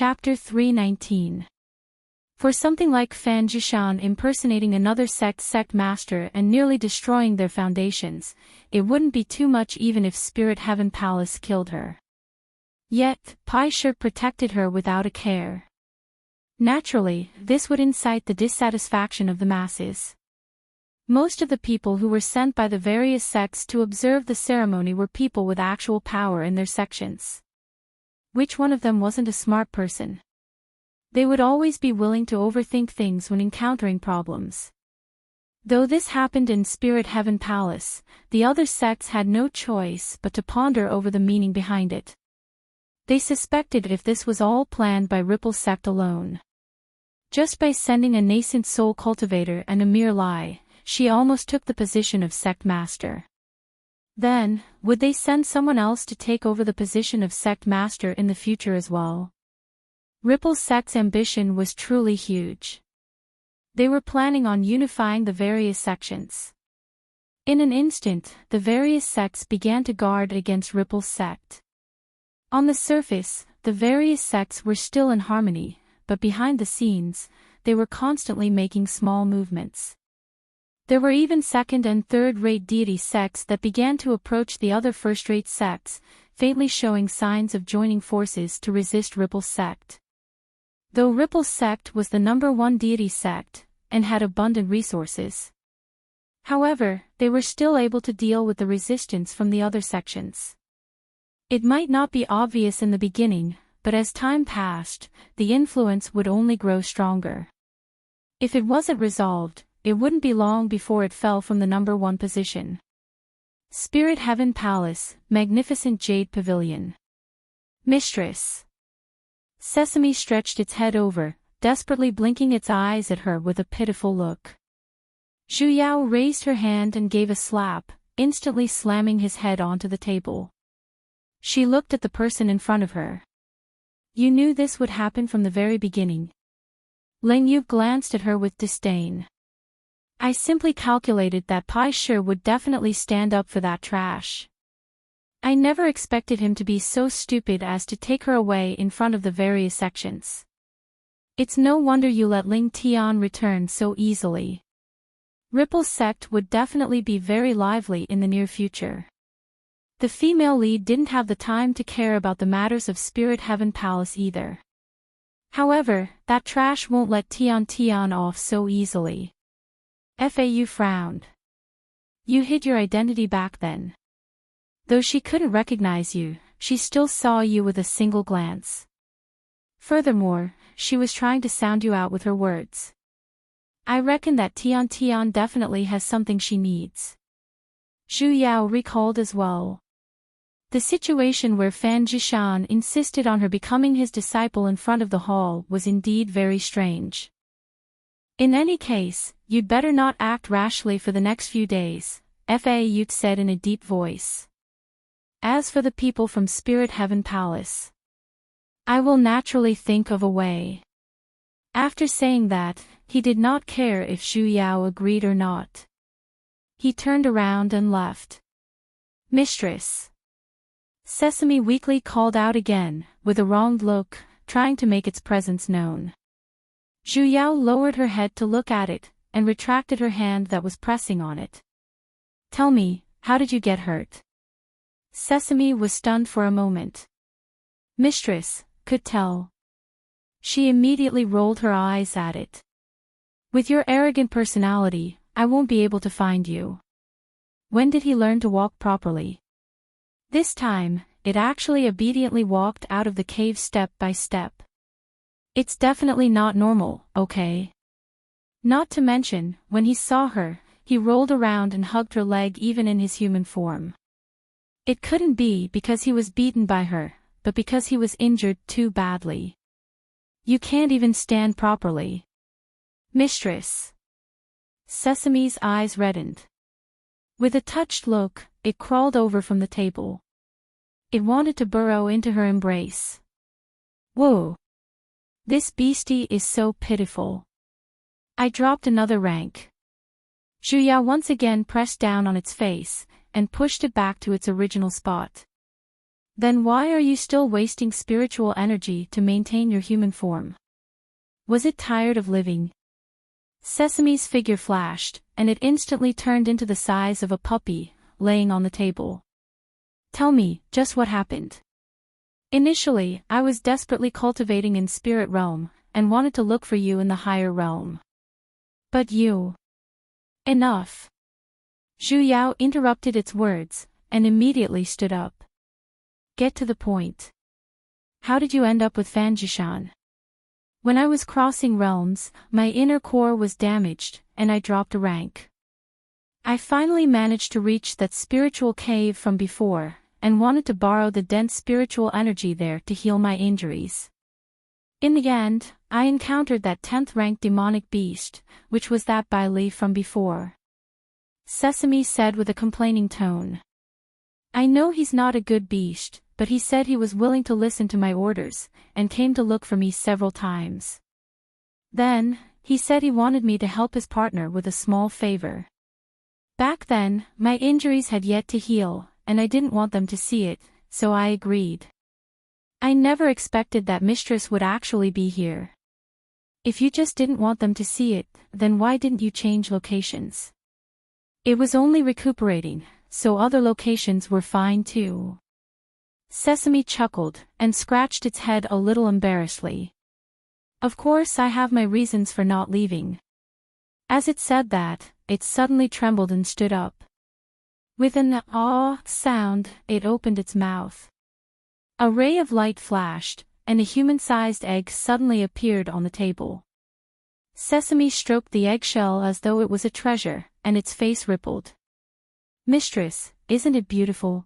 Chapter 319. For something like Fan Jishan impersonating another sect master and nearly destroying their foundations, it wouldn't be too much even if Spirit Heaven Palace killed her. Yet, Pai Shi protected her without a care. Naturally, this would incite the dissatisfaction of the masses. Most of the people who were sent by the various sects to observe the ceremony were people with actual power in their sections. Which one of them wasn't a smart person? They would always be willing to overthink things when encountering problems. Though this happened in Spirit Heaven Palace, the other sects had no choice but to ponder over the meaning behind it. They suspected if this was all planned by Ripple sect alone. Just by sending a nascent soul cultivator and a mere lie, she almost took the position of sect master. Then, would they send someone else to take over the position of sect master in the future as well? Ripple sect's ambition was truly huge. They were planning on unifying the various sections. In an instant, the various sects began to guard against Ripple's sect. On the surface, the various sects were still in harmony, but behind the scenes, they were constantly making small movements. There were even second- and third-rate deity sects that began to approach the other first-rate sects, faintly showing signs of joining forces to resist Ripple's sect. Though Ripple's sect was the #1 deity sect, and had abundant resources. However, they were still able to deal with the resistance from the other sections. It might not be obvious in the beginning, but as time passed, the influence would only grow stronger. If it wasn't resolved, it wouldn't be long before it fell from the #1 position. Spirit Heaven Palace, Magnificent Jade Pavilion. Mistress. Sesame stretched its head over, desperately blinking its eyes at her with a pitiful look. Zhu Yao raised her hand and gave a slap, instantly slamming his head onto the table. She looked at the person in front of her. You knew this would happen from the very beginning. Ling Yu glanced at her with disdain. I simply calculated that Pai Shi would definitely stand up for that trash. I never expected him to be so stupid as to take her away in front of the various sections. It's no wonder you let Ling Tian return so easily. Ripple's sect would definitely be very lively in the near future. The female lead didn't have the time to care about the matters of Spirit Heaven Palace either. However, that trash won't let Tian off so easily. Fau frowned. You hid your identity back then. Though she couldn't recognize you, she still saw you with a single glance. Furthermore, she was trying to sound you out with her words. I reckon that Tian definitely has something she needs. Zhu Yao recalled as well. The situation where Fan Jishan insisted on her becoming his disciple in front of the hall was indeed very strange. In any case, you'd better not act rashly for the next few days, Fau said in a deep voice. As for the people from Spirit Heaven Palace, I will naturally think of a way. After saying that, he did not care if Zhu Yao agreed or not. He turned around and left. Mistress. Sesame weakly called out again, with a wronged look, trying to make its presence known. Zhu Yao lowered her head to look at it, and retracted her hand that was pressing on it. Tell me, how did you get hurt? Sesame was stunned for a moment. Mistress, could tell. She immediately rolled her eyes at it. With your arrogant personality, I won't be able to find you. When did he learn to walk properly? This time, it actually obediently walked out of the cave step by step. It's definitely not normal, okay? Not to mention, when he saw her, he rolled around and hugged her leg even in his human form. It couldn't be because he was beaten by her, but because he was injured too badly. You can't even stand properly. Mistress. Sesame's eyes reddened. With a touched look, it crawled over from the table. It wanted to burrow into her embrace. Whoa! This beastie is so pitiful. I dropped another rank. Zhu Yao once again pressed down on its face, and pushed it back to its original spot. Then why are you still wasting spiritual energy to maintain your human form? Was it tired of living? Sesame's figure flashed, and it instantly turned into the size of a puppy, laying on the table. Tell me, just what happened? Initially, I was desperately cultivating in spirit realm, and wanted to look for you in the higher realm. But you... Enough. Zhu Yao interrupted its words, and immediately stood up. Get to the point. How did you end up with Fan Jishan? When I was crossing realms, my inner core was damaged, and I dropped a rank. I finally managed to reach that spiritual cave from before, and wanted to borrow the dense spiritual energy there to heal my injuries. In the end, I encountered that 10th rank demonic beast, which was that Bai Li from before. Sesame said with a complaining tone. I know he's not a good beast, but he said he was willing to listen to my orders, and came to look for me several times. Then, he said he wanted me to help his partner with a small favor. Back then, my injuries had yet to heal, and I didn't want them to see it, so I agreed. I never expected that Mistress would actually be here. If you just didn't want them to see it, then why didn't you change locations? It was only recuperating, so other locations were fine too. Sesame chuckled, and scratched its head a little embarrassedly. Of course I have my reasons for not leaving. As it said that, it suddenly trembled and stood up. With an "ah" sound, it opened its mouth. A ray of light flashed, and a human-sized egg suddenly appeared on the table. Sesame stroked the eggshell as though it was a treasure, and its face rippled. Mistress, isn't it beautiful?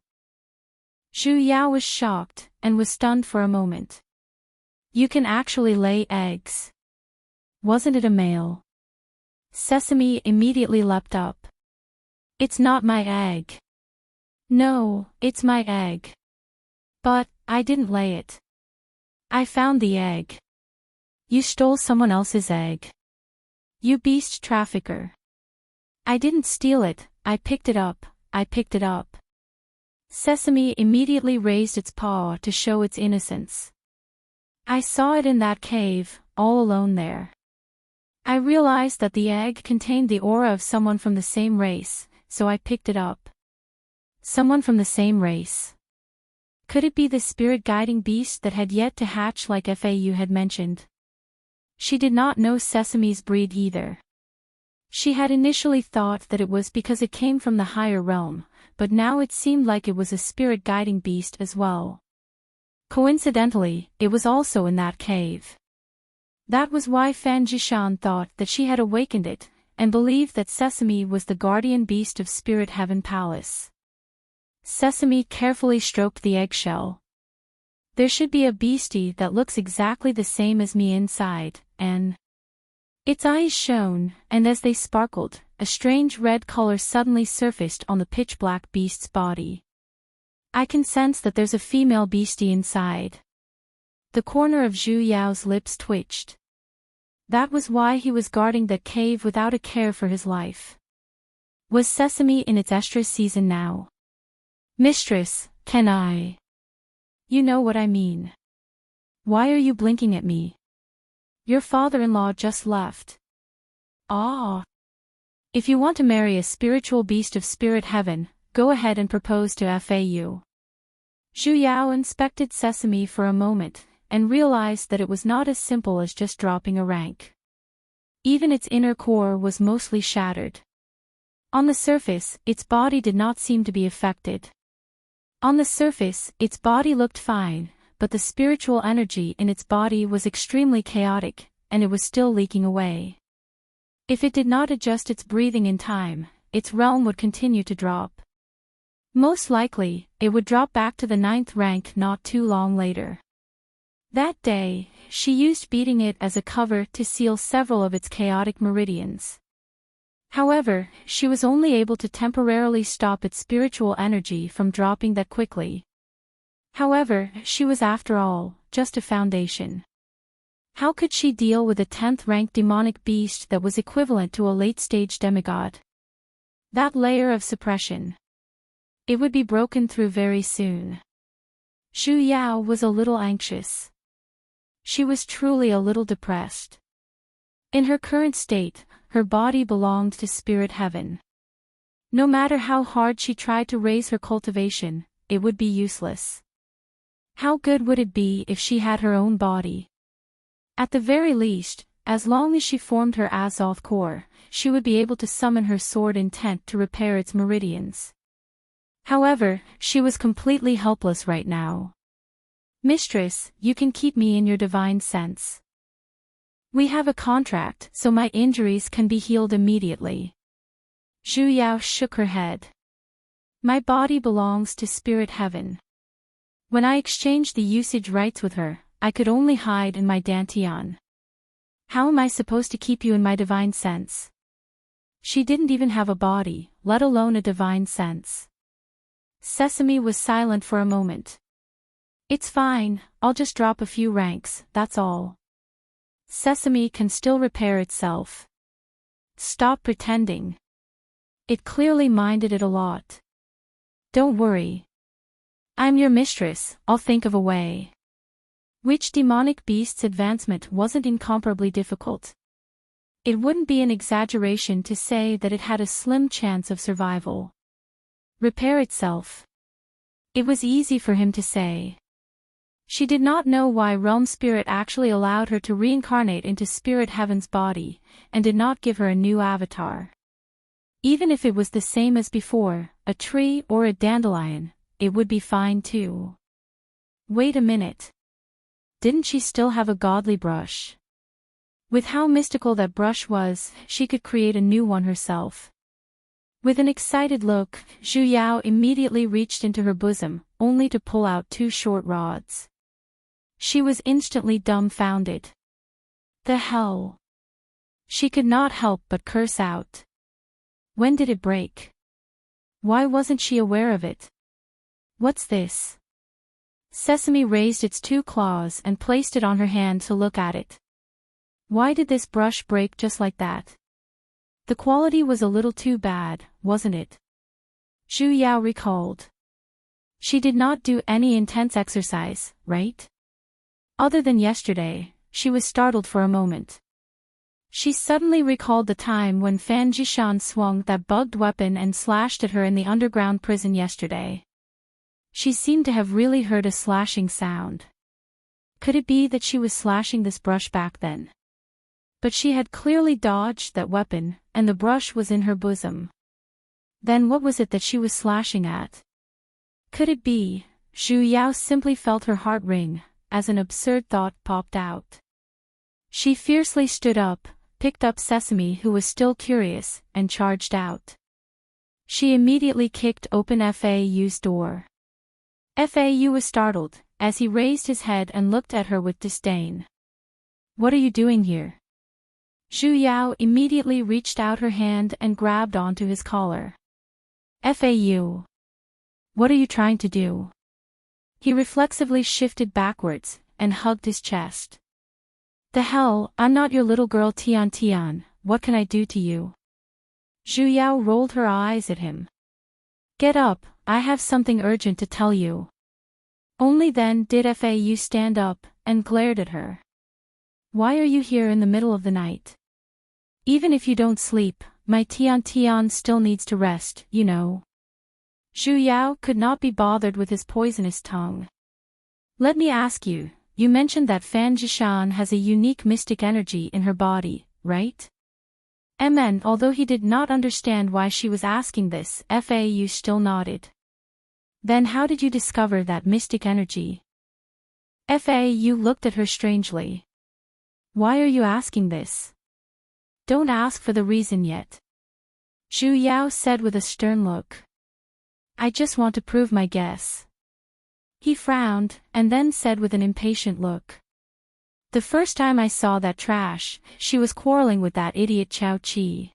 Zhu Yao was shocked, and was stunned for a moment. You can actually lay eggs. Wasn't it a male? Sesame immediately leapt up. It's not my egg. No, it's my egg. But, I didn't lay it. I found the egg. You stole someone else's egg. You beast trafficker. I didn't steal it, I picked it up. Sesame immediately raised its paw to show its innocence. I saw it in that cave, all alone there. I realized that the egg contained the aura of someone from the same race, so I picked it up. Someone from the same race. Could it be the spirit guiding beast that had yet to hatch like FAU had mentioned? She did not know Sesame's breed either. She had initially thought that it was because it came from the higher realm, but now it seemed like it was a spirit guiding beast as well. Coincidentally, it was also in that cave. That was why Fan Jishan thought that she had awakened it, and believed that Sesame was the guardian beast of Spirit Heaven Palace. Sesame carefully stroked the eggshell. There should be a beastie that looks exactly the same as me inside, and... Its eyes shone, and as they sparkled, a strange red color suddenly surfaced on the pitch-black beast's body. I can sense that there's a female beastie inside. The corner of Zhu Yao's lips twitched. That was why he was guarding that cave without a care for his life. Was Sesame in its estrus season now? Mistress, can I? You know what I mean. Why are you blinking at me? Your father-in-law just left. Ah. If you want to marry a spiritual beast of spirit heaven, go ahead and propose to FAU. Zhu Yao inspected Sesame for a moment, and realized that it was not as simple as just dropping a rank. Even its inner core was mostly shattered. On the surface, its body did not seem to be affected. On the surface, its body looked fine, but the spiritual energy in its body was extremely chaotic, and it was still leaking away. If it did not adjust its breathing in time, its realm would continue to drop. Most likely, it would drop back to the 9th rank not too long later. That day, she used beating it as a cover to seal several of its chaotic meridians. However, she was only able to temporarily stop its spiritual energy from dropping that quickly. However, she was after all, just a foundation. How could she deal with a 10th rank demonic beast that was equivalent to a late-stage demigod? That layer of suppression. It would be broken through very soon. Zhu Yao was a little anxious. She was truly a little depressed. In her current state, her body belonged to spirit heaven. No matter how hard she tried to raise her cultivation, it would be useless. How good would it be if she had her own body? At the very least, as long as she formed her Azoth core, she would be able to summon her sword intent to repair its meridians. However, she was completely helpless right now. Mistress, you can keep me in your divine sense. We have a contract, so my injuries can be healed immediately. Zhu Yao shook her head. My body belongs to spirit heaven. When I exchanged the usage rights with her, I could only hide in my dantian. How am I supposed to keep you in my divine sense? She didn't even have a body, let alone a divine sense. Sesame was silent for a moment. It's fine, I'll just drop a few ranks, that's all. Sesame can still repair itself. Stop pretending. It clearly minded it a lot. Don't worry. I'm your mistress, I'll think of a way. Which demonic beast's advancement wasn't incomparably difficult. It wouldn't be an exaggeration to say that it had a slim chance of survival. Repair itself. It was easy for him to say. She did not know why Realm Spirit actually allowed her to reincarnate into Spirit Heaven's body, and did not give her a new avatar. Even if it was the same as before, a tree or a dandelion, it would be fine too. Wait a minute. Didn't she still have a godly brush? With how mystical that brush was, she could create a new one herself. With an excited look, Zhu Yao immediately reached into her bosom, only to pull out 2 short rods. She was instantly dumbfounded. The hell? She could not help but curse out. When did it break? Why wasn't she aware of it? What's this? Sesame raised its 2 claws and placed it on her hand to look at it. Why did this brush break just like that? The quality was a little too bad, wasn't it? Zhu Yao recalled. She did not do any intense exercise, right? Other than yesterday, she was startled for a moment. She suddenly recalled the time when Fan Jishan swung that bugged weapon and slashed at her in the underground prison yesterday. She seemed to have really heard a slashing sound. Could it be that she was slashing this brush back then? But she had clearly dodged that weapon, and the brush was in her bosom. Then what was it that she was slashing at? Could it be? Zhu Yao simply felt her heart ring, as an absurd thought popped out. She fiercely stood up, picked up Sesame, who was still curious, and charged out. She immediately kicked open FAU's door. FAU was startled, as he raised his head and looked at her with disdain. What are you doing here? Zhu Yao immediately reached out her hand and grabbed onto his collar. FAU. What are you trying to do? He reflexively shifted backwards, and hugged his chest. The hell, I'm not your little girl Tian Tian, what can I do to you? Zhu Yao rolled her eyes at him. Get up, I have something urgent to tell you. Only then did FAU stand up, and glared at her. Why are you here in the middle of the night? Even if you don't sleep, my Tian Tian still needs to rest, you know. Zhu Yao could not be bothered with his poisonous tongue. Let me ask you, you mentioned that Fan Jishan has a unique mystic energy in her body, right? Although he did not understand why she was asking this, FAU still nodded. Then how did you discover that mystic energy? FAU looked at her strangely. Why are you asking this? Don't ask for the reason yet. Zhu Yao said with a stern look. I just want to prove my guess. He frowned, and then said with an impatient look. The first time I saw that trash, she was quarreling with that idiot Chao Chi.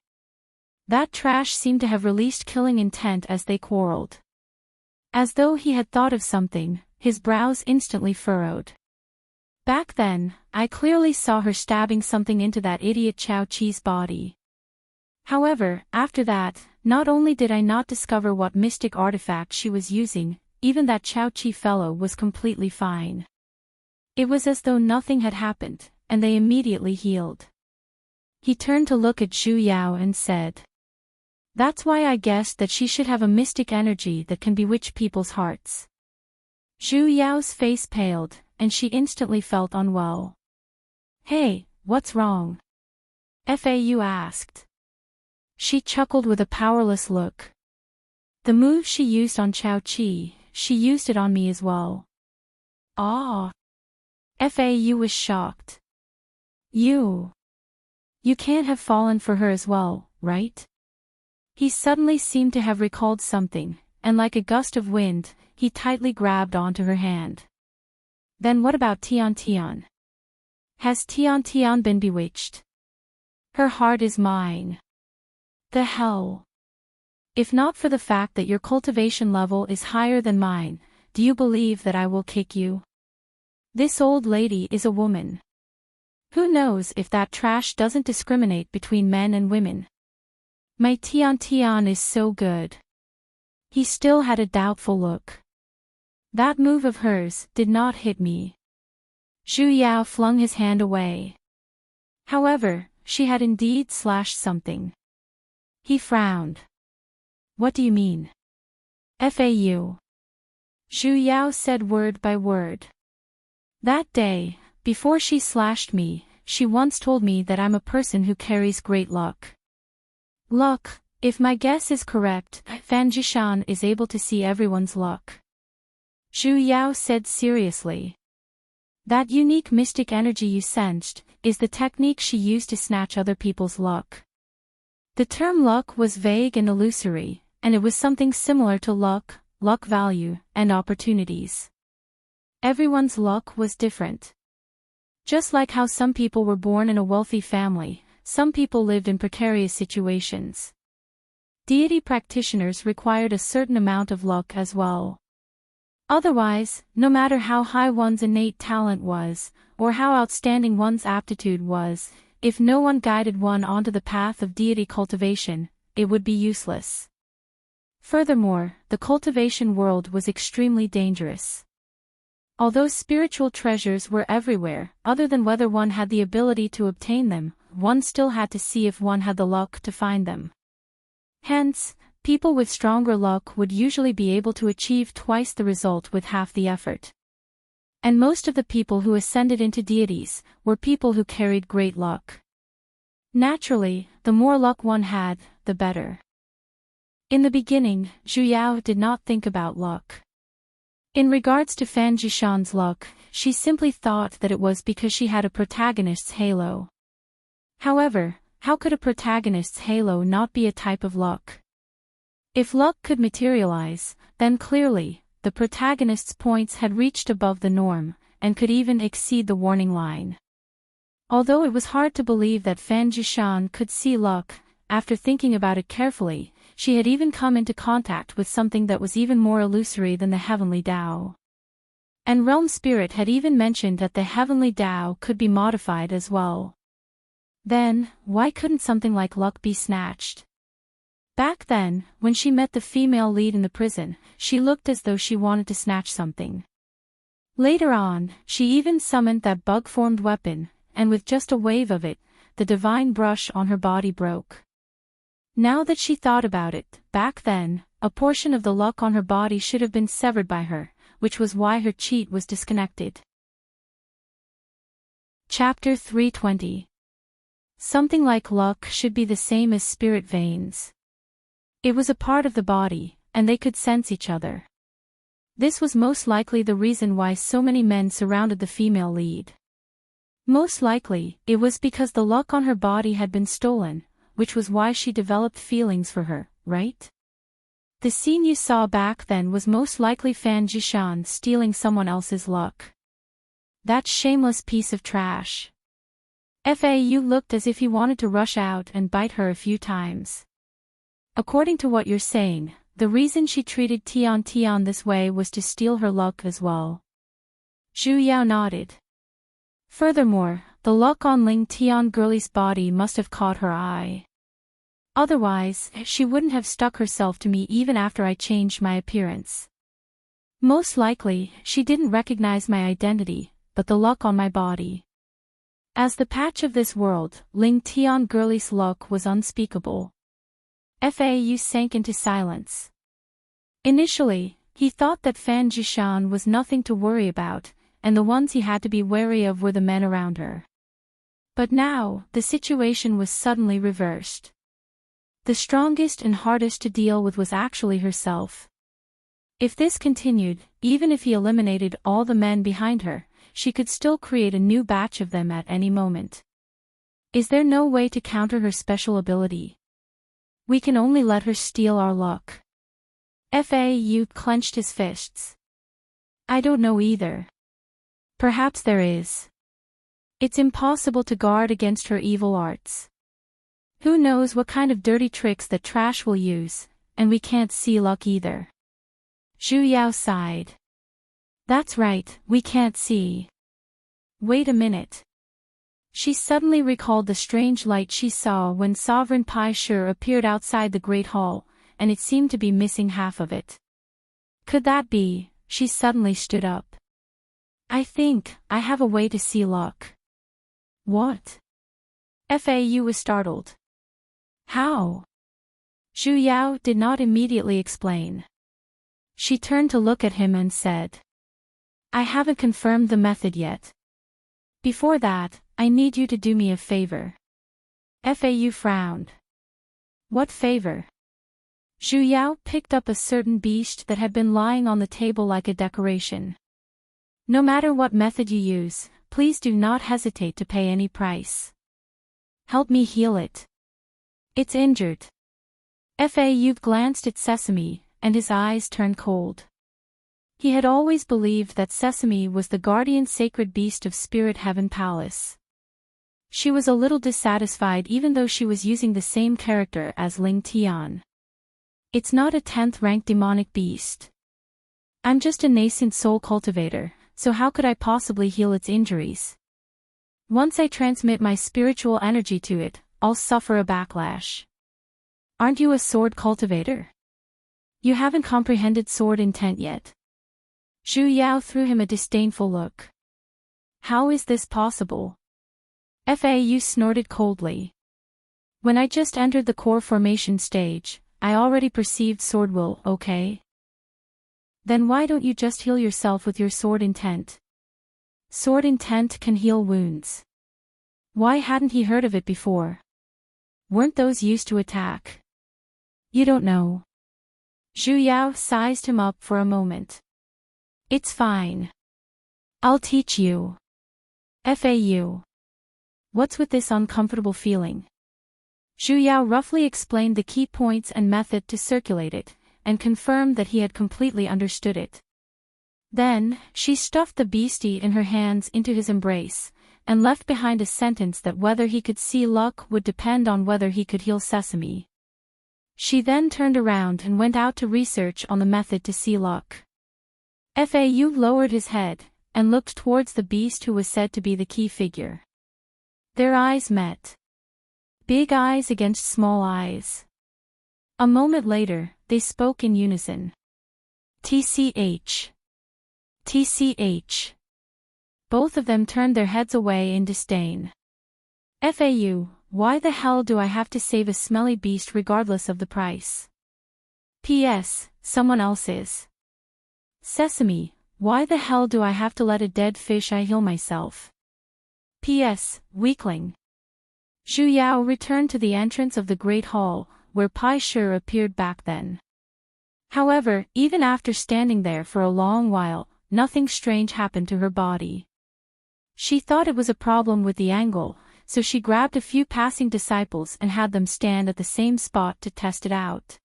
That trash seemed to have released killing intent as they quarreled. As though he had thought of something, his brows instantly furrowed. Back then, I clearly saw her stabbing something into that idiot Chao Chi's body. However, after that, not only did I not discover what mystic artifact she was using, even that Chao Chi fellow was completely fine. It was as though nothing had happened, and they immediately healed. He turned to look at Zhu Yao and said, "That's why I guessed that she should have a mystic energy that can bewitch people's hearts." Zhu Yao's face paled, and she instantly felt unwell. "Hey, what's wrong?" Fau asked. She chuckled with a powerless look. "The move she used on Chao Chi, she used it on me as well." "Ah." Fau was shocked. You can't have fallen for her as well, right?" He suddenly seemed to have recalled something, and like a gust of wind, he tightly grabbed onto her hand. "Then what about Tian Tian? Has Tian Tian been bewitched? Her heart is mine." "The hell? If not for the fact that your cultivation level is higher than mine, do you believe that I will kick you? This old lady is a woman. Who knows if that trash doesn't discriminate between men and women? My Tian Tian is so good." He still had a doubtful look. "That move of hers did not hit me." Zhu Yao flung his hand away. "However, she had indeed slashed something." He frowned. "What do you mean?" "Fau." Zhu Yao said word by word. "That day, before she slashed me, she once told me that I'm a person who carries great luck. Luck, if my guess is correct, Fan Jishan is able to see everyone's luck." Zhu Yao said seriously. "That unique mystic energy you sensed, is the technique she used to snatch other people's luck." The term luck was vague and illusory, and it was something similar to luck, luck value, and opportunities. Everyone's luck was different. Just like how some people were born in a wealthy family, some people lived in precarious situations. Deity practitioners required a certain amount of luck as well. Otherwise, no matter how high one's innate talent was, or how outstanding one's aptitude was, if no one guided one onto the path of deity cultivation, it would be useless. Furthermore, the cultivation world was extremely dangerous. Although spiritual treasures were everywhere, other than whether one had the ability to obtain them, one still had to see if one had the luck to find them. Hence, people with stronger luck would usually be able to achieve twice the result with half the effort. And most of the people who ascended into deities were people who carried great luck. Naturally, the more luck one had, the better. In the beginning, Zhu Yao did not think about luck. In regards to Fan Jishan's luck, she simply thought that it was because she had a protagonist's halo. However, how could a protagonist's halo not be a type of luck? If luck could materialize, then clearly, the protagonist's points had reached above the norm, and could even exceed the warning line. Although it was hard to believe that Fan Jishan could see luck, after thinking about it carefully, she had even come into contact with something that was even more illusory than the heavenly Tao. And Realm Spirit had even mentioned that the heavenly Tao could be modified as well. Then, why couldn't something like luck be snatched? Back then, when she met the female lead in the prison, she looked as though she wanted to snatch something. Later on, she even summoned that bug-formed weapon, and with just a wave of it, the divine brush on her body broke. Now that she thought about it, back then, a portion of the luck on her body should have been severed by her, which was why her cheat was disconnected. Chapter 320. Something like luck should be the same as spirit veins. It was a part of the body, and they could sense each other. This was most likely the reason why so many men surrounded the female lead. Most likely, it was because the luck on her body had been stolen, which was why she developed feelings for her, right? The scene you saw back then was most likely Fan Jishan stealing someone else's luck. That shameless piece of trash. Fau looked as if he wanted to rush out and bite her a few times. According to what you're saying, the reason she treated Tian Tian this way was to steal her luck as well. Zhu Yao nodded. Furthermore, the luck on Ling Tian girlie's body must have caught her eye. Otherwise, she wouldn't have stuck herself to me even after I changed my appearance. Most likely, she didn't recognize my identity, but the luck on my body. As the patch of this world, Ling Tian Girlie's luck was unspeakable. Fau sank into silence. Initially, he thought that Fan Jishan was nothing to worry about, and the ones he had to be wary of were the men around her. But now, the situation was suddenly reversed. The strongest and hardest to deal with was actually herself. If this continued, even if he eliminated all the men behind her, she could still create a new batch of them at any moment. Is there no way to counter her special ability? We can only let her steal our luck. Fau clenched his fists. I don't know either. Perhaps there is. It's impossible to guard against her evil arts. Who knows what kind of dirty tricks that trash will use, and we can't see luck either. Zhu Yao sighed. That's right, we can't see. Wait a minute. She suddenly recalled the strange light she saw when Sovereign Pai Shi appeared outside the Great Hall, and it seemed to be missing half of it. Could that be? She suddenly stood up. I think I have a way to see luck. What? Fau was startled. How? Zhu Yao did not immediately explain. She turned to look at him and said, I haven't confirmed the method yet. Before that, I need you to do me a favor. Fau frowned. What favor? Zhu Yao picked up a certain beast that had been lying on the table like a decoration. No matter what method you use, please do not hesitate to pay any price. Help me heal it. It's injured. Fau glanced at Sesame, and his eyes turned cold. He had always believed that Sesame was the guardian sacred beast of Spirit Heaven Palace. She was a little dissatisfied even though she was using the same character as Ling Tian. It's not a 10th rank demonic beast. I'm just a nascent soul cultivator, so how could I possibly heal its injuries? Once I transmit my spiritual energy to it, I'll suffer a backlash. Aren't you a sword cultivator? You haven't comprehended sword intent yet. Zhu Yao threw him a disdainful look. How is this possible? Fau snorted coldly. When I just entered the core formation stage, I already perceived sword will, okay? Then why don't you just heal yourself with your sword intent? Sword intent can heal wounds. Why hadn't he heard of it before? Weren't those used to attack? You don't know. Zhu Yao sized him up for a moment. It's fine. I'll teach you. Fau. What's with this uncomfortable feeling? Zhu Yao roughly explained the key points and method to circulate it, and confirmed that he had completely understood it. Then, she stuffed the beastie in her hands into his embrace, and left behind a sentence that whether he could see luck would depend on whether he could heal Sesame. She then turned around and went out to research on the method to see luck. Fau lowered his head, and looked towards the beast who was said to be the key figure. Their eyes met. Big eyes against small eyes. A moment later, they spoke in unison. TCH. TCH. Both of them turned their heads away in disdain. Fau, why the hell do I have to save a smelly beast regardless of the price? P.S. Someone else is. Sesame, why the hell do I have to let a dead fish eye heal myself? P.S. Weakling. Zhu Yao returned to the entrance of the Great Hall, where Pai Shi appeared back then. However, even after standing there for a long while, nothing strange happened to her body. She thought it was a problem with the angle, so she grabbed a few passing disciples and had them stand at the same spot to test it out.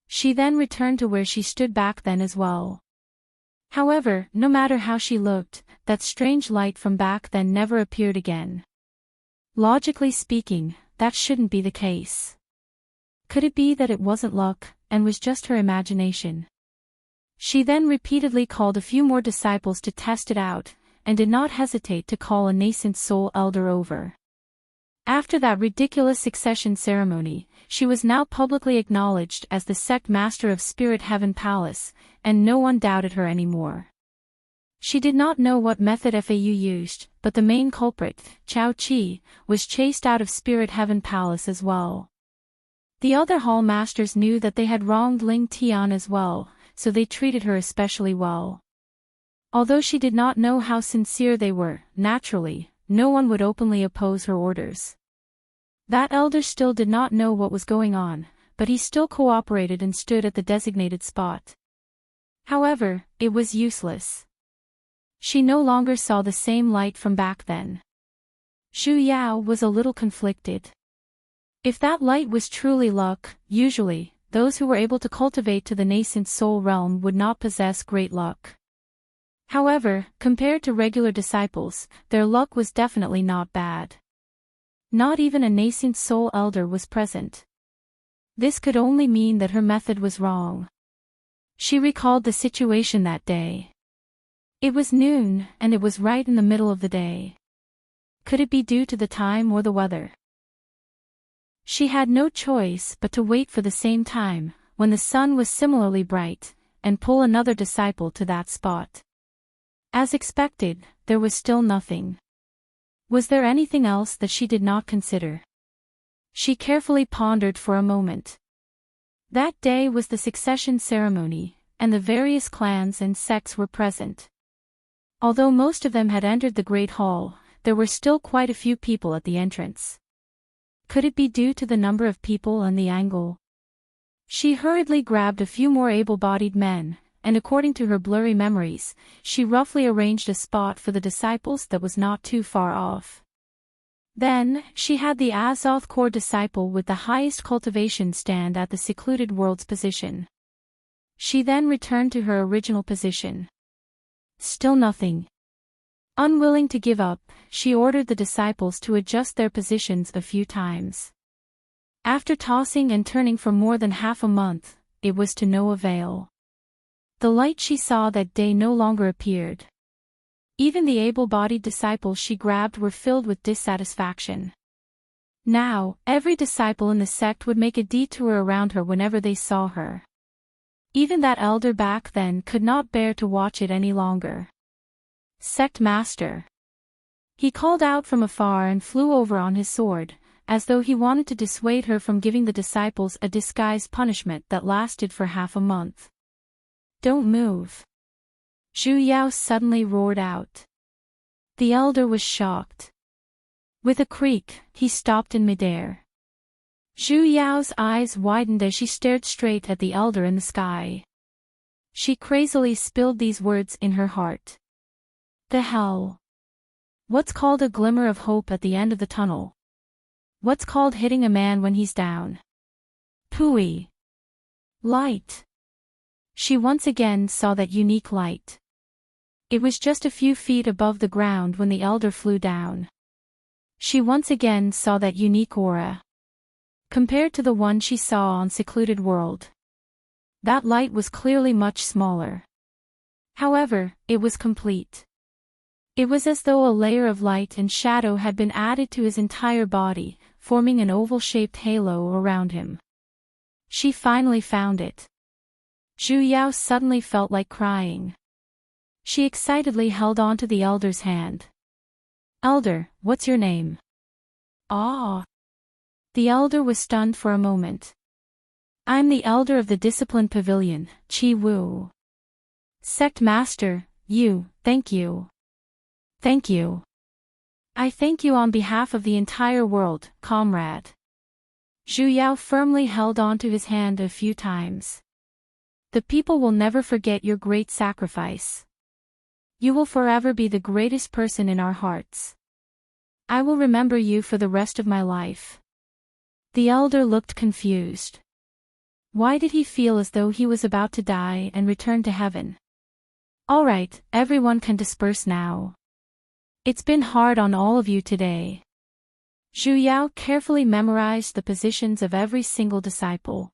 She then returned to where she stood back then as well. However, no matter how she looked, that strange light from back then never appeared again. Logically speaking, that shouldn't be the case. Could it be that it wasn't luck, and was just her imagination? She then repeatedly called a few more disciples to test it out, and did not hesitate to call a nascent soul elder over. After that ridiculous succession ceremony, she was now publicly acknowledged as the sect master of Spirit Heaven Palace, and no one doubted her anymore. She did not know what method Fau used, but the main culprit, Chao Chi, was chased out of Spirit Heaven Palace as well. The other hall masters knew that they had wronged Ling Tian as well, so they treated her especially well. Although she did not know how sincere they were, naturally, no one would openly oppose her orders. That elder still did not know what was going on, but he still cooperated and stood at the designated spot. However, it was useless. She no longer saw the same light from back then. Xu Yao was a little conflicted. If that light was truly luck, usually, those who were able to cultivate to the nascent soul realm would not possess great luck. However, compared to regular disciples, their luck was definitely not bad. Not even a nascent soul elder was present. This could only mean that her method was wrong. She recalled the situation that day. It was noon, and it was right in the middle of the day. Could it be due to the time or the weather? She had no choice but to wait for the same time, when the sun was similarly bright, and pull another disciple to that spot. As expected, there was still nothing. Was there anything else that she did not consider? She carefully pondered for a moment. That day was the succession ceremony, and the various clans and sects were present. Although most of them had entered the Great Hall, there were still quite a few people at the entrance. Could it be due to the number of people and the angle? She hurriedly grabbed a few more able-bodied men, and according to her blurry memories, she roughly arranged a spot for the disciples that was not too far off. Then, she had the Azoth core disciple with the highest cultivation stand at the secluded world's position. She then returned to her original position. Still nothing. Unwilling to give up, she ordered the disciples to adjust their positions a few times. After tossing and turning for more than half a month, it was to no avail. The light she saw that day no longer appeared. Even the able-bodied disciples she grabbed were filled with dissatisfaction. Now, every disciple in the sect would make a detour around her whenever they saw her. Even that elder back then could not bear to watch it any longer. Sect Master. He called out from afar and flew over on his sword, as though he wanted to dissuade her from giving the disciples a disguised punishment that lasted for half a month. Don't move. Xu Yao suddenly roared out. The elder was shocked. With a creak, he stopped in midair. Xu Yao's eyes widened as she stared straight at the elder in the sky. She crazily spilled these words in her heart. The hell? What's called a glimmer of hope at the end of the tunnel? What's called hitting a man when he's down? Pooey. Light. She once again saw that unique light. It was just a few feet above the ground when the elder flew down. She once again saw that unique aura. Compared to the one she saw on Secluded World, that light was clearly much smaller. However, it was complete. It was as though a layer of light and shadow had been added to his entire body, forming an oval-shaped halo around him. She finally found it. Xu Yao suddenly felt like crying. She excitedly held on to the elder's hand. Elder, what's your name? Ah. The elder was stunned for a moment. I'm the elder of the Discipline Pavilion, Qi Wu. Sect Master, thank you. Thank you. I thank you on behalf of the entire world, comrade. Xu Yao firmly held on to his hand a few times. The people will never forget your great sacrifice. You will forever be the greatest person in our hearts. I will remember you for the rest of my life. The elder looked confused. Why did he feel as though he was about to die and return to heaven? All right, everyone can disperse now. It's been hard on all of you today. Xu Yao carefully memorized the positions of every single disciple.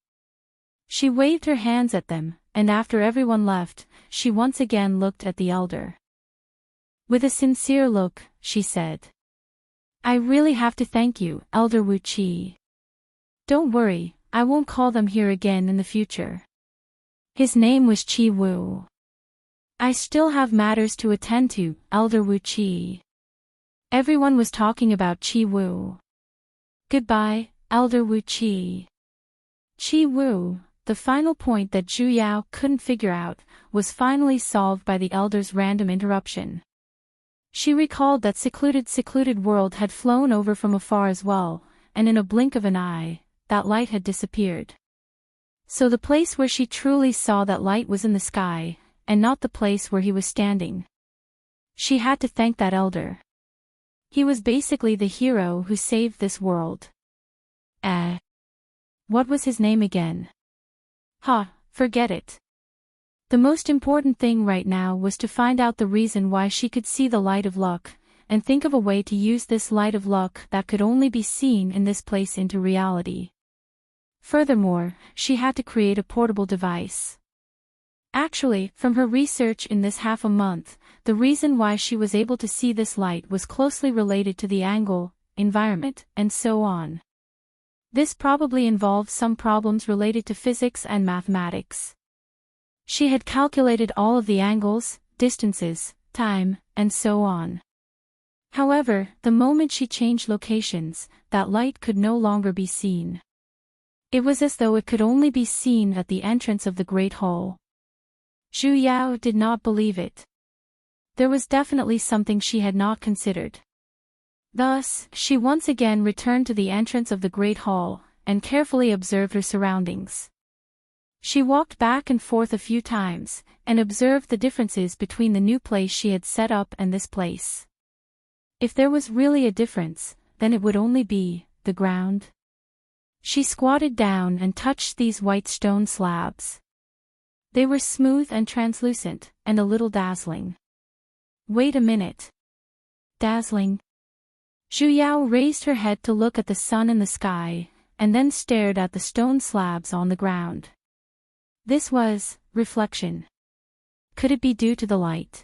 She waved her hands at them, and after everyone left, she once again looked at the elder. With a sincere look, she said, I really have to thank you, Elder Wu Qi. Don't worry, I won't call them here again in the future. His name was Qi Wu. I still have matters to attend to, Elder Wu Qi. Everyone was talking about Qi Wu. Goodbye, Elder Wu Qi. Qi Wu, the final point that Zhu Yao couldn't figure out, was finally solved by the elder's random interruption. She recalled that secluded world had flown over from afar as well, and in a blink of an eye, that light had disappeared. So the place where she truly saw that light was in the sky, and not the place where he was standing. She had to thank that elder. He was basically the hero who saved this world. What was his name again? Forget it. The most important thing right now was to find out the reason why she could see the light of luck, and think of a way to use this light of luck that could only be seen in this place into reality. Furthermore, she had to create a portable device. Actually, from her research in this half a month, the reason why she was able to see this light was closely related to the angle, environment, and so on. This probably involved some problems related to physics and mathematics. She had calculated all of the angles, distances, time, and so on. However, the moment she changed locations, that light could no longer be seen. It was as though it could only be seen at the entrance of the Great Hall. Zhu Yao did not believe it. There was definitely something she had not considered. Thus, she once again returned to the entrance of the Great Hall, and carefully observed her surroundings. She walked back and forth a few times, and observed the differences between the new place she had set up and this place. If there was really a difference, then it would only be the ground. She squatted down and touched these white stone slabs. They were smooth and translucent, and a little dazzling. Wait a minute. Dazzling? Zhu Yao raised her head to look at the sun in the sky, and then stared at the stone slabs on the ground. This was reflection. Could it be due to the light?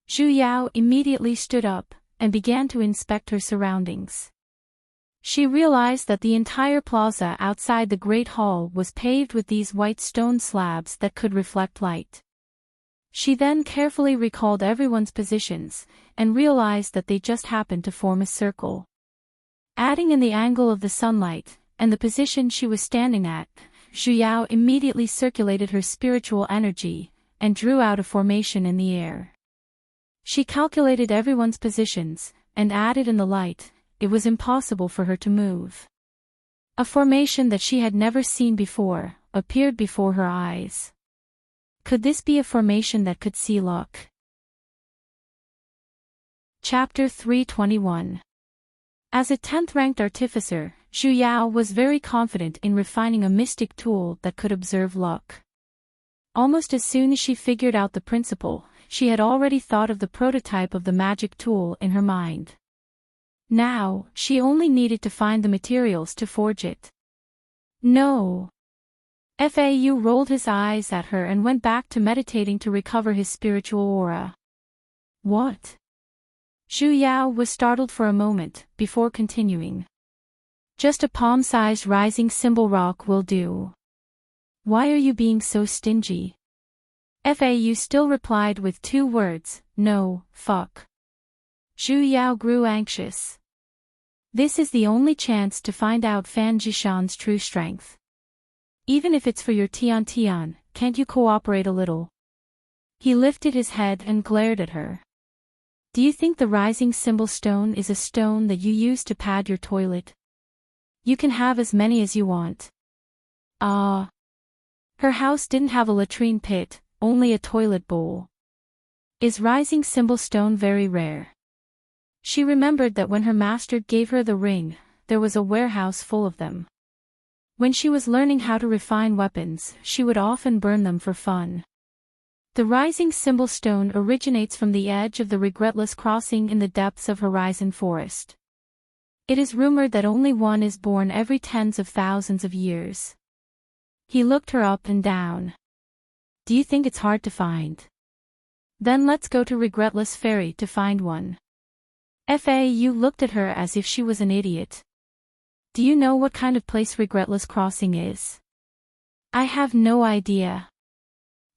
Zhu Yao immediately stood up, and began to inspect her surroundings. She realized that the entire plaza outside the Great Hall was paved with these white stone slabs that could reflect light. She then carefully recalled everyone's positions, and realized that they just happened to form a circle. Adding in the angle of the sunlight, and the position she was standing at, Zhu Yao immediately circulated her spiritual energy, and drew out a formation in the air. She calculated everyone's positions, and added in the light. It was impossible for her to move. A formation that she had never seen before, appeared before her eyes. Could this be a formation that could see luck? Chapter 321. As a 10th-ranked artificer, Zhu Yao was very confident in refining a mystic tool that could observe luck. Almost as soon as she figured out the principle, she had already thought of the prototype of the magic tool in her mind. Now, she only needed to find the materials to forge it. No. Fau rolled his eyes at her and went back to meditating to recover his spiritual aura. What? Zhu Yao was startled for a moment, before continuing. Just a palm-sized rising symbol rock will do. Why are you being so stingy? Fau still replied with 2 words, no, fuck. Zhu Yao grew anxious. This is the only chance to find out Fan Jishan's true strength. Even if it's for your Tian, can't you cooperate a little? He lifted his head and glared at her. Do you think the rising symbol stone is a stone that you use to pad your toilet? You can have as many as you want. Ah. Her house didn't have a latrine pit, only a toilet bowl. Is rising symbol stone very rare? She remembered that when her master gave her the ring, there was a warehouse full of them. When she was learning how to refine weapons, she would often burn them for fun. The rising symbol stone originates from the edge of the regretless crossing in the depths of Horizon Forest. It is rumored that only one is born every tens of thousands of years. He looked her up and down. Do you think it's hard to find? Then let's go to Regretless Ferry to find one. FAU looked at her as if she was an idiot. Do you know what kind of place Regretless Crossing is? I have no idea.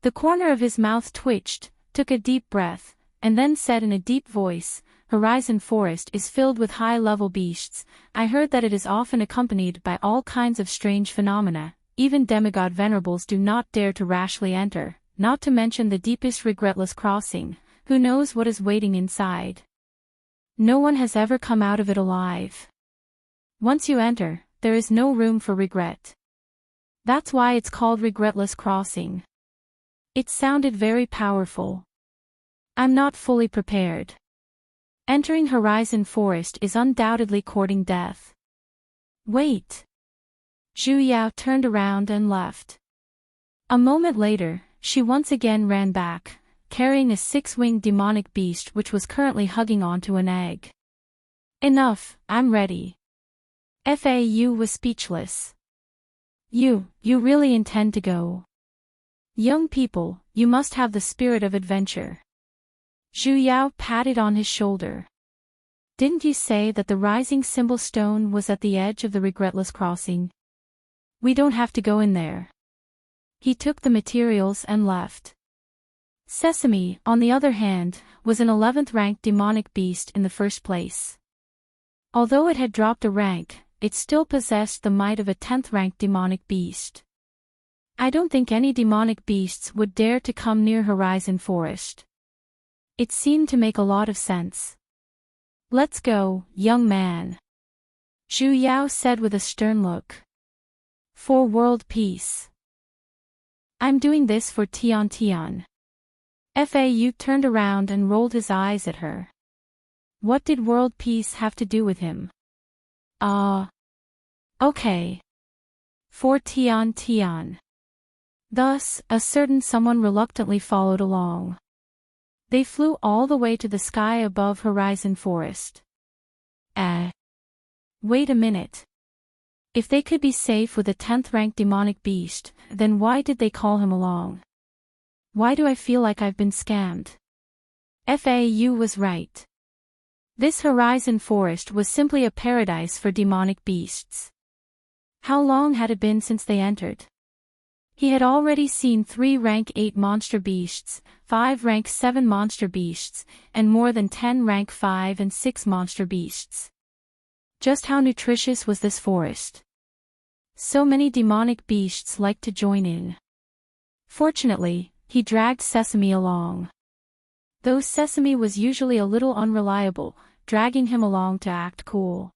The corner of his mouth twitched, took a deep breath, and then said in a deep voice, Horizon Forest is filled with high-level beasts. I heard that it is often accompanied by all kinds of strange phenomena. Even demigod venerables do not dare to rashly enter, not to mention the deepest Regretless Crossing. Who knows what is waiting inside? No one has ever come out of it alive. Once you enter, there is no room for regret. That's why it's called Regretless Crossing. It sounded very powerful. I'm not fully prepared. Entering Horizon Forest is undoubtedly courting death. Wait. Zhu Yao turned around and left. A moment later, she once again ran back, carrying a six-winged demonic beast which was currently hugging onto an egg. Enough, I'm ready. FAU was speechless. You really intend to go? Young people, you must have the spirit of adventure. Zhu Yao patted on his shoulder. Didn't you say that the rising symbol stone was at the edge of the Regretless Crossing? We don't have to go in there. He took the materials and left. Sesame, on the other hand, was an 11th-ranked demonic beast in the first place. Although it had dropped a rank, it still possessed the might of a 10th-ranked demonic beast. I don't think any demonic beasts would dare to come near Horizon Forest. It seemed to make a lot of sense. Let's go, young man. Zhu Yao said with a stern look. For world peace. I'm doing this for Tian Tian. FAU turned around and rolled his eyes at her. What did world peace have to do with him? Okay. For Tian Tian. Thus, a certain someone reluctantly followed along. They flew all the way to the sky above Horizon Forest. Wait a minute. If they could be safe with a 10th-ranked demonic beast, then why did they call him along? Why do I feel like I've been scammed? FAU was right. This Horizon Forest was simply a paradise for demonic beasts. How long had it been since they entered? He had already seen 3 rank 8 monster beasts, 5 rank 7 monster beasts, and more than 10 rank 5 and 6 monster beasts. Just how nutritious was this forest? So many demonic beasts liked to join in. Fortunately, he dragged Sesame along. Though Sesame was usually a little unreliable, dragging him along to act cool.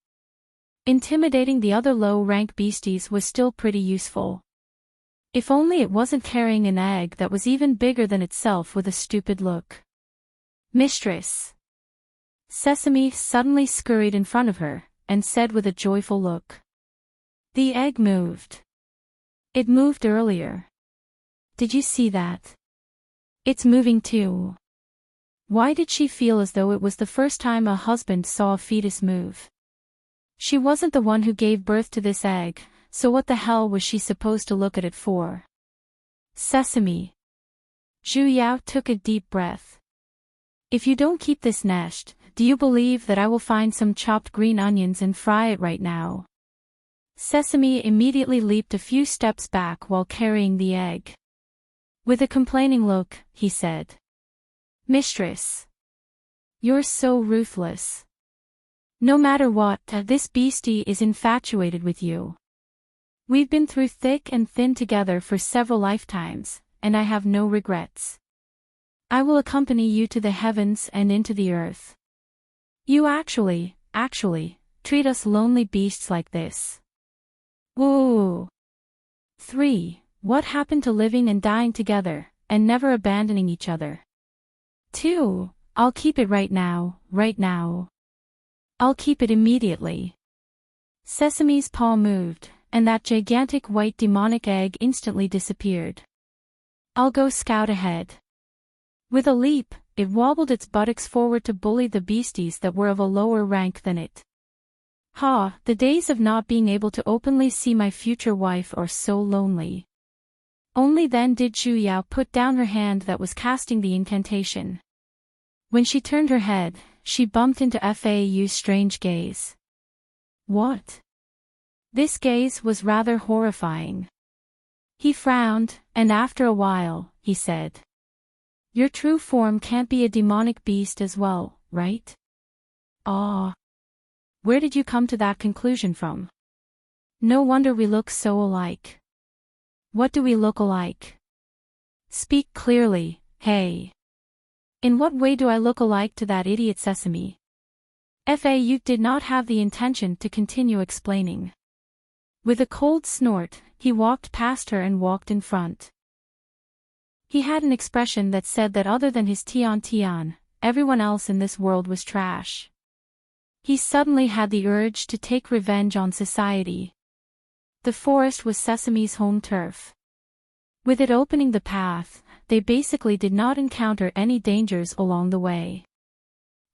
Intimidating the other low-rank beasties was still pretty useful. If only it wasn't carrying an egg that was even bigger than itself with a stupid look. Mistress. Sesame suddenly scurried in front of her, and said with a joyful look. The egg moved. It moved earlier. Did you see that? It's moving too. Why did she feel as though it was the first time a husband saw a fetus move? She wasn't the one who gave birth to this egg, so what the hell was she supposed to look at it for? Sesame. Zhu Yao took a deep breath. If you don't keep this nest, do you believe that I will find some chopped green onions and fry it right now? Sesame immediately leaped a few steps back while carrying the egg. With a complaining look, he said. Mistress. You're so ruthless. No matter what, this beastie is infatuated with you. We've been through thick and thin together for several lifetimes, and I have no regrets. I will accompany you to the heavens and into the earth. You actually, treat us lonely beasts like this. Woo! 3. What happened to living and dying together, and never abandoning each other? 2. I'll keep it right now. I'll keep it immediately. Sesame's paw moved, and that gigantic white demonic egg instantly disappeared. I'll go scout ahead. With a leap, it wobbled its buttocks forward to bully the beasties that were of a lower rank than it. The days of not being able to openly see my future wife are so lonely. Only then did Zhu Yao put down her hand that was casting the incantation. When she turned her head, she bumped into Fau's strange gaze. What? This gaze was rather horrifying. He frowned, and after a while, he said, "Your true form can't be a demonic beast as well, right?" "Ah. Where did you come to that conclusion from? No wonder we look so alike." "What do we look alike? Speak clearly, hey. In what way do I look alike to that idiot Sesame?" Fau did not have the intention to continue explaining. With a cold snort, he walked past her and walked in front. He had an expression that said that other than his Tian, everyone else in this world was trash. He suddenly had the urge to take revenge on society. The forest was Sesame's home turf. With it opening the path, they basically did not encounter any dangers along the way.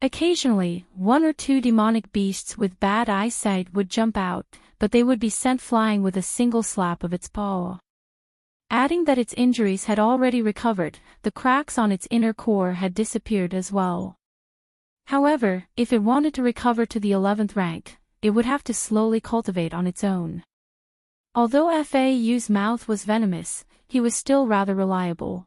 Occasionally, one or two demonic beasts with bad eyesight would jump out, but they would be sent flying with a single slap of its paw. Adding that its injuries had already recovered, the cracks on its inner core had disappeared as well. However, if it wanted to recover to the 11th rank, it would have to slowly cultivate on its own. Although Fau's mouth was venomous, he was still rather reliable.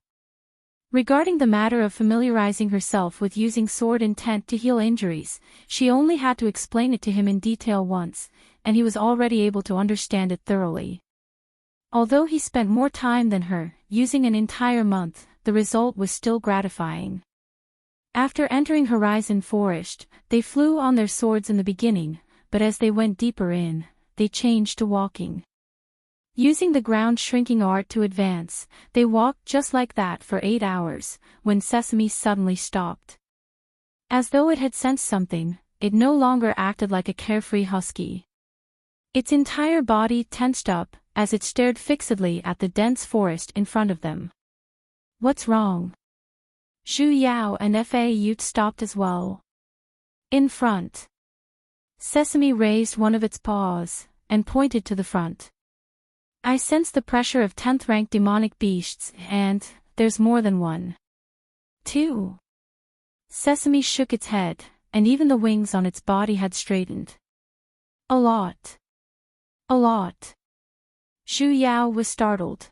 Regarding the matter of familiarizing herself with using sword intent to heal injuries, she only had to explain it to him in detail once, and he was already able to understand it thoroughly. Although he spent more time than her, using an entire month, the result was still gratifying. After entering Horizon Forest, they flew on their swords in the beginning, but as they went deeper in, they changed to walking. Using the ground-shrinking art to advance, they walked just like that for 8 hours, when Sesame suddenly stopped. As though it had sensed something, it no longer acted like a carefree husky. Its entire body tensed up, as it stared fixedly at the dense forest in front of them. "What's wrong?" Zhu Yao and Fau stopped as well. In front. Sesame raised one of its paws, and pointed to the front. "I sense the pressure of 10th rank demonic beasts, and there's more than one. 2. Sesame shook its head, and even the wings on its body had straightened. "A lot. A lot." Zhu Yao was startled.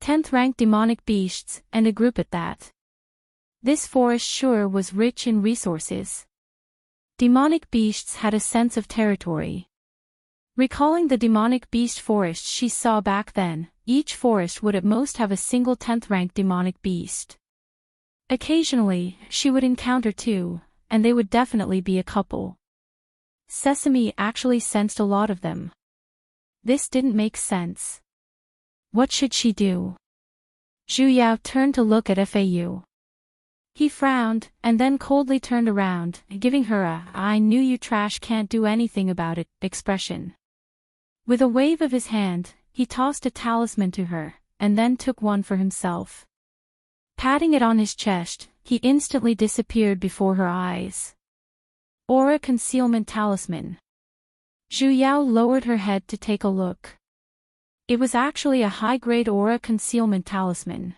10th rank demonic beasts, and a group at that. This forest sure was rich in resources. Demonic beasts had a sense of territory. Recalling the demonic beast forest she saw back then, each forest would at most have a single 10th rank demonic beast. Occasionally, she would encounter 2, and they would definitely be a couple. Sesame actually sensed a lot of them. This didn't make sense. What should she do? Zhu Yao turned to look at Fau. He frowned, and then coldly turned around, giving her a "I knew you trash can't do anything about it" expression. With a wave of his hand, he tossed a talisman to her, and then took one for himself. Patting it on his chest, he instantly disappeared before her eyes. Aura Concealment Talisman. Zhu Yao lowered her head to take a look. It was actually a high-grade Aura Concealment Talisman.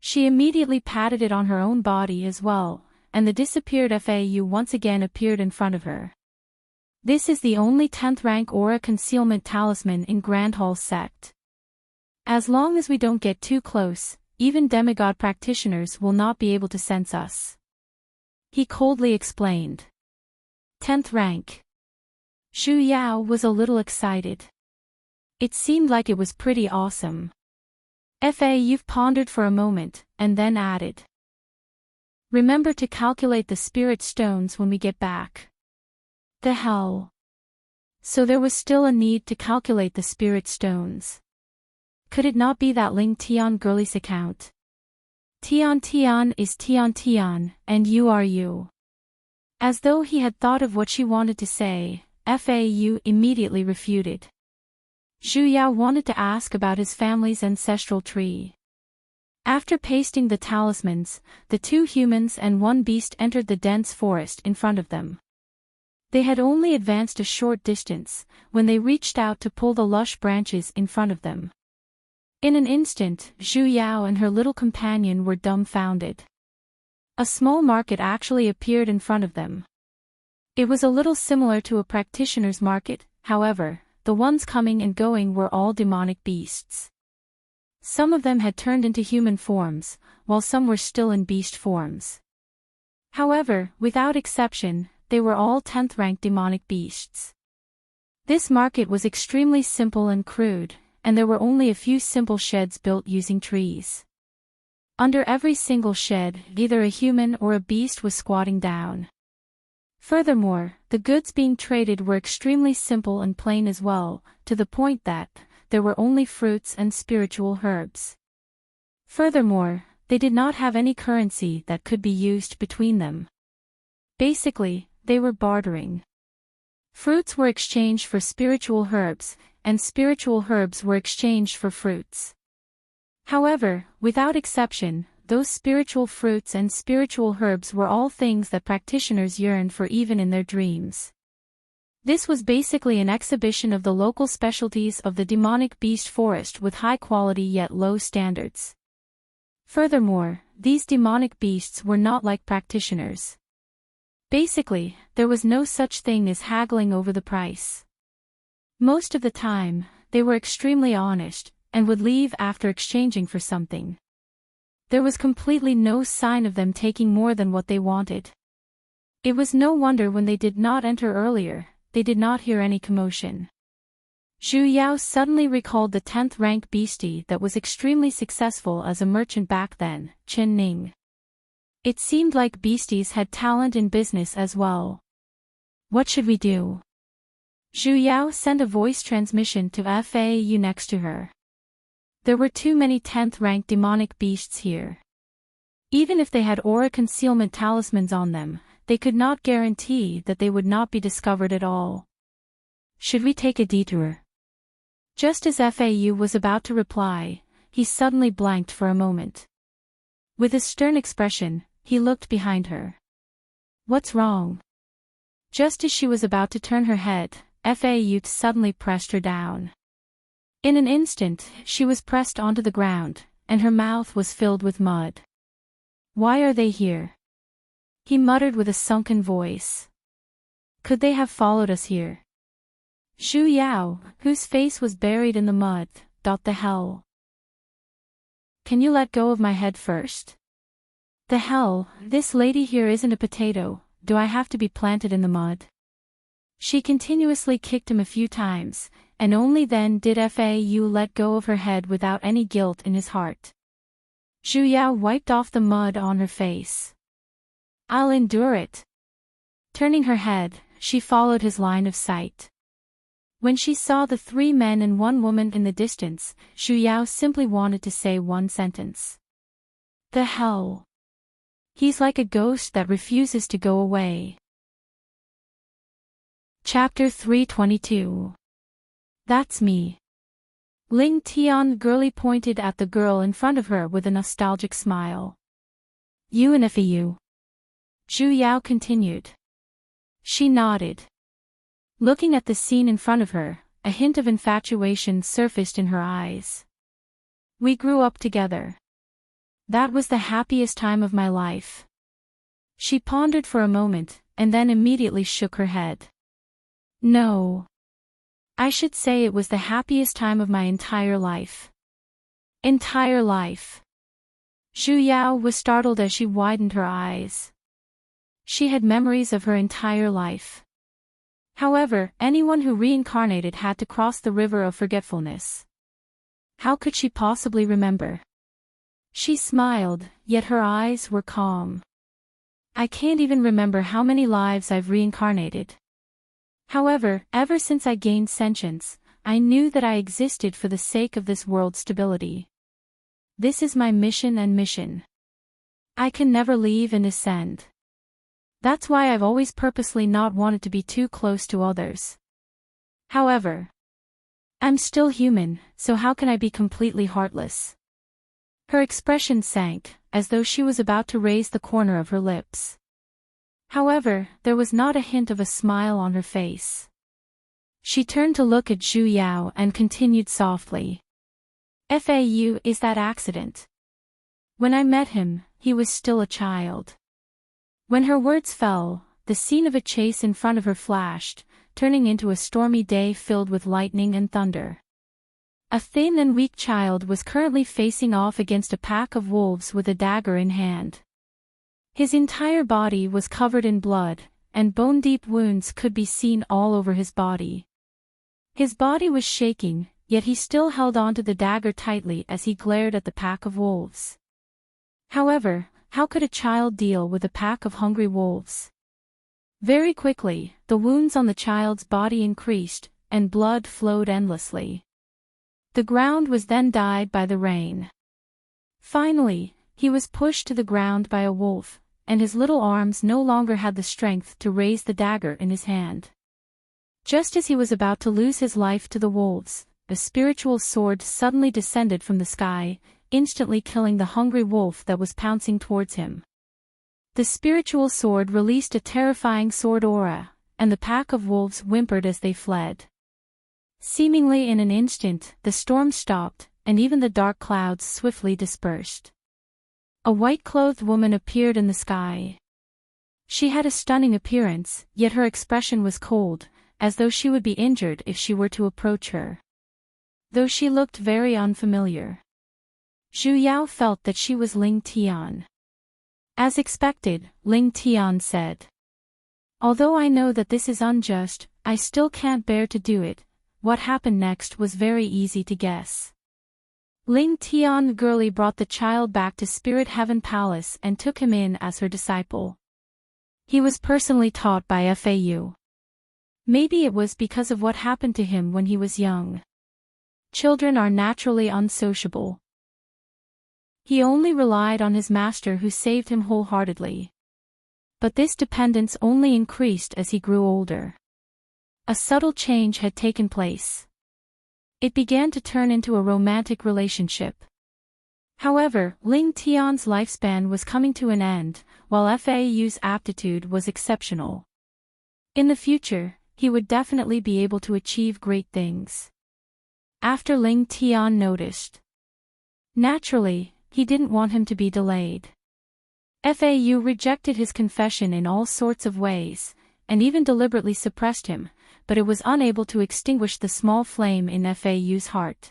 She immediately patted it on her own body as well, and the disappeared Fau once again appeared in front of her. This is the only 10th rank Aura Concealment Talisman in Grand Hall Sect. As long as we don't get too close, even demigod practitioners will not be able to sense us. He coldly explained. 10th rank. Zhu Yao was a little excited. It seemed like it was pretty awesome. Fau pondered for a moment, and then added. Remember to calculate the spirit stones when we get back. The hell? So there was still a need to calculate the spirit stones. Could it not be that Ling Tian girlie's account? Tian is Tian, and you are you. As though he had thought of what she wanted to say, Fau immediately refuted. Zhu Yao wanted to ask about his family's ancestral tree. After pasting the talismans, the 2 humans and 1 beast entered the dense forest in front of them. They had only advanced a short distance, when they reached out to pull the lush branches in front of them. In an instant, Zhu Yao and her little companion were dumbfounded. A small market actually appeared in front of them. It was a little similar to a practitioner's market, however, the ones coming and going were all demonic beasts. Some of them had turned into human forms, while some were still in beast forms. However, without exception, they were all 10th rank demonic beasts. This market was extremely simple and crude, and there were only a few simple sheds built using trees. Under every single shed, either a human or a beast was squatting down. Furthermore, the goods being traded were extremely simple and plain as well, to the point that there were only fruits and spiritual herbs. Furthermore, they did not have any currency that could be used between them. Basically, they were bartering. Fruits were exchanged for spiritual herbs, and spiritual herbs were exchanged for fruits. However, without exception, those spiritual fruits and spiritual herbs were all things that practitioners yearned for even in their dreams. This was basically an exhibition of the local specialties of the demonic beast forest with high quality yet low standards. Furthermore, these demonic beasts were not like practitioners. Basically, there was no such thing as haggling over the price. Most of the time, they were extremely honest, and would leave after exchanging for something. There was completely no sign of them taking more than what they wanted. It was no wonder when they did not enter earlier, they did not hear any commotion. Zhu Yao suddenly recalled the 10th rank beastie that was extremely successful as a merchant back then, Chen Ning. It seemed like beasties had talent in business as well. What should we do? Zhu Yao sent a voice transmission to FAU next to her. There were too many 10th rank demonic beasts here. Even if they had aura concealment talismans on them, they could not guarantee that they would not be discovered at all. Should we take a detour? Just as FAU was about to reply, he suddenly blanked for a moment. With a stern expression, he looked behind her. What's wrong? Just as she was about to turn her head, FAU suddenly pressed her down. In an instant, she was pressed onto the ground, and her mouth was filled with mud. Why are they here? He muttered with a sunken voice. Could they have followed us here? Zhu Yao, whose face was buried in the mud, thought the hell. Can you let go of my head first? The hell, this lady here isn't a potato, do I have to be planted in the mud? She continuously kicked him a few times, and only then did FAU let go of her head without any guilt in his heart. Zhu Yao wiped off the mud on her face. I'll endure it. Turning her head, she followed his line of sight. When she saw the 3 men and 1 woman in the distance, Zhu Yao simply wanted to say one sentence. The hell. He's like a ghost that refuses to go away. Chapter 322. That's me. Ling Tian girly pointed at the girl in front of her with a nostalgic smile. You and FAU. Zhu Yao continued. She nodded. Looking at the scene in front of her, a hint of infatuation surfaced in her eyes. We grew up together. That was the happiest time of my life. She pondered for a moment, and then immediately shook her head. No. I should say it was the happiest time of my entire life. Entire life. Zhu Yao was startled as she widened her eyes. She had memories of her entire life. However, anyone who reincarnated had to cross the river of forgetfulness. How could she possibly remember? She smiled, yet her eyes were calm. I can't even remember how many lives I've reincarnated. However, ever since I gained sentience, I knew that I existed for the sake of this world's stability. This is my mission and mission. I can never leave and ascend. That's why I've always purposely not wanted to be too close to others. However, I'm still human, so how can I be completely heartless? Her expression sank, as though she was about to raise the corner of her lips. However, there was not a hint of a smile on her face. She turned to look at Zhu Yao and continued softly. FAU is that accident. When I met him, he was still a child. When her words fell, the scene of a chase in front of her flashed, turning into a stormy day filled with lightning and thunder. A thin and weak child was currently facing off against a pack of wolves with a dagger in hand. His entire body was covered in blood, and bone-deep wounds could be seen all over his body. His body was shaking, yet he still held onto the dagger tightly as he glared at the pack of wolves. However, how could a child deal with a pack of hungry wolves? Very quickly, the wounds on the child's body increased, and blood flowed endlessly. The ground was then dyed by the rain. Finally, he was pushed to the ground by a wolf, and his little arms no longer had the strength to raise the dagger in his hand. Just as he was about to lose his life to the wolves, a spiritual sword suddenly descended from the sky, instantly killing the hungry wolf that was pouncing towards him. The spiritual sword released a terrifying sword aura, and the pack of wolves whimpered as they fled. Seemingly in an instant, the storm stopped, and even the dark clouds swiftly dispersed. A white-clothed woman appeared in the sky. She had a stunning appearance, yet her expression was cold, as though she would be injured if she were to approach her. Though she looked very unfamiliar. Zhu Yao felt that she was Ling Tian. As expected, Ling Tian said, "Although I know that this is unjust, I still can't bear to do it." What happened next was very easy to guess. Ling Tian girly brought the child back to Spirit Heaven Palace and took him in as her disciple. He was personally taught by Fau. Maybe it was because of what happened to him when he was young. Children are naturally unsociable. He only relied on his master who saved him wholeheartedly. But this dependence only increased as he grew older. A subtle change had taken place. It began to turn into a romantic relationship. However, Ling Tian's lifespan was coming to an end, while Fau's aptitude was exceptional. In the future, he would definitely be able to achieve great things. After Ling Tian noticed. Naturally, he didn't want him to be delayed. Fau rejected his confession in all sorts of ways, and even deliberately suppressed him, but it was unable to extinguish the small flame in Fau's heart.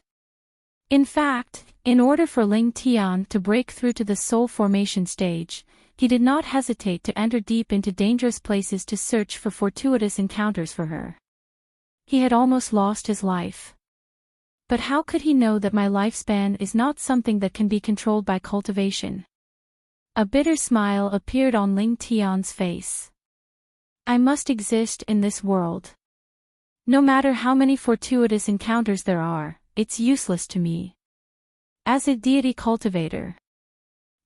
In fact, in order for Ling Tian to break through to the soul formation stage, he did not hesitate to enter deep into dangerous places to search for fortuitous encounters for her. He had almost lost his life. But how could he know that my lifespan is not something that can be controlled by cultivation? A bitter smile appeared on Ling Tian's face. I must exist in this world. No matter how many fortuitous encounters there are, it's useless to me. As a deity cultivator,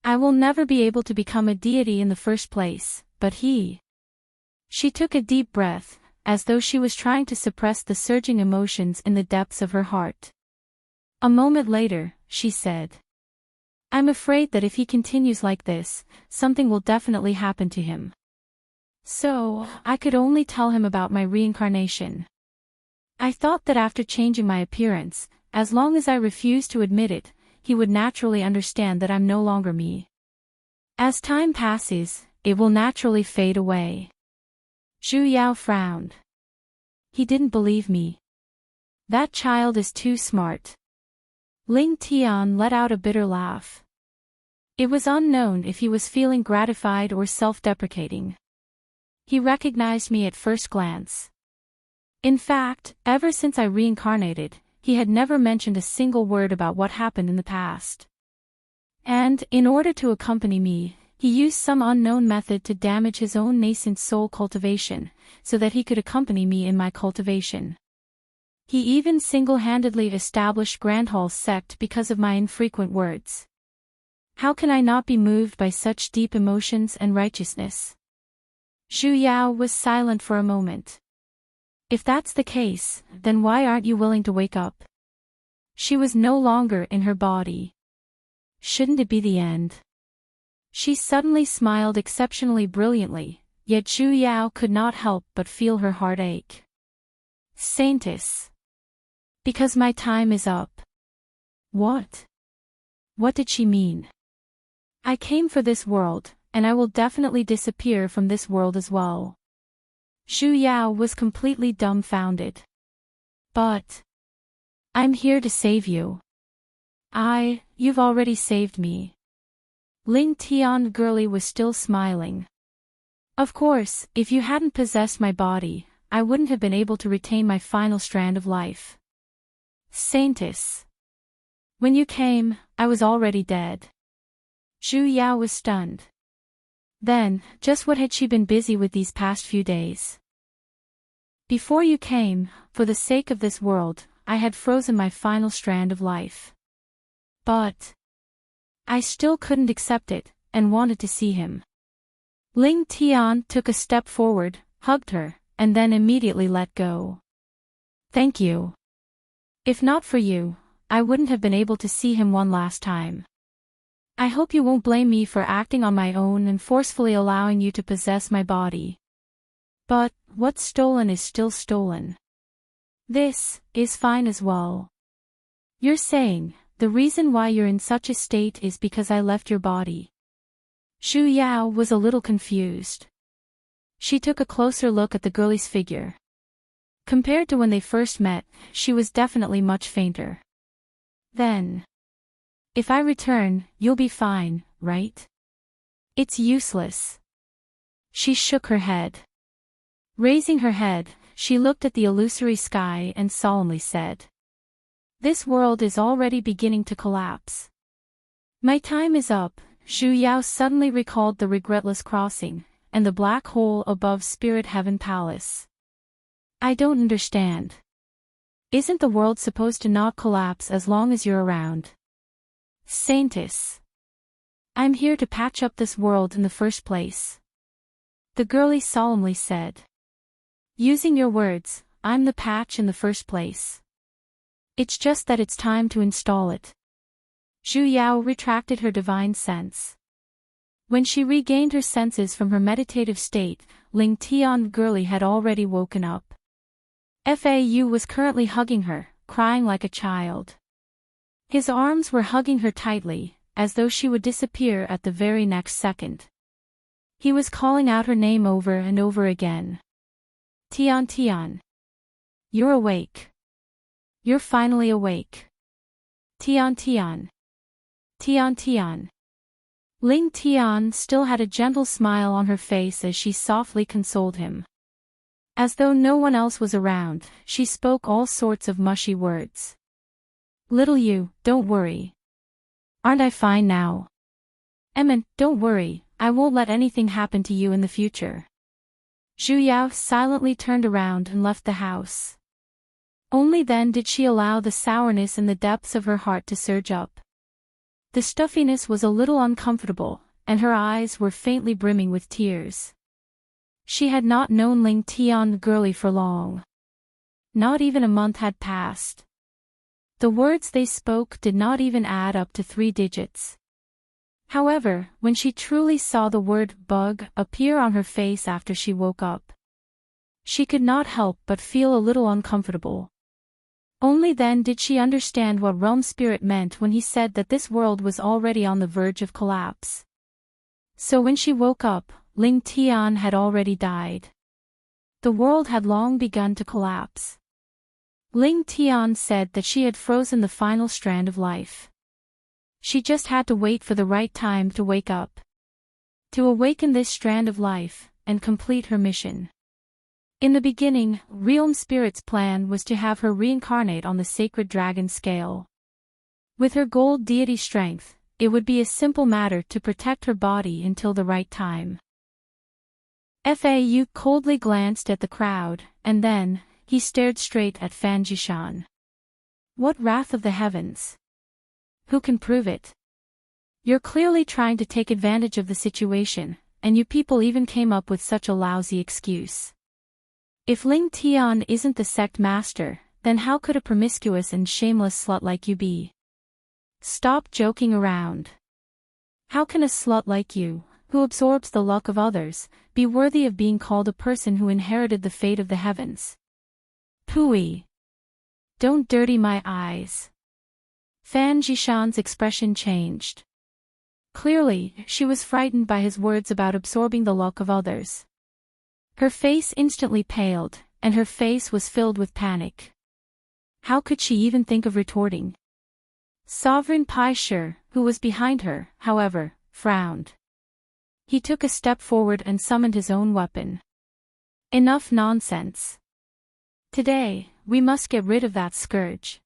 I will never be able to become a deity in the first place, but he. She took a deep breath, as though she was trying to suppress the surging emotions in the depths of her heart. A moment later, she said, I'm afraid that if he continues like this, something will definitely happen to him. So, I could only tell him about my reincarnation. I thought that after changing my appearance, as long as I refused to admit it, he would naturally understand that I'm no longer me. As time passes, it will naturally fade away. Zhu Yao frowned. He didn't believe me. That child is too smart. Ling Tian let out a bitter laugh. It was unknown if he was feeling gratified or self-deprecating. He recognized me at first glance. In fact, ever since I reincarnated, he had never mentioned a single word about what happened in the past. And, in order to accompany me, he used some unknown method to damage his own nascent soul cultivation, so that he could accompany me in my cultivation. He even single-handedly established Grandhall's sect because of my infrequent words. How can I not be moved by such deep emotions and righteousness? Zhu Yao was silent for a moment. If that's the case, then why aren't you willing to wake up? She was no longer in her body. Shouldn't it be the end? She suddenly smiled exceptionally brilliantly, yet Zhu Yao could not help but feel her heart ache. Saintess. Because my time is up. What? What did she mean? I came for this world, and I will definitely disappear from this world as well. Zhu Yao was completely dumbfounded. But I'm here to save you. You've already saved me. Ling Tian girly was still smiling. Of course, if you hadn't possessed my body, I wouldn't have been able to retain my final strand of life. Saintess. When you came, I was already dead. Zhu Yao was stunned. Then, just what had she been busy with these past few days? Before you came, for the sake of this world, I had frozen my final strand of life. But I still couldn't accept it, and wanted to see him. Ling Tian took a step forward, hugged her, and then immediately let go. Thank you. If not for you, I wouldn't have been able to see him one last time. I hope you won't blame me for acting on my own and forcefully allowing you to possess my body. But what's stolen is still stolen. This is fine as well. You're saying, the reason why you're in such a state is because I left your body. Zhu Yao was a little confused. She took a closer look at the girl's figure. Compared to when they first met, she was definitely much fainter. Then, if I return, you'll be fine, right? It's useless. She shook her head. Raising her head, she looked at the illusory sky and solemnly said, "This world is already beginning to collapse. My time is up." Zhu Yao suddenly recalled the regretless crossing, and the black hole above Spirit Heaven Palace. I don't understand. Isn't the world supposed to not collapse as long as you're around? Saintess. I'm here to patch up this world in the first place. The girlie solemnly said. Using your words, I'm the patch in the first place. It's just that it's time to install it. Zhu Yao retracted her divine sense. When she regained her senses from her meditative state, Ling Tian girlie had already woken up. Fau was currently hugging her, crying like a child. His arms were hugging her tightly, as though she would disappear at the very next second. He was calling out her name over and over again. Tian Tian. You're awake. You're finally awake. Tian Tian. Tian Tian. Ling Tian still had a gentle smile on her face as she softly consoled him. As though no one else was around, she spoke all sorts of mushy words. Little you, don't worry. Aren't I fine now? Don't worry, I won't let anything happen to you in the future. Zhu Yao silently turned around and left the house. Only then did she allow the sourness in the depths of her heart to surge up. The stuffiness was a little uncomfortable, and her eyes were faintly brimming with tears. She had not known Ling Tian girlie for long. Not even a month had passed. The words they spoke did not even add up to 3 digits. However, when she truly saw the word bug appear on her face after she woke up, she could not help but feel a little uncomfortable. Only then did she understand what Realm Spirit meant when he said that this world was already on the verge of collapse. So when she woke up, Ling Tian had already died. The world had long begun to collapse. Ling Tian said that she had frozen the final strand of life. She just had to wait for the right time to wake up. To awaken this strand of life, and complete her mission. In the beginning, Realm Spirit's plan was to have her reincarnate on the sacred dragon scale. With her gold deity strength, it would be a simple matter to protect her body until the right time. Fau coldly glanced at the crowd, and then, he stared straight at Fan Jishan. What wrath of the heavens? Who can prove it? You're clearly trying to take advantage of the situation, and you people even came up with such a lousy excuse. If Ling Tian isn't the sect master, then how could a promiscuous and shameless slut like you be? Stop joking around. How can a slut like you, who absorbs the luck of others, be worthy of being called a person who inherited the fate of the heavens? Pooey. Don't dirty my eyes. Fan Jishan's expression changed. Clearly, she was frightened by his words about absorbing the luck of others. Her face instantly paled, and her face was filled with panic. How could she even think of retorting? Sovereign Paisher, who was behind her, however, frowned. He took a step forward and summoned his own weapon. Enough nonsense. Today, we must get rid of that scourge.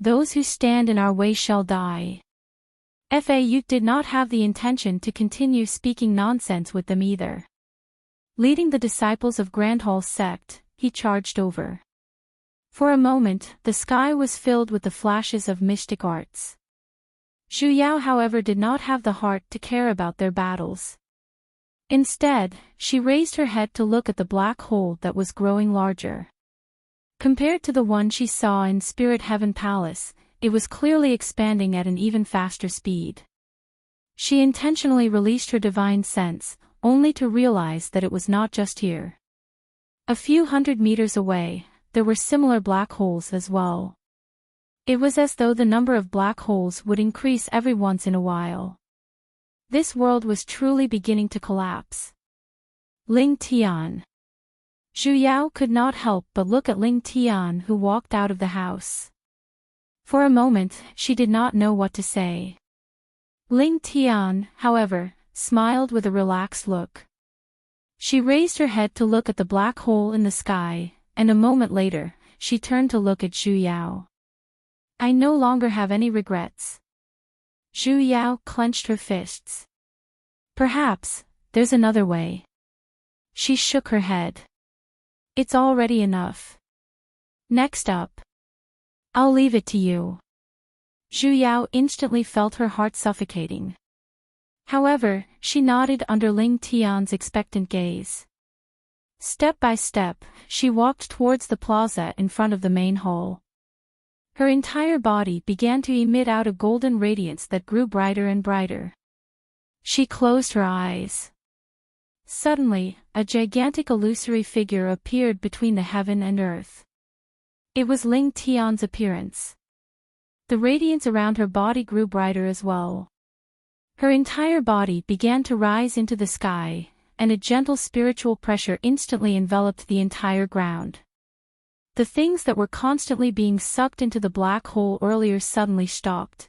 Those who stand in our way shall die. Fau did not have the intention to continue speaking nonsense with them either. Leading the disciples of Grandhall's sect, he charged over. For a moment, the sky was filled with the flashes of mystic arts. Zhu Yao, however, did not have the heart to care about their battles. Instead, she raised her head to look at the black hole that was growing larger. Compared to the one she saw in Spirit Heaven Palace, it was clearly expanding at an even faster speed. She intentionally released her divine sense, only to realize that it was not just here. A few hundred meters away, there were similar black holes as well. It was as though the number of black holes would increase every once in a while. This world was truly beginning to collapse. Ling Tian. Zhu Yao could not help but look at Ling Tian, who walked out of the house. For a moment, she did not know what to say. Ling Tian, however, smiled with a relaxed look. She raised her head to look at the black hole in the sky, and a moment later, she turned to look at Zhu Yao. I no longer have any regrets. Zhu Yao clenched her fists. Perhaps, there's another way. She shook her head. It's already enough. Next up. I'll leave it to you. Zhu Yao instantly felt her heart suffocating. However, she nodded under Ling Tian's expectant gaze. Step by step, she walked towards the plaza in front of the main hall. Her entire body began to emit out a golden radiance that grew brighter and brighter. She closed her eyes. Suddenly, a gigantic illusory figure appeared between the heaven and earth. It was Ling Tian's appearance. The radiance around her body grew brighter as well. Her entire body began to rise into the sky, and a gentle spiritual pressure instantly enveloped the entire ground. The things that were constantly being sucked into the black hole earlier suddenly stopped.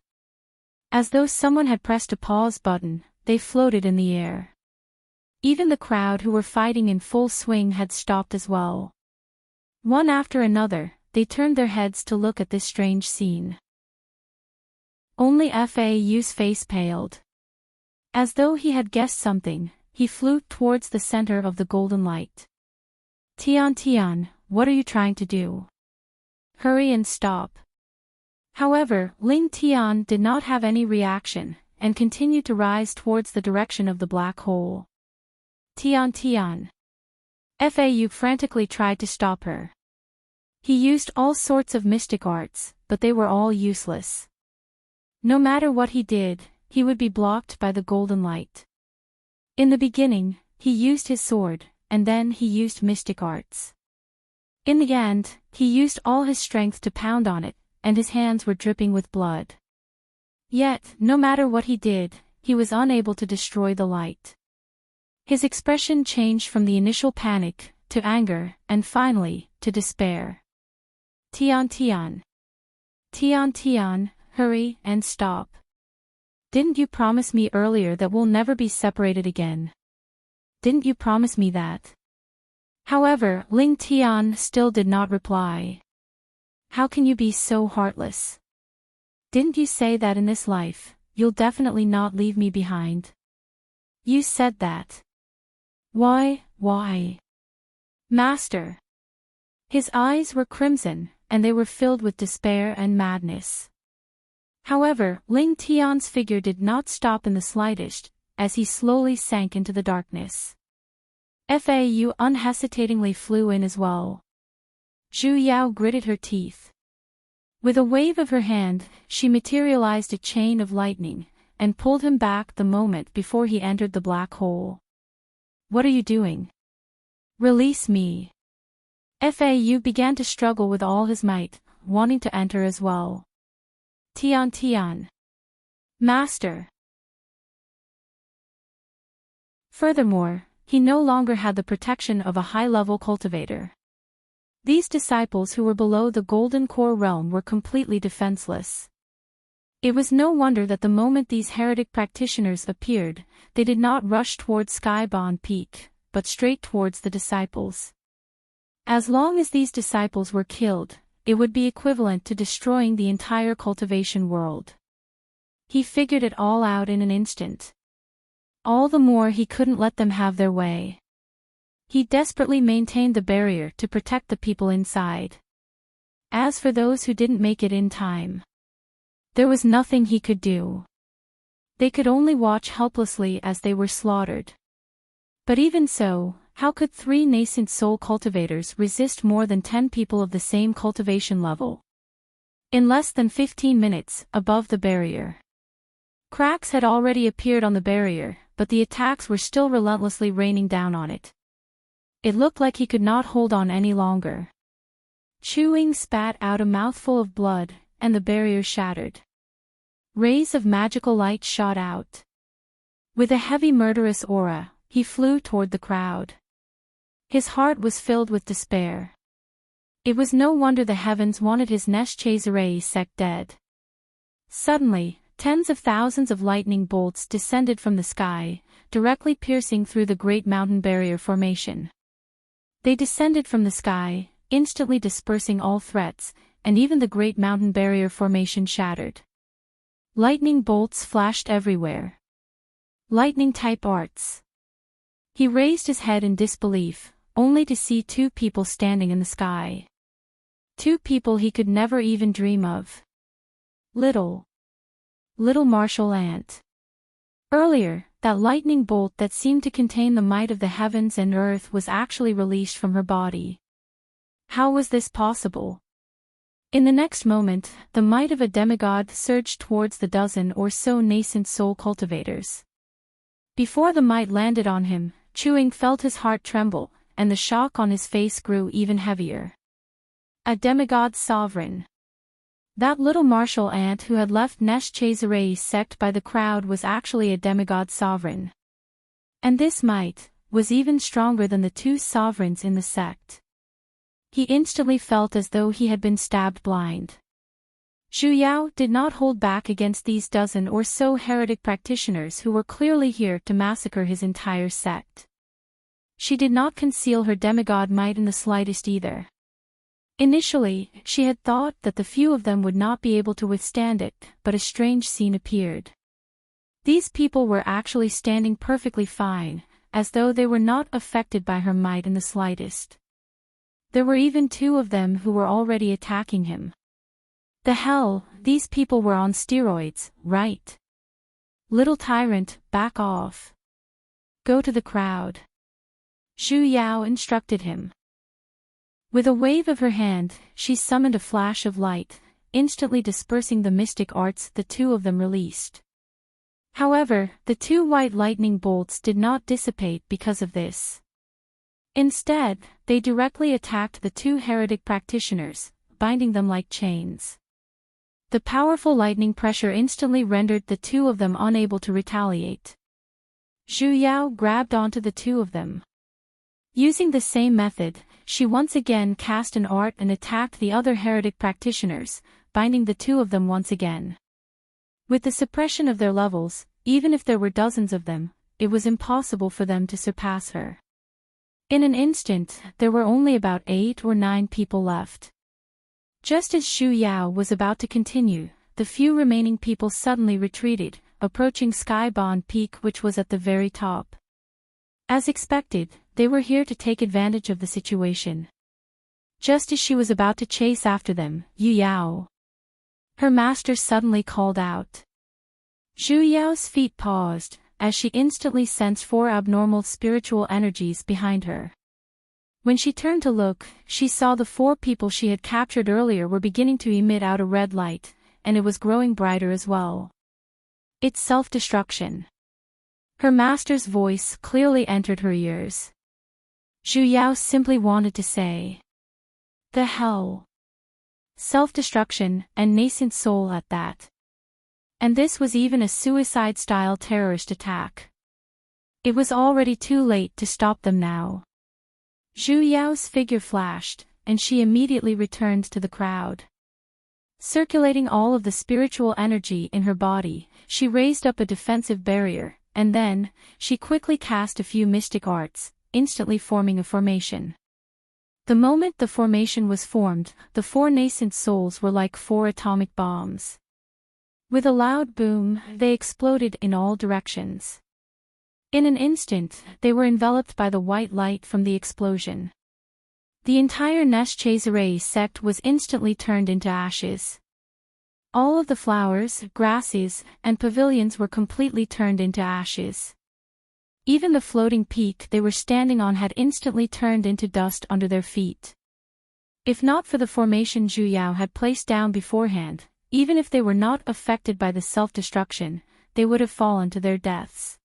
As though someone had pressed a pause button, they floated in the air. Even the crowd who were fighting in full swing had stopped as well. One after another, they turned their heads to look at this strange scene. Only Fau's face paled. As though he had guessed something, he flew towards the center of the golden light. Tian, what are you trying to do? Hurry and stop. However, Ling Tian did not have any reaction, and continued to rise towards the direction of the black hole. Tian. Fau frantically tried to stop her. He used all sorts of mystic arts, but they were all useless. No matter what he did, he would be blocked by the golden light. In the beginning, he used his sword, and then he used mystic arts. In the end, he used all his strength to pound on it, and his hands were dripping with blood. Yet, no matter what he did, he was unable to destroy the light. His expression changed from the initial panic, to anger, and finally, to despair. Tian, hurry and stop. Didn't you promise me earlier that we'll never be separated again? Didn't you promise me that? However, Ling Tian still did not reply. How can you be so heartless? Didn't you say that in this life, you'll definitely not leave me behind? You said that. Why? Master. His eyes were crimson, and they were filled with despair and madness. However, Ling Tian's figure did not stop in the slightest, as he slowly sank into the darkness. Fau unhesitatingly flew in as well. Zhu Yao gritted her teeth. With a wave of her hand, she materialized a chain of lightning, and pulled him back the moment before he entered the black hole. What are you doing? Release me. Fau began to struggle with all his might, wanting to enter as well. Tian. Master. Furthermore, he no longer had the protection of a high-level cultivator. These disciples who were below the Golden Core realm were completely defenseless. It was no wonder that the moment these heretic practitioners appeared, they did not rush towards Skybound Peak, but straight towards the disciples. As long as these disciples were killed, it would be equivalent to destroying the entire cultivation world. He figured it all out in an instant. All the more he couldn't let them have their way. He desperately maintained the barrier to protect the people inside. As for those who didn't make it in time, there was nothing he could do. They could only watch helplessly as they were slaughtered. But even so, how could 3 nascent soul cultivators resist more than 10 people of the same cultivation level? In less than 15 minutes, above the barrier. Cracks had already appeared on the barrier, but the attacks were still relentlessly raining down on it. It looked like he could not hold on any longer. Chewing spat out a mouthful of blood, and the barrier shattered. Rays of magical light shot out. With a heavy murderous aura, he flew toward the crowd. His heart was filled with despair. It was no wonder the heavens wanted his Nesh-Chazare sect dead. Suddenly, tens of thousands of lightning bolts descended from the sky, directly piercing through the Great Mountain Barrier formation. They descended from the sky, instantly dispersing all threats, and even the Great Mountain Barrier formation shattered. Lightning bolts flashed everywhere. Lightning-type arts. He raised his head in disbelief, only to see 2 people standing in the sky. 2 people he could never even dream of. Little Martial Ant. Earlier, that lightning bolt that seemed to contain the might of the heavens and earth was actually released from her body. How was this possible? In the next moment, the might of a demigod surged towards the dozen or so nascent soul cultivators. Before the might landed on him, Chewing felt his heart tremble, and the shock on his face grew even heavier. A demigod sovereign. That little martial ant who had left Nesh-Chazare's sect by the crowd was actually a demigod sovereign. And this might was even stronger than the 2 sovereigns in the sect. He instantly felt as though he had been stabbed blind. Zhu Yao did not hold back against these dozen or so heretic practitioners who were clearly here to massacre his entire sect. She did not conceal her demigod might in the slightest either. Initially, she had thought that the few of them would not be able to withstand it, but a strange scene appeared. These people were actually standing perfectly fine, as though they were not affected by her might in the slightest. There were even 2 of them who were already attacking him. The hell, these people were on steroids, right? Little tyrant, back off. Go to the crowd. Zhu Yao instructed him. With a wave of her hand, she summoned a flash of light, instantly dispersing the mystic arts the 2 of them released. However, the 2 white lightning bolts did not dissipate because of this. Instead, they directly attacked the 2 heretic practitioners, binding them like chains. The powerful lightning pressure instantly rendered the 2 of them unable to retaliate. Zhu Yao grabbed onto the 2 of them. Using the same method, she once again cast an art and attacked the other heretic practitioners, binding the 2 of them once again. With the suppression of their levels, even if there were dozens of them, it was impossible for them to surpass her. In an instant, there were only about 8 or 9 people left. Just as Zhu Yao was about to continue, the few remaining people suddenly retreated, approaching Skybound Peak, which was at the very top. As expected, they were here to take advantage of the situation. Just as she was about to chase after them, Yu Yao. Her master suddenly called out. Zhu Yao's feet paused, as she instantly sensed 4 abnormal spiritual energies behind her. When she turned to look, she saw the 4 people she had captured earlier were beginning to emit out a red light, and it was growing brighter as well. It's self-destruction. Her master's voice clearly entered her ears. Zhu Yao simply wanted to say, "The hell? Self-destruction, and nascent soul at that. And this was even a suicide-style terrorist attack. It was already too late to stop them now. Zhu Yao's figure flashed, and she immediately returned to the crowd. Circulating all of the spiritual energy in her body, she raised up a defensive barrier, and then, she quickly cast a few mystic arts, instantly forming a formation. The moment the formation was formed, the 4 nascent souls were like 4 atomic bombs. With a loud boom, they exploded in all directions. In an instant, they were enveloped by the white light from the explosion. The entire Neschazare sect was instantly turned into ashes. All of the flowers, grasses, and pavilions were completely turned into ashes. Even the floating peak they were standing on had instantly turned into dust under their feet. If not for the formation Zhu Yao had placed down beforehand, even if they were not affected by the self-destruction, they would have fallen to their deaths.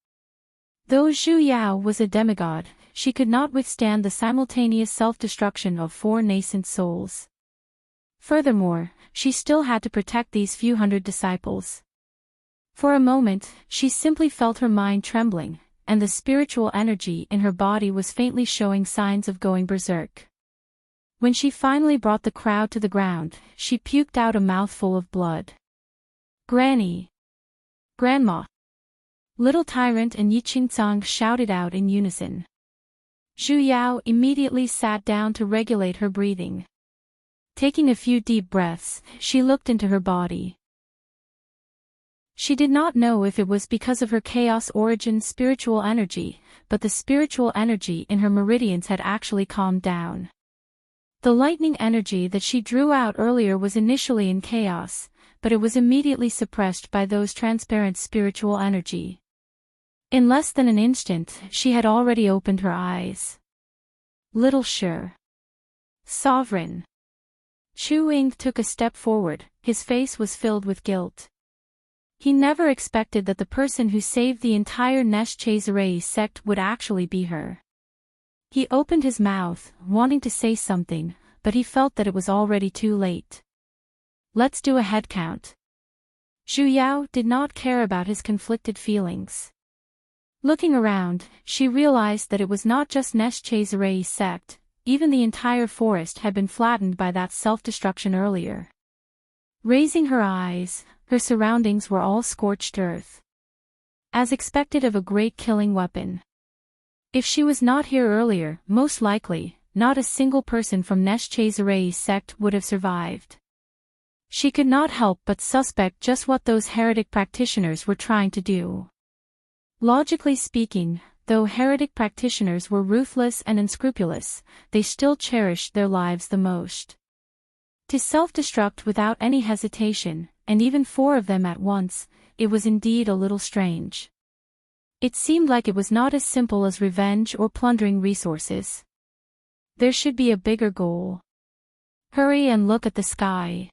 Though Zhu Yao was a demigod, she could not withstand the simultaneous self-destruction of 4 nascent souls. Furthermore, she still had to protect these few hundred disciples. For a moment, she simply felt her mind trembling, and the spiritual energy in her body was faintly showing signs of going berserk. When she finally brought the crowd to the ground, she puked out a mouthful of blood. "Granny! Grandma!" Little Tyrant and Yiqingzang shouted out in unison. Zhu Yao immediately sat down to regulate her breathing. Taking a few deep breaths, she looked into her body. She did not know if it was because of her chaos origin spiritual energy, but the spiritual energy in her meridians had actually calmed down. The lightning energy that she drew out earlier was initially in chaos, but it was immediately suppressed by those transparent spiritual energy. In less than an instant, she had already opened her eyes. Little Sure. Sovereign. Chu Ying took a step forward, his face was filled with guilt. He never expected that the person who saved the entire Neschazare sect would actually be her. He opened his mouth, wanting to say something, but he felt that it was already too late. Let's do a head count. Zhu Yao did not care about his conflicted feelings. Looking around, she realized that it was not just Neschazare sect, even the entire forest had been flattened by that self-destruction earlier. Raising her eyes, her surroundings were all scorched earth. As expected of a great killing weapon. If she was not here earlier, most likely, not a single person from Neschazare sect would have survived. She could not help but suspect just what those heretic practitioners were trying to do. Logically speaking, though heretic practitioners were ruthless and unscrupulous, they still cherished their lives the most. To self-destruct without any hesitation, and even 4 of them at once, it was indeed a little strange. It seemed like it was not as simple as revenge or plundering resources. There should be a bigger goal. Hurry and look at the sky.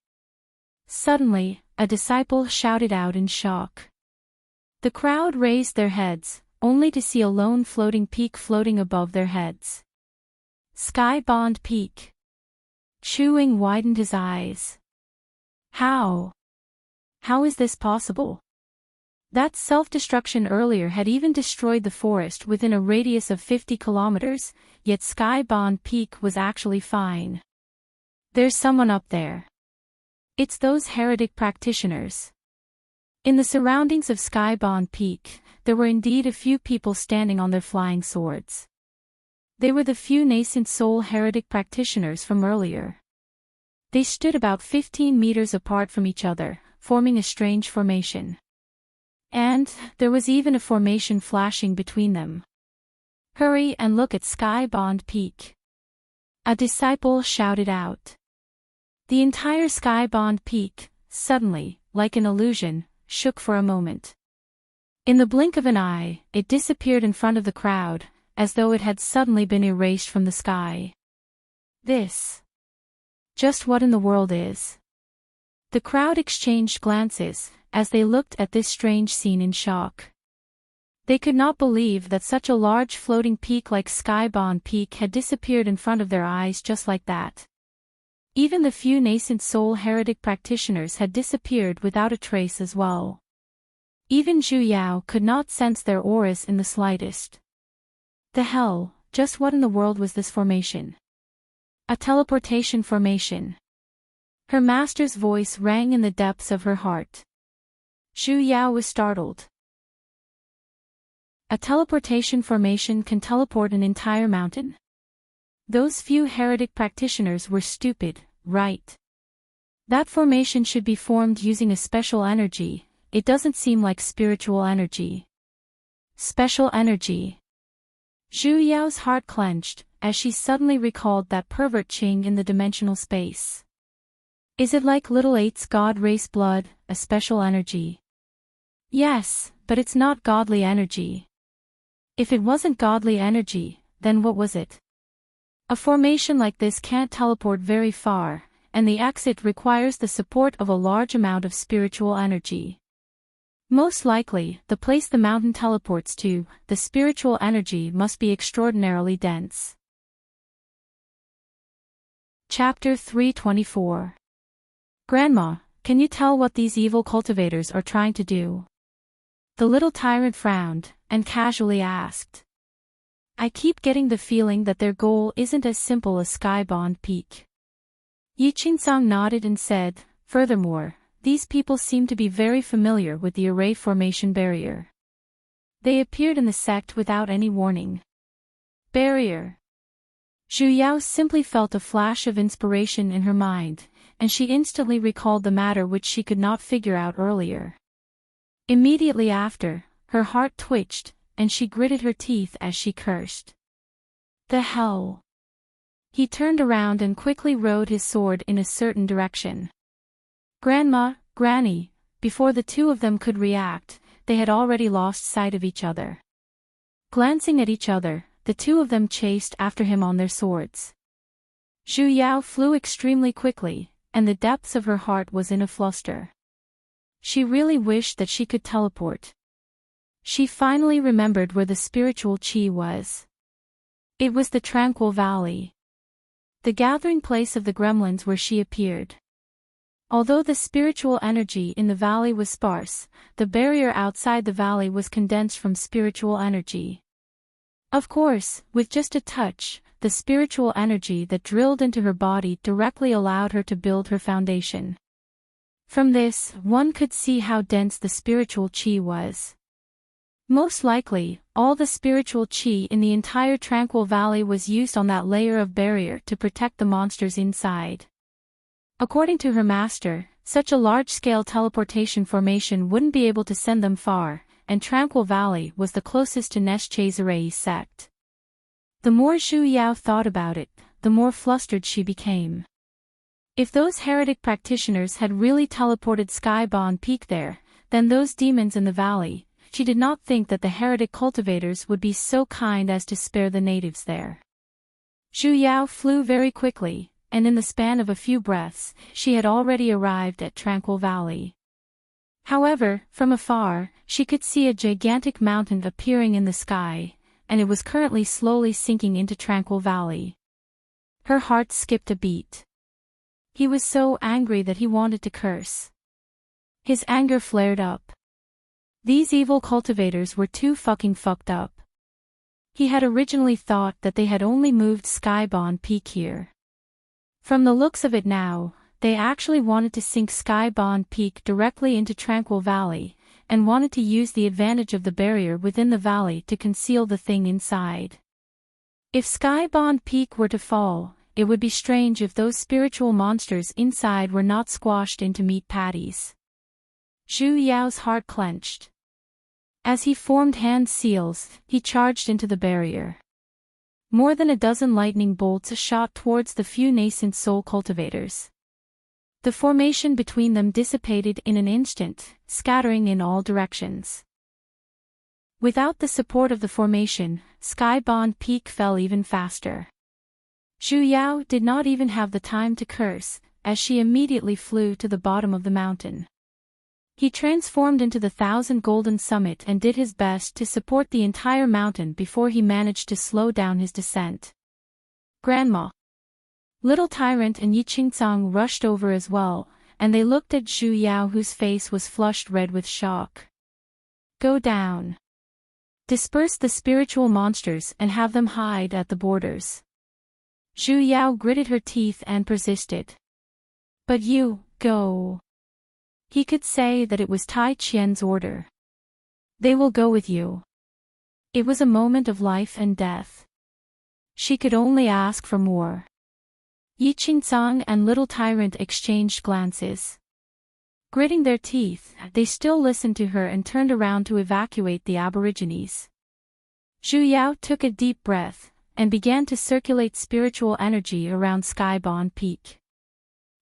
Suddenly, a disciple shouted out in shock. The crowd raised their heads, only to see a lone floating peak floating above their heads. Sky-bound peak. Chu Ying widened his eyes. How? How is this possible? That self-destruction earlier had even destroyed the forest within a radius of 50 kilometers, yet Sky-bound peak was actually fine. There's someone up there. It's those heretic practitioners. In the surroundings of Sky-bound peak, there were indeed a few people standing on their flying swords. They were the few nascent soul heretic practitioners from earlier. They stood about 15 meters apart from each other, forming a strange formation. And, there was even a formation flashing between them. Hurry and look at Sky-bound peak. A disciple shouted out. The entire Sky-bound peak, suddenly, like an illusion, shook for a moment. In the blink of an eye, it disappeared in front of the crowd, as though it had suddenly been erased from the sky. This. Just what in the world is? The crowd exchanged glances, as they looked at this strange scene in shock. They could not believe that such a large floating peak like Sky-bound peak had disappeared in front of their eyes just like that. Even the few nascent soul heretic practitioners had disappeared without a trace as well. Even Zhu Yao could not sense their auras in the slightest. The hell, just what in the world was this formation? A teleportation formation. Her master's voice rang in the depths of her heart. Zhu Yao was startled. A teleportation formation can teleport an entire mountain? Those few heretic practitioners were stupid, right? That formation should be formed using a special energy. It doesn't seem like spiritual energy. Special energy. Zhu Yao's heart clenched, as she suddenly recalled that pervert Qing in the dimensional space. Is it like Little Eight's god race blood, a special energy? Yes, but it's not godly energy. If it wasn't godly energy, then what was it? A formation like this can't teleport very far, and the exit requires the support of a large amount of spiritual energy. Most likely, the place the mountain teleports to, the spiritual energy must be extraordinarily dense. Chapter 324. Grandma, can you tell what these evil cultivators are trying to do? The little tyrant frowned, and casually asked. I keep getting the feeling that their goal isn't as simple as Skybound Peak. Yi Qingsong nodded and said, furthermore, these people seem to be very familiar with the array formation barrier. They appeared in the sect without any warning. Barrier. Zhu Yao simply felt a flash of inspiration in her mind, and she instantly recalled the matter which she could not figure out earlier. Immediately after, her heart twitched, and she gritted her teeth as she cursed. The hell! He turned around and quickly rode his sword in a certain direction. Grandma, Granny, before the two of them could react, they had already lost sight of each other. Glancing at each other, the two of them chased after him on their swords. Zhu Yao flew extremely quickly, and the depths of her heart was in a fluster. She really wished that she could teleport. She finally remembered where the spiritual qi was. It was the Tranquil Valley. The gathering place of the gremlins where she appeared. Although the spiritual energy in the valley was sparse, the barrier outside the valley was condensed from spiritual energy. Of course, with just a touch, the spiritual energy that drilled into her body directly allowed her to build her foundation. From this, one could see how dense the spiritual qi was. Most likely, all the spiritual qi in the entire Tranquil Valley was used on that layer of barrier to protect the monsters inside. According to her master, such a large-scale teleportation formation wouldn't be able to send them far, and Tranquil Valley was the closest to Neschazarei sect. The more Zhu Yao thought about it, the more flustered she became. If those heretic practitioners had really teleported Skybound Peak there, then those demons in the valley, she did not think that the heretic cultivators would be so kind as to spare the natives there. Zhu Yao flew very quickly, and in the span of a few breaths, she had already arrived at Tranquil Valley. However, from afar, she could see a gigantic mountain appearing in the sky, and it was currently slowly sinking into Tranquil Valley. Her heart skipped a beat. He was so angry that he wanted to curse. His anger flared up. These evil cultivators were too fucking fucked up. He had originally thought that they had only moved Skybound Peak here. From the looks of it now, they actually wanted to sink Skybound Peak directly into Tranquil Valley, and wanted to use the advantage of the barrier within the valley to conceal the thing inside. If Skybound Peak were to fall, it would be strange if those spiritual monsters inside were not squashed into meat patties. Zhu Yao's heart clenched. As he formed hand seals, he charged into the barrier. More than a dozen lightning bolts shot towards the few nascent soul cultivators. The formation between them dissipated in an instant, scattering in all directions. Without the support of the formation, Skybound Peak fell even faster. Zhu Yao did not even have the time to curse, as she immediately flew to the bottom of the mountain. He transformed into the 1,000 golden summit and did his best to support the entire mountain before he managed to slow down his descent. Grandma. Little Tyrant and Yi Qingsong rushed over as well, and they looked at Zhu Yao whose face was flushed red with shock. Go down. Disperse the spiritual monsters and have them hide at the borders. Zhu Yao gritted her teeth and persisted. But you, go. He could say that it was Tai Qian's order. They will go with you. It was a moment of life and death. She could only ask for more. Yi Qingzang and Little Tyrant exchanged glances. Gritting their teeth, they still listened to her and turned around to evacuate the aborigines. Zhu Yao took a deep breath, and began to circulate spiritual energy around Skybound Peak.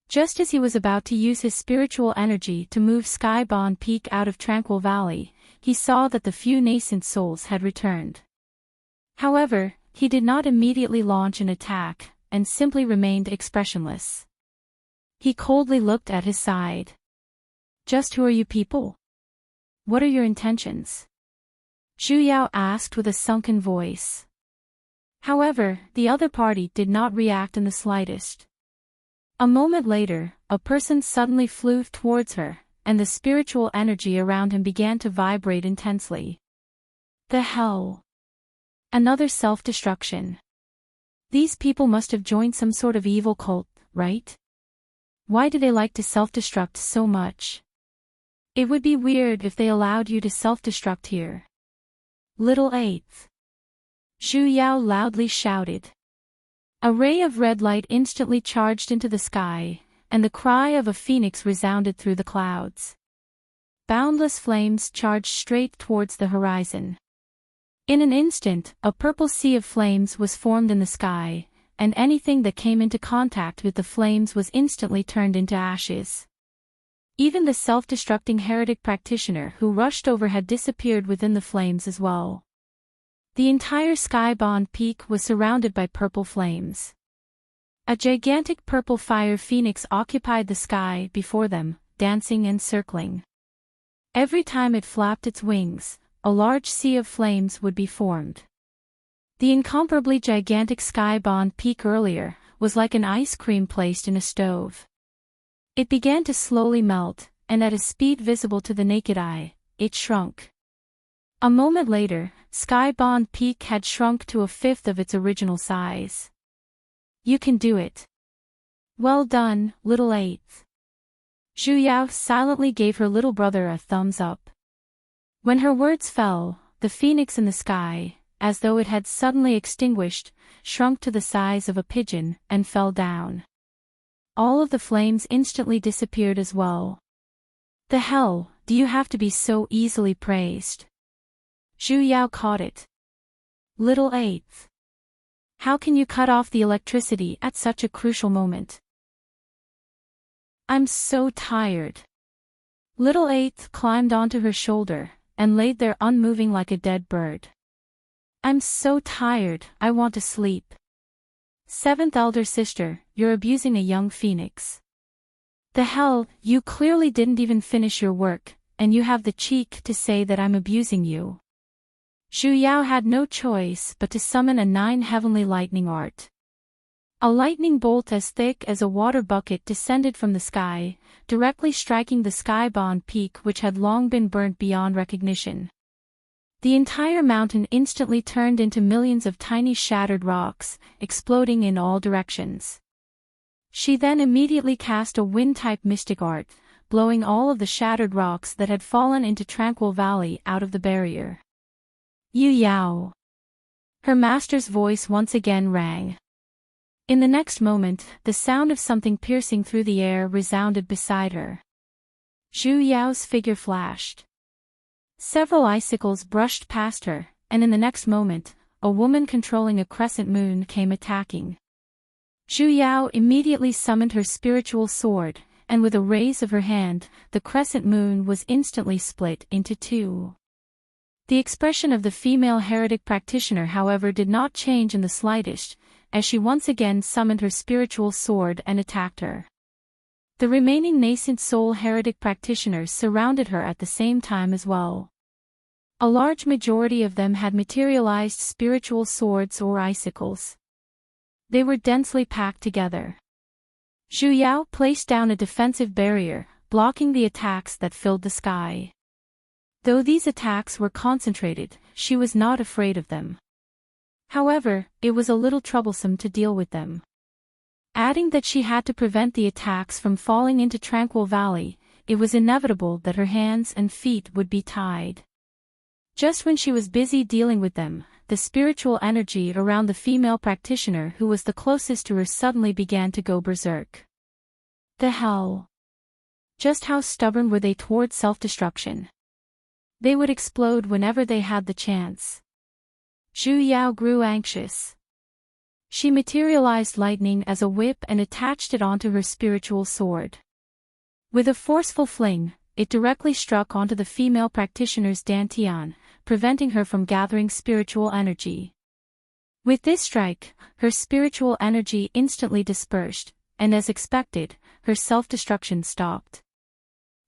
Just as he was about to use his spiritual energy to move Skybound Peak out of Tranquil Valley, he saw that the few nascent souls had returned. However, he did not immediately launch an attack, and simply remained expressionless. He coldly looked at his side. Just who are you people? What are your intentions? Zhu Yao asked with a sunken voice. However, the other party did not react in the slightest. A moment later, a person suddenly flew towards her, and the spiritual energy around him began to vibrate intensely. The hell? Another self-destruction. These people must have joined some sort of evil cult, right? Why do they like to self-destruct so much? It would be weird if they allowed you to self-destruct here. Little Eighth. Zhu Yao loudly shouted. A ray of red light instantly charged into the sky, and the cry of a phoenix resounded through the clouds. Boundless flames charged straight towards the horizon. In an instant, a purple sea of flames was formed in the sky, and anything that came into contact with the flames was instantly turned into ashes. Even the self-destructing heretic practitioner who rushed over had disappeared within the flames as well. The entire Skybound Peak was surrounded by purple flames. A gigantic purple fire phoenix occupied the sky before them, dancing and circling. Every time it flapped its wings, a large sea of flames would be formed. The incomparably gigantic Skybound Peak earlier was like an ice cream placed in a stove. It began to slowly melt, and at a speed visible to the naked eye, it shrunk. A moment later, Skybound Peak had shrunk to a fifth of its original size. You can do it. Well done, Little Eighth. Zhu Yao silently gave her little brother a thumbs up. When her words fell, the phoenix in the sky, as though it had suddenly extinguished, shrunk to the size of a pigeon and fell down. All of the flames instantly disappeared as well. The hell, do you have to be so easily praised? Zhu Yao caught it. Little Eighth. How can you cut off the electricity at such a crucial moment? I'm so tired. Little Eighth climbed onto her shoulder, and laid there unmoving like a dead bird. I'm so tired, I want to sleep. Seventh elder sister, you're abusing a young phoenix. The hell, you clearly didn't even finish your work, and you have the cheek to say that I'm abusing you. Zhu Yao had no choice but to summon a 9 heavenly lightning art. A lightning bolt as thick as a water bucket descended from the sky, directly striking the Skybound Peak which had long been burnt beyond recognition. The entire mountain instantly turned into millions of tiny shattered rocks, exploding in all directions. She then immediately cast a wind-type mystic art, blowing all of the shattered rocks that had fallen into Tranquil Valley out of the barrier. Yu Yao. Her master's voice once again rang. In the next moment, the sound of something piercing through the air resounded beside her. Zhu Yao's figure flashed. Several icicles brushed past her, and in the next moment, a woman controlling a crescent moon came attacking. Zhu Yao immediately summoned her spiritual sword, and with a raise of her hand, the crescent moon was instantly split into two. The expression of the female heretic practitioner, however, did not change in the slightest, as she once again summoned her spiritual sword and attacked her. The remaining nascent soul heretic practitioners surrounded her at the same time as well. A large majority of them had materialized spiritual swords or icicles. They were densely packed together. Zhu Yao placed down a defensive barrier, blocking the attacks that filled the sky. Though these attacks were concentrated, she was not afraid of them. However, it was a little troublesome to deal with them. Adding that she had to prevent the attacks from falling into Tranquil Valley, it was inevitable that her hands and feet would be tied. Just when she was busy dealing with them, the spiritual energy around the female practitioner who was the closest to her suddenly began to go berserk. The hell? Just how stubborn were they toward self-destruction? They would explode whenever they had the chance. Zhu Yao grew anxious. She materialized lightning as a whip and attached it onto her spiritual sword. With a forceful fling, it directly struck onto the female practitioner's dantian, preventing her from gathering spiritual energy. With this strike, her spiritual energy instantly dispersed, and as expected, her self-destruction stopped.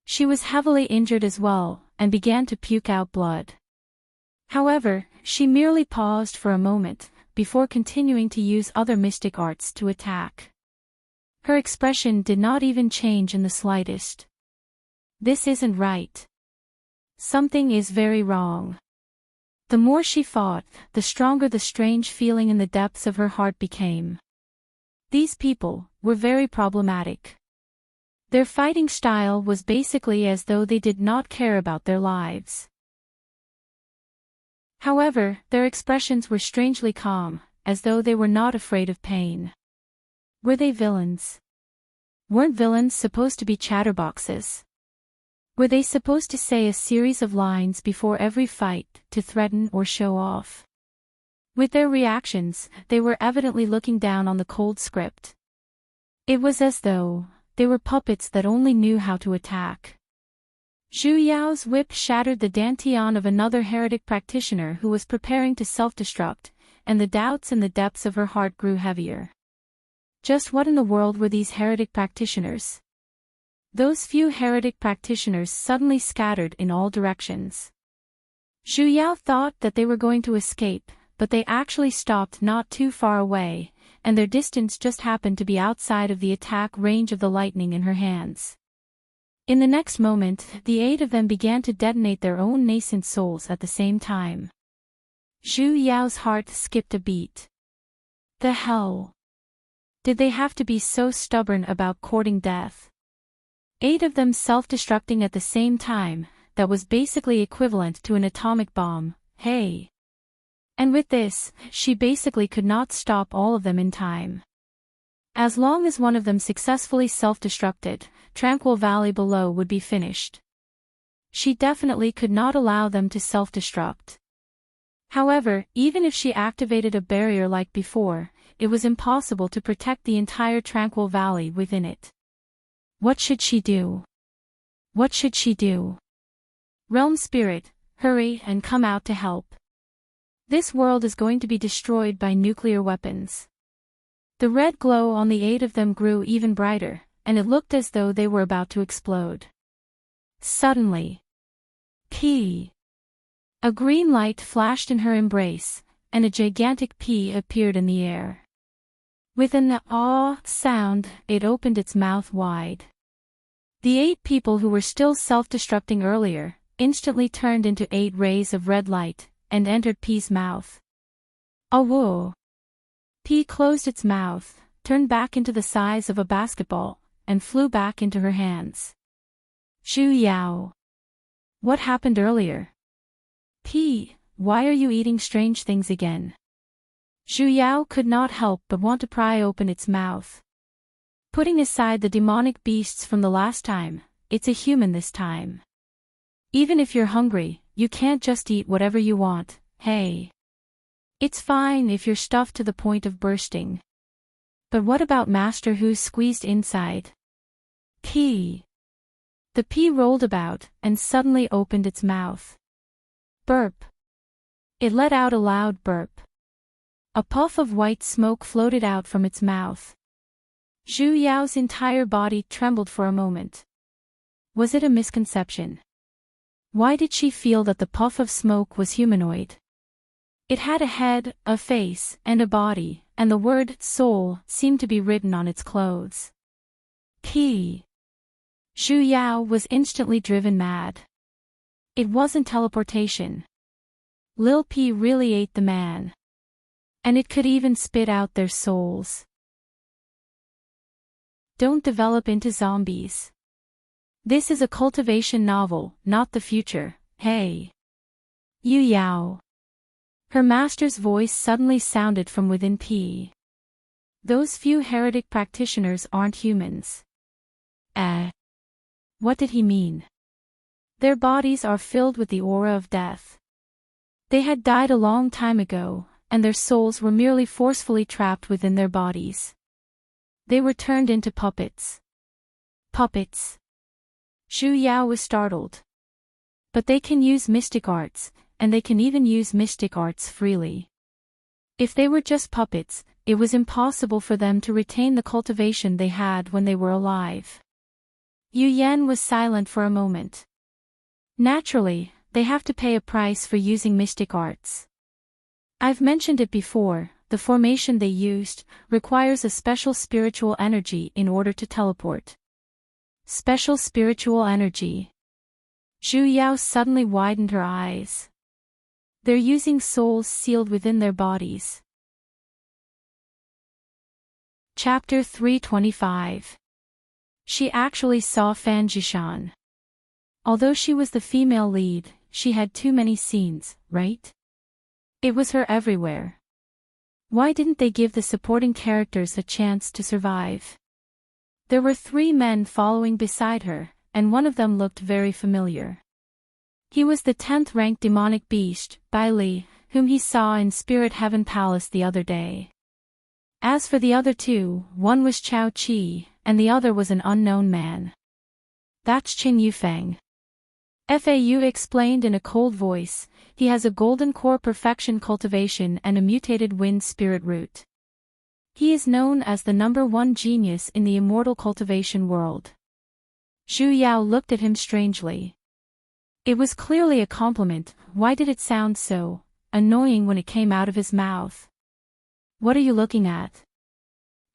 She was heavily injured as well, and began to puke out blood. However, she merely paused for a moment, before continuing to use other mystic arts to attack. Her expression did not even change in the slightest. This isn't right. Something is very wrong. The more she fought, the stronger the strange feeling in the depths of her heart became. These people were very problematic. Their fighting style was basically as though they did not care about their lives. However, their expressions were strangely calm, as though they were not afraid of pain. Were they villains? Weren't villains supposed to be chatterboxes? Were they supposed to say a series of lines before every fight, to threaten or show off? With their reactions, they were evidently looking down on the cold script. It was as though they were puppets that only knew how to attack. Zhu Yao's whip shattered the dantian of another heretic practitioner who was preparing to self-destruct, and the doubts in the depths of her heart grew heavier. Just what in the world were these heretic practitioners? Those few heretic practitioners suddenly scattered in all directions. Zhu Yao thought that they were going to escape, but they actually stopped not too far away, and their distance just happened to be outside of the attack range of the lightning in her hands. In the next moment, the 8 of them began to detonate their own nascent souls at the same time. Zhu Yao's heart skipped a beat. The hell? Did they have to be so stubborn about courting death? 8 of them self-destructing at the same time, that was basically equivalent to an atomic bomb, hey? And with this, she basically could not stop all of them in time. As long as one of them successfully self-destructed, Tranquil Valley below would be finished. She definitely could not allow them to self-destruct. However, even if she activated a barrier like before, it was impossible to protect the entire Tranquil Valley within it. What should she do? What should she do? Realm Spirit, hurry and come out to help. This world is going to be destroyed by nuclear weapons. The red glow on the 8 of them grew even brighter, and it looked as though they were about to explode. Suddenly, P! A green light flashed in her embrace, and a gigantic P appeared in the air. With an "ah" sound, it opened its mouth wide. The 8 people who were still self-destructing earlier, instantly turned into 8 rays of red light, and entered P's mouth. Awoo! P closed its mouth, turned back into the size of a basketball, and flew back into her hands. Zhu Yao. What happened earlier? P, why are you eating strange things again? Zhu Yao could not help but want to pry open its mouth. Putting aside the demonic beasts from the last time, it's a human this time. Even if you're hungry, you can't just eat whatever you want, hey. It's fine if you're stuffed to the point of bursting. But what about Master who's squeezed inside? P. The P rolled about, and suddenly opened its mouth. Burp. It let out a loud burp. A puff of white smoke floated out from its mouth. Zhu Yao's entire body trembled for a moment. Was it a misconception? Why did she feel that the puff of smoke was humanoid? It had a head, a face, and a body, and the word soul seemed to be written on its clothes. P. Zhu Yao was instantly driven mad. It wasn't teleportation. Lil P really ate the man. And it could even spit out their souls. Don't develop into zombies. This is a cultivation novel, not the future, hey. Yu Yao. Her master's voice suddenly sounded from within P. Those few heretic practitioners aren't humans. What did he mean? Their bodies are filled with the aura of death. They had died a long time ago, and their souls were merely forcefully trapped within their bodies. They were turned into puppets. Puppets. Xu Yao was startled. But they can use mystic arts, and they can even use mystic arts freely. If they were just puppets, it was impossible for them to retain the cultivation they had when they were alive. Yu Yan was silent for a moment. Naturally, they have to pay a price for using mystic arts. I've mentioned it before, the formation they used requires a special spiritual energy in order to teleport. Special spiritual energy. Xu Yao suddenly widened her eyes. They're using souls sealed within their bodies. Chapter 325. She actually saw Fan Jishan. Although she was the female lead, she had too many scenes, right? It was her everywhere. Why didn't they give the supporting characters a chance to survive? There were 3 men following beside her, and one of them looked very familiar. He was the 10th ranked demonic beast, Bai Li, whom he saw in Spirit Heaven Palace the other day. As for the other 2, one was Chao Qi, and the other was an unknown man. That's Qing Yufeng. Fau explained in a cold voice, he has a golden core perfection cultivation and a mutated wind spirit root. He is known as the #1 genius in the immortal cultivation world. Xu Yao looked at him strangely. It was clearly a compliment, why did it sound so annoying when it came out of his mouth? What are you looking at?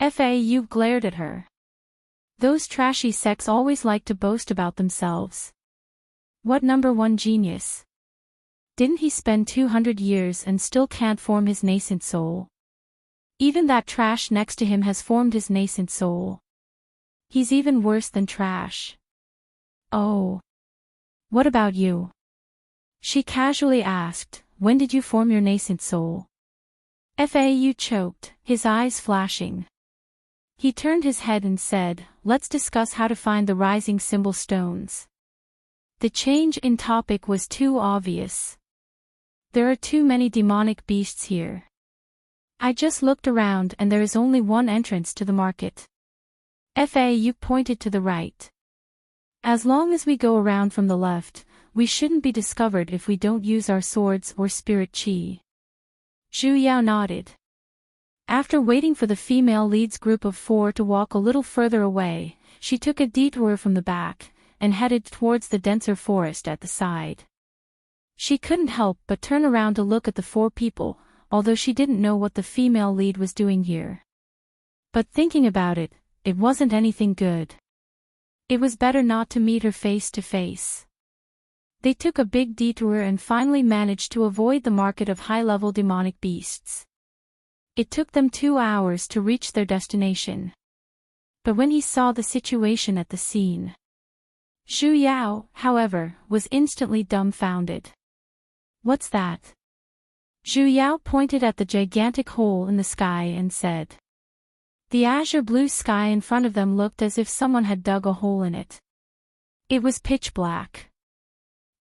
Fau glared at her. Those trashy sects always like to boast about themselves. What #1 genius? Didn't he spend 200 years and still can't form his nascent soul? Even that trash next to him has formed his nascent soul. He's even worse than trash. Oh. What about you? She casually asked, when did you form your nascent soul? Fau choked, his eyes flashing. He turned his head and said, let's discuss how to find the rising symbol stones. The change in topic was too obvious. There are too many demonic beasts here. I just looked around and there is only one entrance to the market. Fau pointed to the right. As long as we go around from the left, we shouldn't be discovered if we don't use our swords or spirit chi. Xu Yao nodded. After waiting for the female lead's group of 4 to walk a little further away, she took a detour from the back, and headed towards the denser forest at the side. She couldn't help but turn around to look at the 4 people, although she didn't know what the female lead was doing here. But thinking about it, it wasn't anything good. It was better not to meet her face to face. They took a big detour and finally managed to avoid the market of high-level demonic beasts. It took them 2 hours to reach their destination. But when he saw the situation at the scene, Xu Yao, however, was instantly dumbfounded. What's that? Xu Yao pointed at the gigantic hole in the sky and said. The azure blue sky in front of them looked as if someone had dug a hole in it. It was pitch black.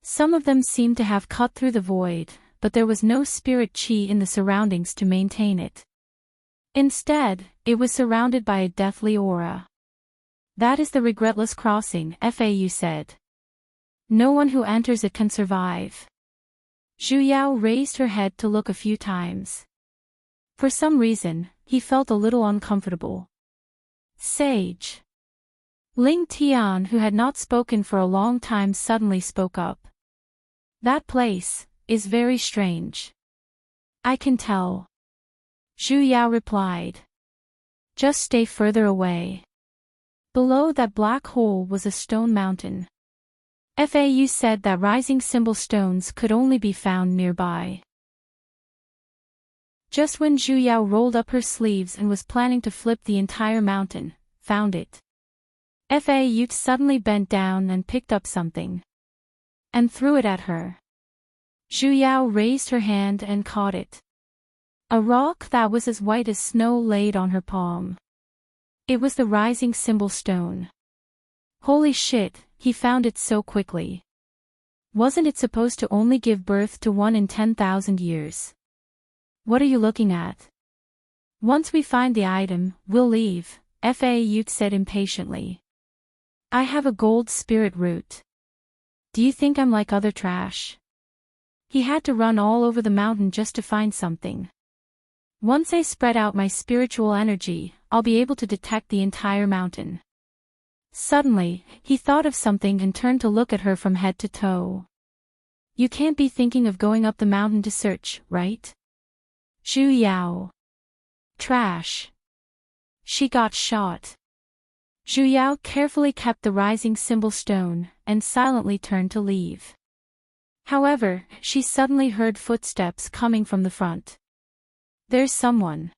Some of them seemed to have cut through the void, but there was no spirit chi in the surroundings to maintain it. Instead, it was surrounded by a deathly aura. That is the regretless crossing, Fau said. No one who enters it can survive. Xu Yao raised her head to look a few times. For some reason, he felt a little uncomfortable. Sage. Ling Tian, who had not spoken for a long time, suddenly spoke up. That place is very strange. I can tell. Xu Yao replied. Just stay further away. Below that black hole was a stone mountain. FAU said that rising symbol stones could only be found nearby. Just when Zhu Yao rolled up her sleeves and was planning to flip the entire mountain, found it. FAU suddenly bent down and picked up something. And threw it at her. Zhu Yao raised her hand and caught it. A rock that was as white as snow laid on her palm. It was the rising symbol stone. Holy shit, he found it so quickly. Wasn't it supposed to only give birth to one in 10,000 years? What are you looking at? Once we find the item, we'll leave, FAU said impatiently. I have a gold spirit root. Do you think I'm like other trash? He had to run all over the mountain just to find something. Once I spread out my spiritual energy, I'll be able to detect the entire mountain. Suddenly, he thought of something and turned to look at her from head to toe. You can't be thinking of going up the mountain to search, right? Zhu Yao. Trash. She got shot. Zhu Yao carefully kept the rising symbol stone, and silently turned to leave. However, she suddenly heard footsteps coming from the front. There's someone.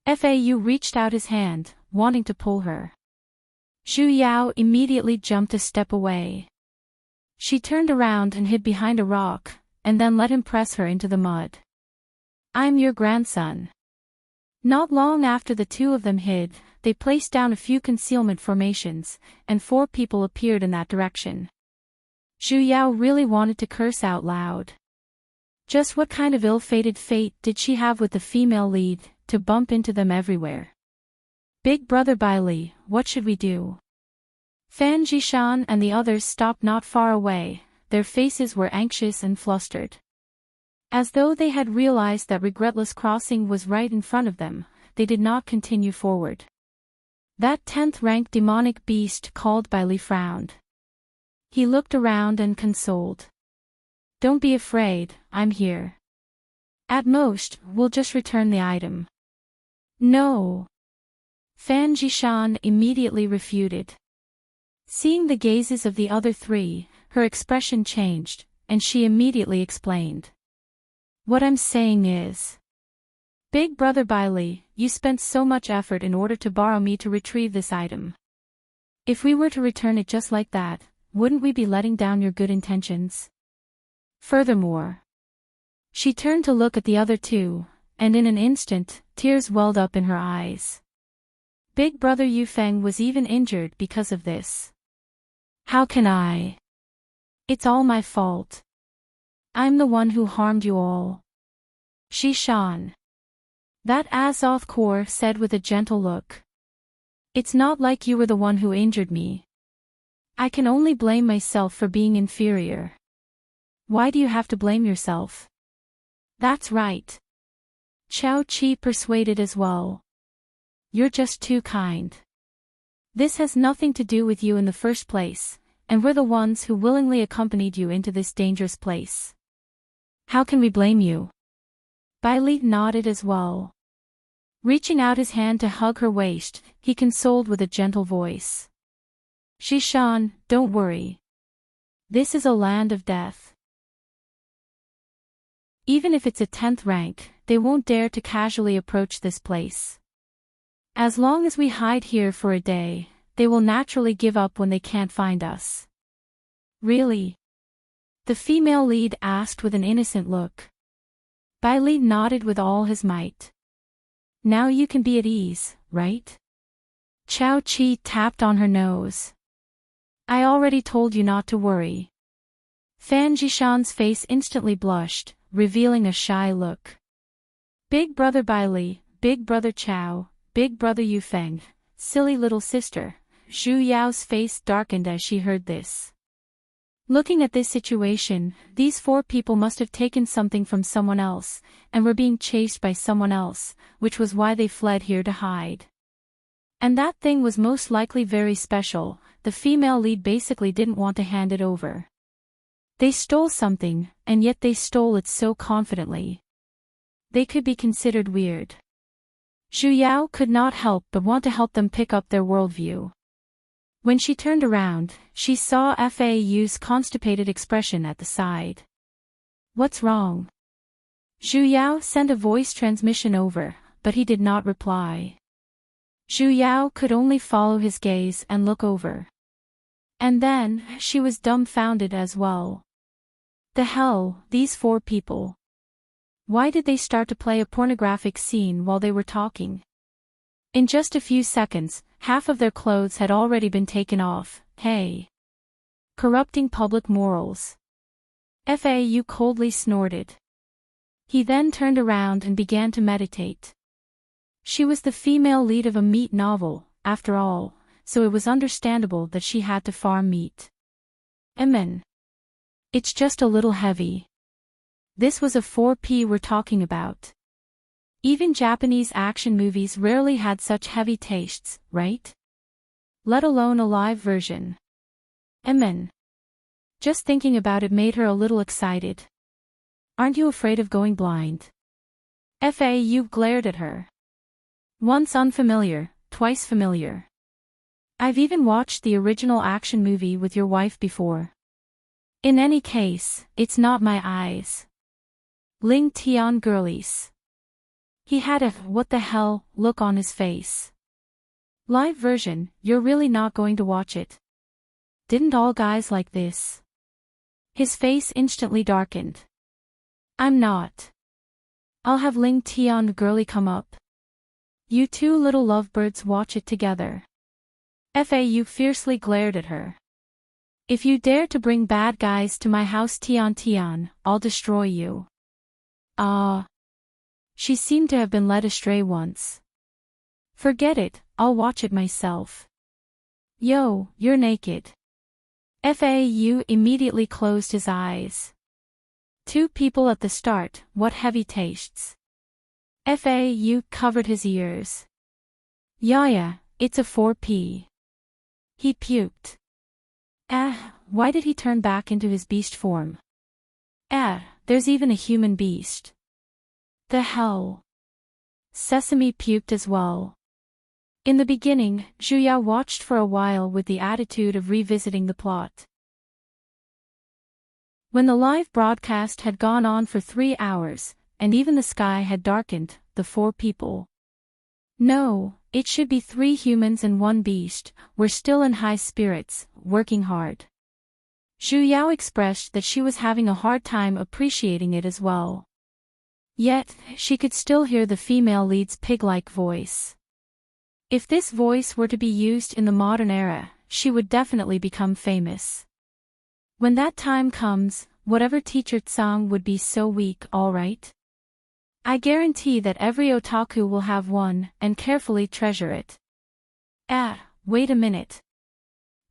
FAU reached out his hand, wanting to pull her. Zhu Yao immediately jumped a step away. She turned around and hid behind a rock, and then let him press her into the mud. I'm your grandson. Not long after the two of them hid, they placed down a few concealment formations, and 4 people appeared in that direction. Zhu Yao really wanted to curse out loud. Just what kind of ill-fated fate did she have with the female lead, to bump into them everywhere? Big Brother Bailey, what should we do? Fan Jishan and the others stopped not far away, their faces were anxious and flustered. As though they had realized that regretless crossing was right in front of them, they did not continue forward. That 10th-ranked demonic beast called Bailey frowned. He looked around and consoled. Don't be afraid, I'm here. At most, we'll just return the item. No. Fan Jishan immediately refuted. Seeing the gazes of the other 3, her expression changed, and she immediately explained. What I'm saying is, Big Brother Bailey, you spent so much effort in order to borrow me to retrieve this item. If we were to return it just like that, wouldn't we be letting down your good intentions? Furthermore, she turned to look at the other 2, and in an instant, tears welled up in her eyes. Big Brother Yufeng was even injured because of this. How can I? It's all my fault. I'm the one who harmed you all. Shishan. That Azoth Core said with a gentle look. It's not like you were the one who injured me. I can only blame myself for being inferior. Why do you have to blame yourself? That's right. Chao Chi persuaded as well. You're just too kind. This has nothing to do with you in the first place, and we're the ones who willingly accompanied you into this dangerous place. How can we blame you? Bailey nodded as well. Reaching out his hand to hug her waist, he consoled with a gentle voice. Shishan, don't worry. This is a land of death. Even if it's a 10th rank, they won't dare to casually approach this place. As long as we hide here for a day, they will naturally give up when they can't find us. Really? The female lead asked with an innocent look. Bailey nodded with all his might. Now you can be at ease, right? Chao Chi tapped on her nose. I already told you not to worry. Fan Jishan's face instantly blushed, revealing a shy look. Big Brother Bailey, Big Brother Chao, Big Brother Yufeng, silly little sister. Zhu Yao's face darkened as she heard this. Looking at this situation, these 4 people must have taken something from someone else, and were being chased by someone else, which was why they fled here to hide. And that thing was most likely very special. The female lead basically didn't want to hand it over. They stole something, and yet they stole it so confidently. They could be considered weird. Zhu Yao could not help but want to help them pick up their worldview. When she turned around, she saw FAU's constipated expression at the side. "What's wrong?" Zhu Yao sent a voice transmission over, but he did not reply. Zhu Yao could only follow his gaze and look over. And then, she was dumbfounded as well. The hell, these four people. Why did they start to play a pornographic scene while they were talking? In just a few seconds, half of their clothes had already been taken off. Hey! Corrupting public morals. FAU coldly snorted. He then turned around and began to meditate. She was the female lead of a meat novel, after all, so it was understandable that she had to farm meat. Amen. It's just a little heavy. This was a 4P we're talking about. Even Japanese action movies rarely had such heavy tastes, right? Let alone a live version. Amen. Just thinking about it made her a little excited. Aren't you afraid of going blind? FAU glared at her. Once unfamiliar, twice familiar. I've even watched the original action movie with your wife before. In any case, it's not my eyes. Ling Tian girlies. He had a "what the hell" look on his face. Live version, you're really not going to watch it? Didn't all guys like this? His face instantly darkened. I'm not. I'll have Ling Tian girly come up. You two little lovebirds watch it together. FAU fiercely glared at her. If you dare to bring bad guys to my house Tian Tian, I'll destroy you. She seemed to have been led astray once. Forget it, I'll watch it myself. Yo, you're naked. FAU immediately closed his eyes. Two people at the start, what heavy tastes. FAU covered his ears. Yeah, it's a 4P. He puked. Why did he turn back into his beast form? There's even a human beast. The hell? Sesame puked as well. In the beginning, Zhu Yao watched for a while with the attitude of revisiting the plot. When the live broadcast had gone on for 3 hours, and even the sky had darkened, the four people. No, it should be 3 humans and 1 beast, were still in high spirits, working hard. Zhu Yao expressed that she was having a hard time appreciating it as well. Yet, she could still hear the female lead's pig-like voice. If this voice were to be used in the modern era, she would definitely become famous. When that time comes, whatever teacher Tsang would be so weak, alright? I guarantee that every otaku will have one, and carefully treasure it. Wait a minute.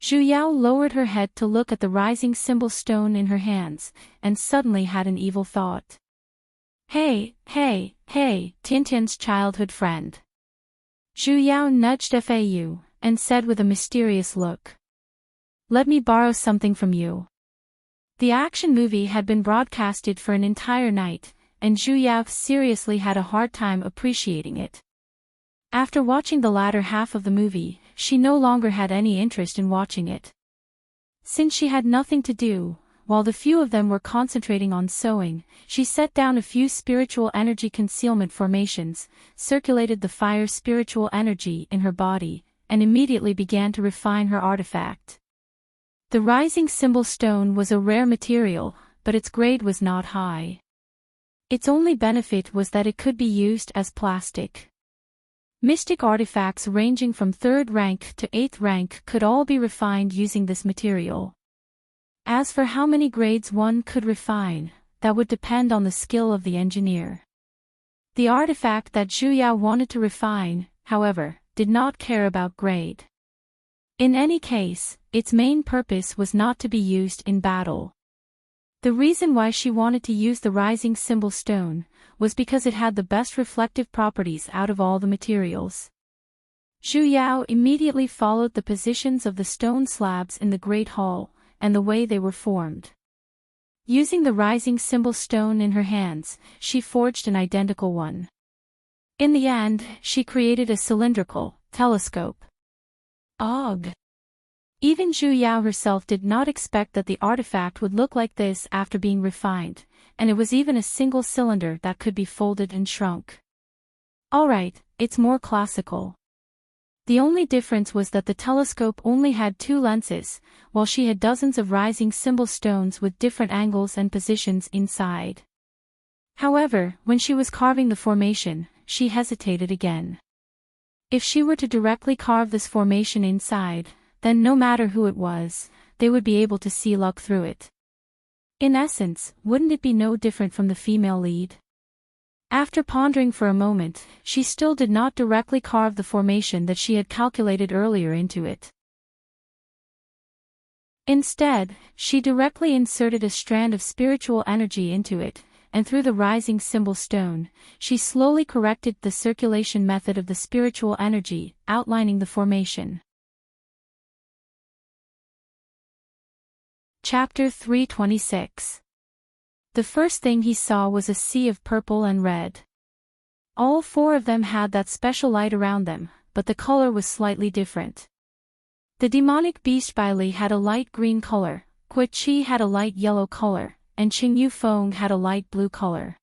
Zhu Yao lowered her head to look at the rising symbol stone in her hands, and suddenly had an evil thought. Hey, Tintin's childhood friend. Zhu Yao nudged FAU, and said with a mysterious look. Let me borrow something from you. The action movie had been broadcasted for an entire night, and Zhu Yao seriously had a hard time appreciating it. After watching the latter half of the movie, she no longer had any interest in watching it. Since she had nothing to do, while the few of them were concentrating on sewing, she set down a few spiritual energy concealment formations, circulated the fire spiritual energy in her body, and immediately began to refine her artifact. The rising symbol stone was a rare material, but its grade was not high. Its only benefit was that it could be used as plastic. Mystic artifacts ranging from 3rd rank to 8th rank could all be refined using this material. As for how many grades one could refine, that would depend on the skill of the engineer. The artifact that Zhu Yao wanted to refine, however, did not care about grade. In any case, its main purpose was not to be used in battle. The reason why she wanted to use the rising symbol stone was because it had the best reflective properties out of all the materials. Zhu Yao immediately followed the positions of the stone slabs in the Great Hall, and the way they were formed. Using the rising symbol stone in her hands, she forged an identical one. In the end, she created a cylindrical telescope. Og. Even Zhu Yao herself did not expect that the artifact would look like this after being refined, and it was even a single cylinder that could be folded and shrunk. Alright, it's more classical. The only difference was that the telescope only had 2 lenses, while she had dozens of rising symbol stones with different angles and positions inside. However, when she was carving the formation, she hesitated again. If she were to directly carve this formation inside, then no matter who it was, they would be able to see luck through it. In essence, wouldn't it be no different from the female lead? After pondering for a moment, she still did not directly carve the formation that she had calculated earlier into it. Instead, she directly inserted a strand of spiritual energy into it, and through the rising symbol stone, she slowly corrected the circulation method of the spiritual energy, outlining the formation. Chapter 326. The first thing he saw was a sea of purple and red. All 4 of them had that special light around them, but the color was slightly different. The demonic beast Bailey had a light green color, Kui Chi had a light yellow color, and Qing Yu Feng had a light blue color.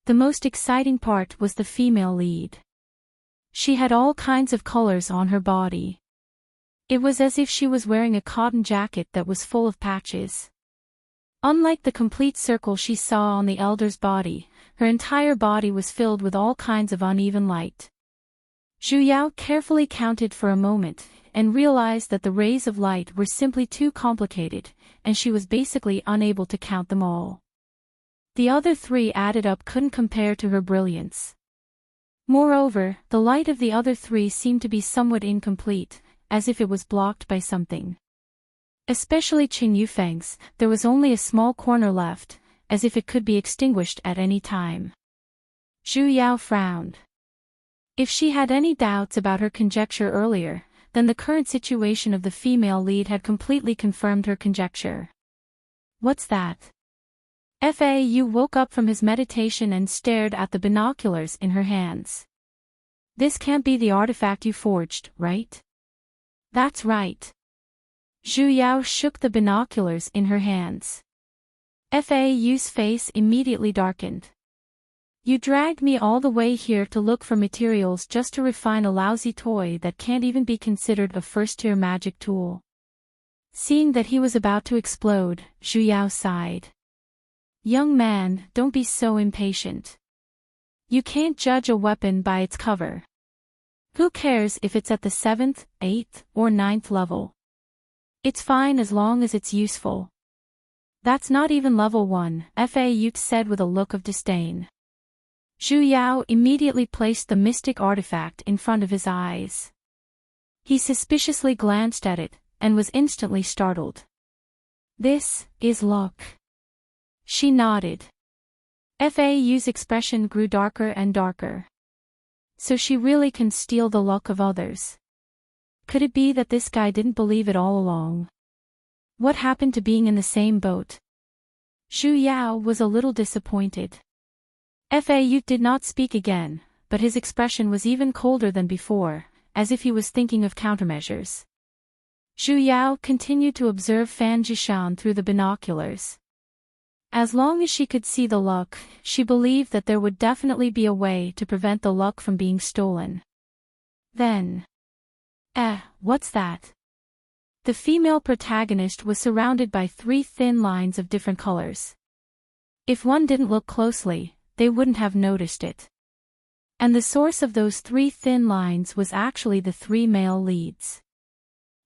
The most exciting part was the female lead. She had all kinds of colors on her body. It was as if she was wearing a cotton jacket that was full of patches. Unlike the complete circle she saw on the elder's body, her entire body was filled with all kinds of uneven light. Zhu Yao carefully counted for a moment, and realized that the rays of light were simply too complicated, and she was basically unable to count them all. The other 3 added up couldn't compare to her brilliance. Moreover, the light of the other 3 seemed to be somewhat incomplete, as if it was blocked by something. Especially Qing Yufeng's, there was only a small corner left, as if it could be extinguished at any time. Zhu Yao frowned. If she had any doubts about her conjecture earlier, then the current situation of the female lead had completely confirmed her conjecture. What's that? Fau woke up from his meditation and stared at the binoculars in her hands. This can't be the artifact you forged, right? That's right. Zhu Yao shook the binoculars in her hands. Fau's face immediately darkened. You dragged me all the way here to look for materials just to refine a lousy toy that can't even be considered a first-tier magic tool. Seeing that he was about to explode, Zhu Yao sighed. Young man, don't be so impatient. You can't judge a weapon by its cover. Who cares if it's at the 7th, 8th, or 9th level? It's fine as long as it's useful. That's not even level 1, Fau said with a look of disdain. Zhu Yao immediately placed the mystic artifact in front of his eyes. He suspiciously glanced at it, and was instantly startled. This is luck. She nodded. Fau's expression grew darker and darker. So she really can steal the luck of others. Could it be that this guy didn't believe it all along? What happened to being in the same boat? Zhu Yao was a little disappointed. Fau did not speak again, but his expression was even colder than before, as if he was thinking of countermeasures. Zhu Yao continued to observe Fan Jishan through the binoculars. As long as she could see the luck, she believed that there would definitely be a way to prevent the luck from being stolen. Then... what's that? The female protagonist was surrounded by 3 thin lines of different colors. If one didn't look closely, they wouldn't have noticed it. And the source of those 3 thin lines was actually the 3 male leads.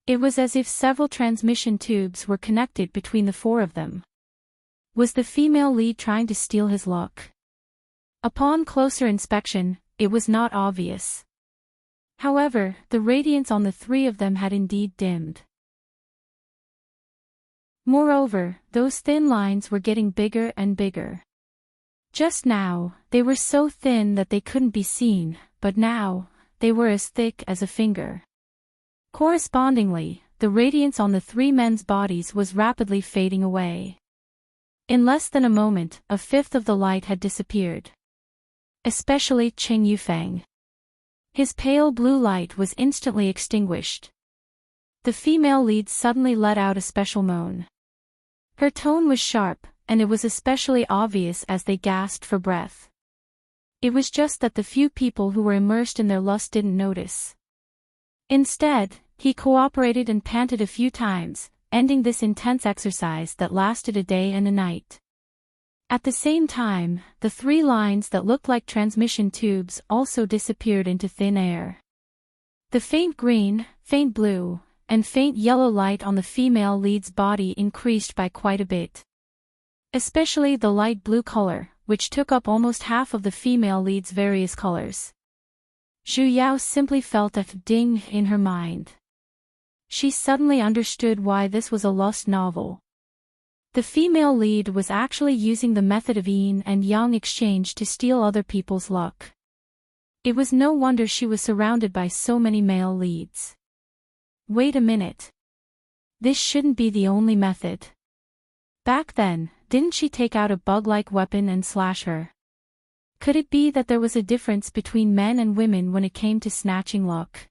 It was as if several transmission tubes were connected between the 4 of them. Was the female lead trying to steal his luck? Upon closer inspection, it was not obvious. However, the radiance on the 3 of them had indeed dimmed. Moreover, those thin lines were getting bigger and bigger. Just now, they were so thin that they couldn't be seen, but now, they were as thick as a finger. Correspondingly, the radiance on the 3 men's bodies was rapidly fading away. In less than a moment, a fifth of the light had disappeared. Especially Qing Yufeng. His pale blue light was instantly extinguished. The female lead suddenly let out a special moan. Her tone was sharp, and it was especially obvious as they gasped for breath. It was just that the few people who were immersed in their lust didn't notice. Instead, he cooperated and panted a few times, ending this intense exercise that lasted a day and a night. At the same time, the 3 lines that looked like transmission tubes also disappeared into thin air. The faint green, faint blue, and faint yellow light on the female lead's body increased by quite a bit. Especially the light blue color, which took up almost half of the female lead's various colors. Zhu Yao simply felt a ding in her mind. She suddenly understood why this was a lust novel. The female lead was actually using the method of yin and yang exchange to steal other people's luck. It was no wonder she was surrounded by so many male leads. Wait a minute. This shouldn't be the only method. Back then, didn't she take out a bug-like weapon and slash her? Could it be that there was a difference between men and women when it came to snatching luck?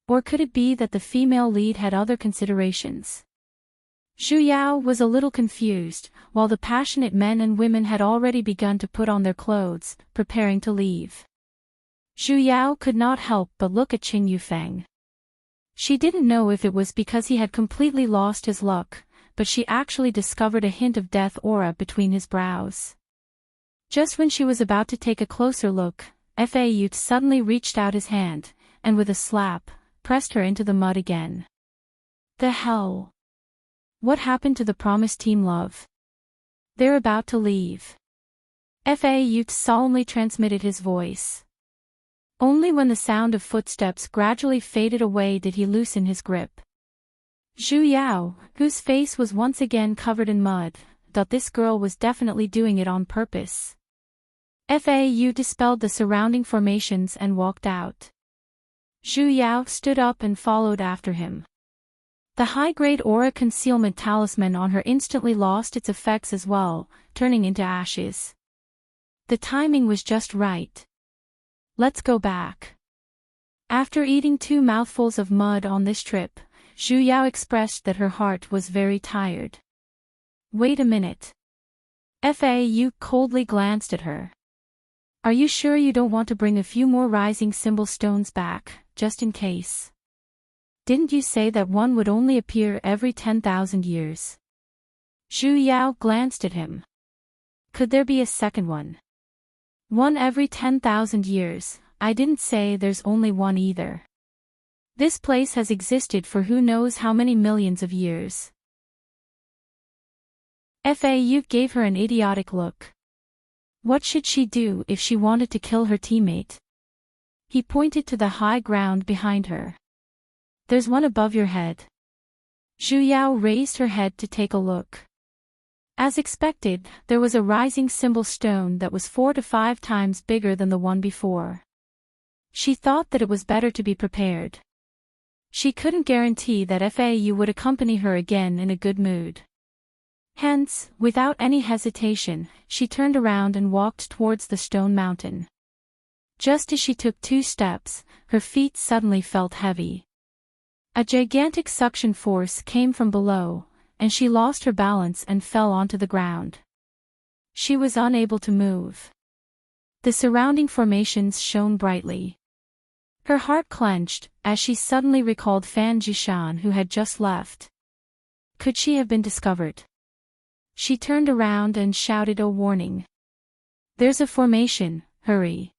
Or could it be that the female lead had other considerations? Zhu Yao was a little confused, while the passionate men and women had already begun to put on their clothes, preparing to leave. Zhu Yao could not help but look at Qing Yufeng. She didn't know if it was because he had completely lost his luck, but she actually discovered a hint of death aura between his brows. Just when she was about to take a closer look, Fau suddenly reached out his hand, and with a slap, pressed her into the mud again. The hell? What happened to the promised team love? They're about to leave. Fau solemnly transmitted his voice. Only when the sound of footsteps gradually faded away did he loosen his grip. Zhu Yao, whose face was once again covered in mud, thought this girl was definitely doing it on purpose. Fau dispelled the surrounding formations and walked out. Zhu Yao stood up and followed after him. The high-grade aura concealment talisman on her instantly lost its effects as well, turning into ashes. The timing was just right. Let's go back. After eating 2 mouthfuls of mud on this trip, Zhu Yao expressed that her heart was very tired. Wait a minute. Fau coldly glanced at her. Are you sure you don't want to bring a few more rising symbol stones back, just in case? Didn't you say that one would only appear every 10,000 years? Zhu Yao glanced at him. Could there be a second one? One every 10,000 years, I didn't say there's only one either. This place has existed for who knows how many millions of years. Fau gave her an idiotic look. What should she do if she wanted to kill her teammate? He pointed to the high ground behind her. There's one above your head. Zhu Yao raised her head to take a look. As expected, there was a rising symbol stone that was 4 to 5 times bigger than the one before. She thought that it was better to be prepared. She couldn't guarantee that Fau would accompany her again in a good mood. Hence, without any hesitation, she turned around and walked towards the stone mountain. Just as she took 2 steps, her feet suddenly felt heavy. A gigantic suction force came from below, and she lost her balance and fell onto the ground. She was unable to move. The surrounding formations shone brightly. Her heart clenched, as she suddenly recalled Fan Jishan who had just left. Could she have been discovered? She turned around and shouted a warning. There's a formation, hurry.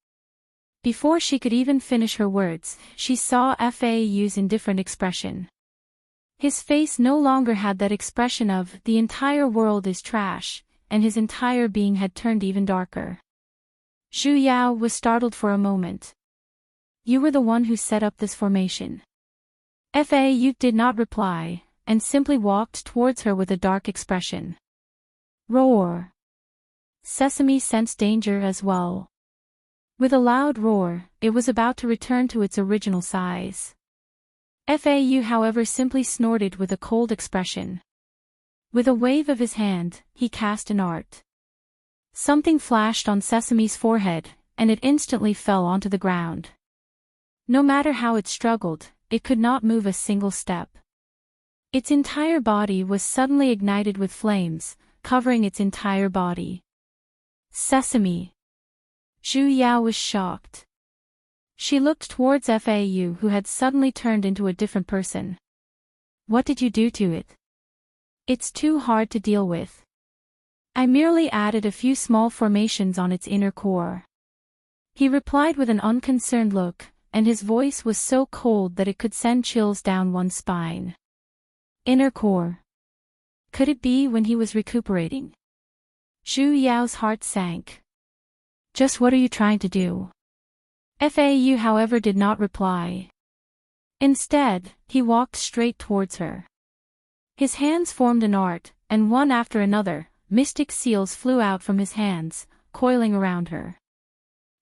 Before she could even finish her words, she saw Fau's indifferent expression. His face no longer had that expression of, the entire world is trash, and his entire being had turned even darker. Zhu Yao was startled for a moment. You were the one who set up this formation. Fau did not reply, and simply walked towards her with a dark expression. Roar. Sesame sensed danger as well. With a loud roar, it was about to return to its original size. Fau, however, simply snorted with a cold expression. With a wave of his hand, he cast an art. Something flashed on Sesame's forehead, and it instantly fell onto the ground. No matter how it struggled, it could not move a single step. Its entire body was suddenly ignited with flames, covering its entire body. Sesame! Zhu Yao was shocked. She looked towards Fau, who had suddenly turned into a different person. What did you do to it? It's too hard to deal with. I merely added a few small formations on its inner core. He replied with an unconcerned look, and his voice was so cold that it could send chills down one's spine. Inner core. Could it be when he was recuperating? Zhu Yao's heart sank. Just what are you trying to do? Fau, however, did not reply. Instead, he walked straight towards her. His hands formed an art, and one after another, mystic seals flew out from his hands, coiling around her.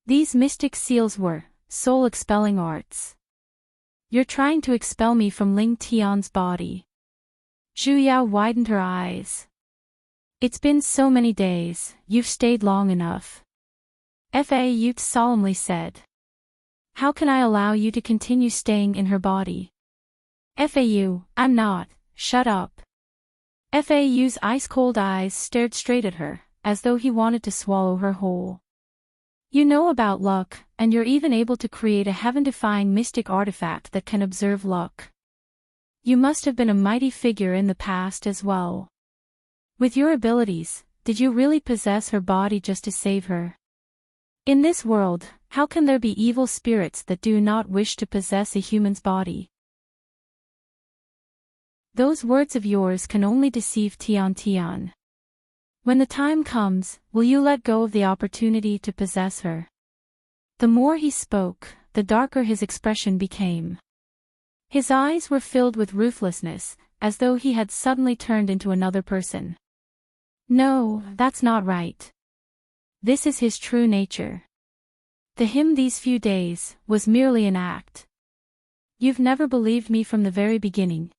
These mystic seals were soul-expelling arts. You're trying to expel me from Ling Tian's body. Zhu Yao widened her eyes. It's been so many days, you've stayed long enough. Fau solemnly said. How can I allow you to continue staying in her body? Fau, I'm not, shut up. Fau's ice-cold eyes stared straight at her, as though he wanted to swallow her whole. You know about luck, and you're even able to create a heaven-defying mystic artifact that can observe luck. You must have been a mighty figure in the past as well. With your abilities, did you really possess her body just to save her? In this world, how can there be evil spirits that do not wish to possess a human's body? Those words of yours can only deceive Tian Tian. When the time comes, will you let go of the opportunity to possess her? The more he spoke, the darker his expression became. His eyes were filled with ruthlessness, as though he had suddenly turned into another person. No, that's not right. This is his true nature. To him these few days was merely an act. You've never believed me from the very beginning.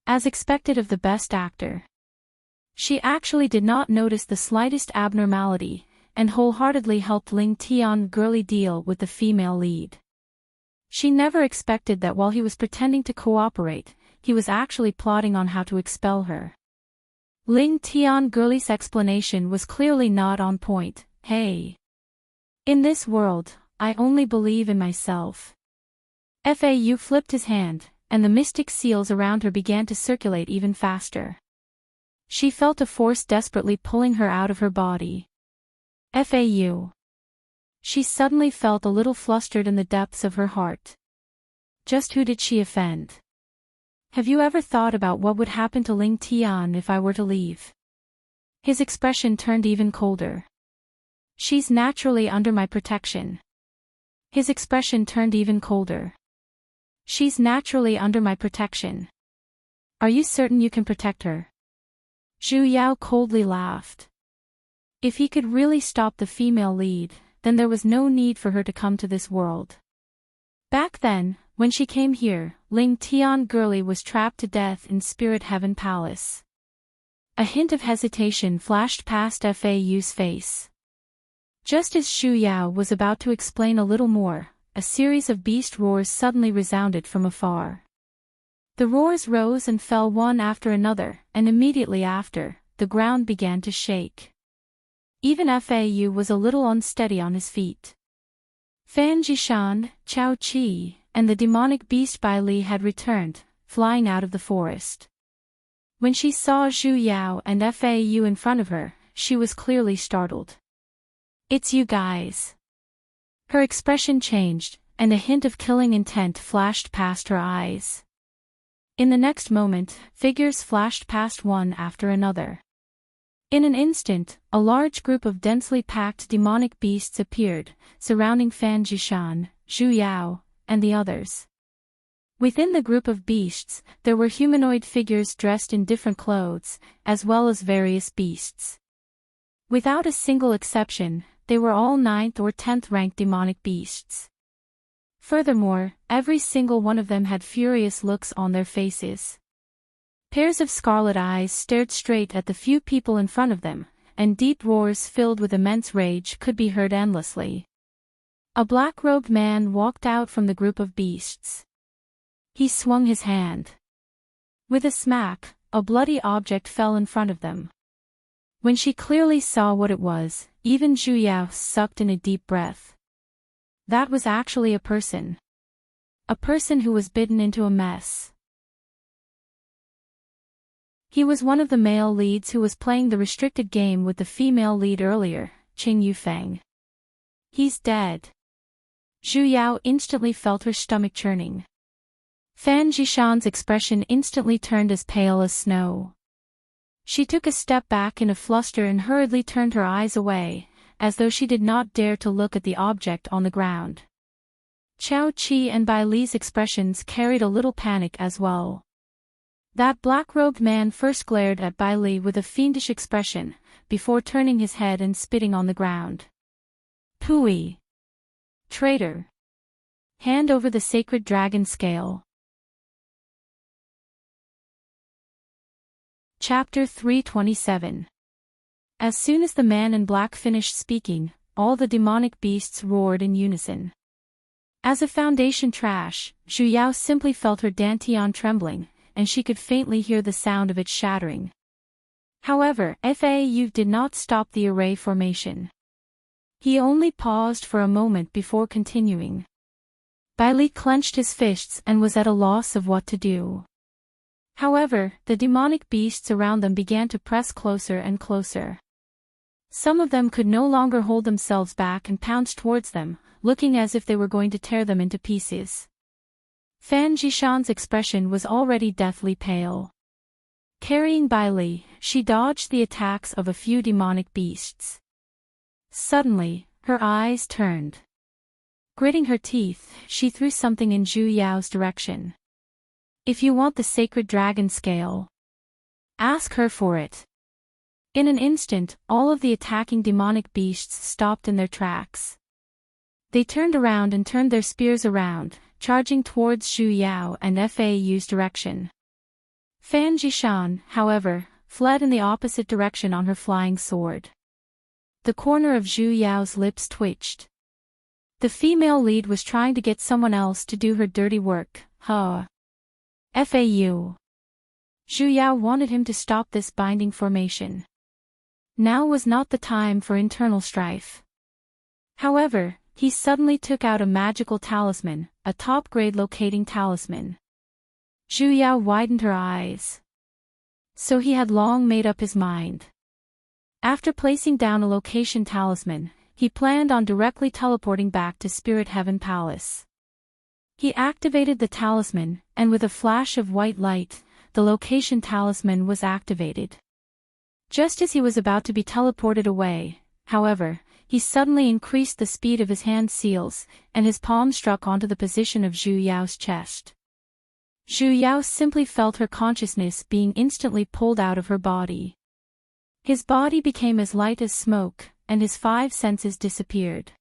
As expected of the best actor. She actually did not notice the slightest abnormality, and wholeheartedly helped Ling Tian girly deal with the female lead. She never expected that while he was pretending to cooperate, he was actually plotting on how to expel her. Ling Tian girly's explanation was clearly not on point. Hey. In this world, I only believe in myself. Fau flipped his hand, and the mystic seals around her began to circulate even faster. She felt a force desperately pulling her out of her body. Fau. She suddenly felt a little flustered in the depths of her heart. Just who did she offend? Have you ever thought about what would happen to Ling Tian if I were to leave? His expression turned even colder. She's naturally under my protection. His expression turned even colder. She's naturally under my protection. Are you certain you can protect her? Zhu Yao coldly laughed. If he could really stop the female lead, then there was no need for her to come to this world. Back then, when she came here, Ling Tian girly was trapped to death in Spirit Heaven Palace. A hint of hesitation flashed past Fau's face. Just as Zhu Yao was about to explain a little more, a series of beast roars suddenly resounded from afar. The roars rose and fell one after another, and immediately after, the ground began to shake. Even Fau was a little unsteady on his feet. Fan Jishan, Chao Qi, and the demonic beast Bai Li had returned, flying out of the forest. When she saw Zhu Yao and Fau in front of her, she was clearly startled. It's you guys. Her expression changed, and a hint of killing intent flashed past her eyes. In the next moment, figures flashed past one after another. In an instant, a large group of densely packed demonic beasts appeared, surrounding Fan Jishan, Zhu Yao, and the others. Within the group of beasts, there were humanoid figures dressed in different clothes, as well as various beasts. Without a single exception, they were all 9th or 10th ranked demonic beasts. Furthermore, every single one of them had furious looks on their faces. Pairs of scarlet eyes stared straight at the few people in front of them, and deep roars filled with immense rage could be heard endlessly. A black-robed man walked out from the group of beasts. He swung his hand. With a smack, a bloody object fell in front of them. When she clearly saw what it was, even Zhu Yao sucked in a deep breath. That was actually a person. A person who was bitten into a mess. He was one of the male leads who was playing the restricted game with the female lead earlier, Qing Yufeng. He's dead. Zhu Yao instantly felt her stomach churning. Fan Jishan's expression instantly turned as pale as snow. She took a step back in a fluster and hurriedly turned her eyes away, as though she did not dare to look at the object on the ground. Chao Qi and Bai Li's expressions carried a little panic as well. That black-robed man first glared at Bai Li with a fiendish expression, before turning his head and spitting on the ground. Pooey! Traitor! Hand over the sacred dragon scale. Chapter 327. As soon as the man in black finished speaking, all the demonic beasts roared in unison. As a foundation trash, Zhu Yao simply felt her dantian trembling, and she could faintly hear the sound of it shattering. However, Fau did not stop the array formation. He only paused for a moment before continuing. Bai Li clenched his fists and was at a loss of what to do. However, the demonic beasts around them began to press closer and closer. Some of them could no longer hold themselves back and pounced towards them, looking as if they were going to tear them into pieces. Fan Jishan's expression was already deathly pale. Carrying Bai Li, she dodged the attacks of a few demonic beasts. Suddenly, her eyes turned. Gritting her teeth, she threw something in Zhu Yao's direction. If you want the sacred dragon scale, ask her for it. In an instant, all of the attacking demonic beasts stopped in their tracks. They turned around and turned their spears around, charging towards Zhu Yao and Fau's direction. Fan Jishan, however, fled in the opposite direction on her flying sword. The corner of Zhu Yao's lips twitched. The female lead was trying to get someone else to do her dirty work, huh? Fau. Zhu Yao wanted him to stop this binding formation. Now was not the time for internal strife. However, he suddenly took out a magical talisman, a top-grade locating talisman. Zhu Yao widened her eyes. So he had long made up his mind. After placing down a location talisman, he planned on directly teleporting back to Spirit Heaven Palace. He activated the talisman, and with a flash of white light, the location talisman was activated. Just as he was about to be teleported away, however, he suddenly increased the speed of his hand seals, and his palm struck onto the position of Zhu Yao's chest. Zhu Yao simply felt her consciousness being instantly pulled out of her body. His body became as light as smoke, and his 5 senses disappeared.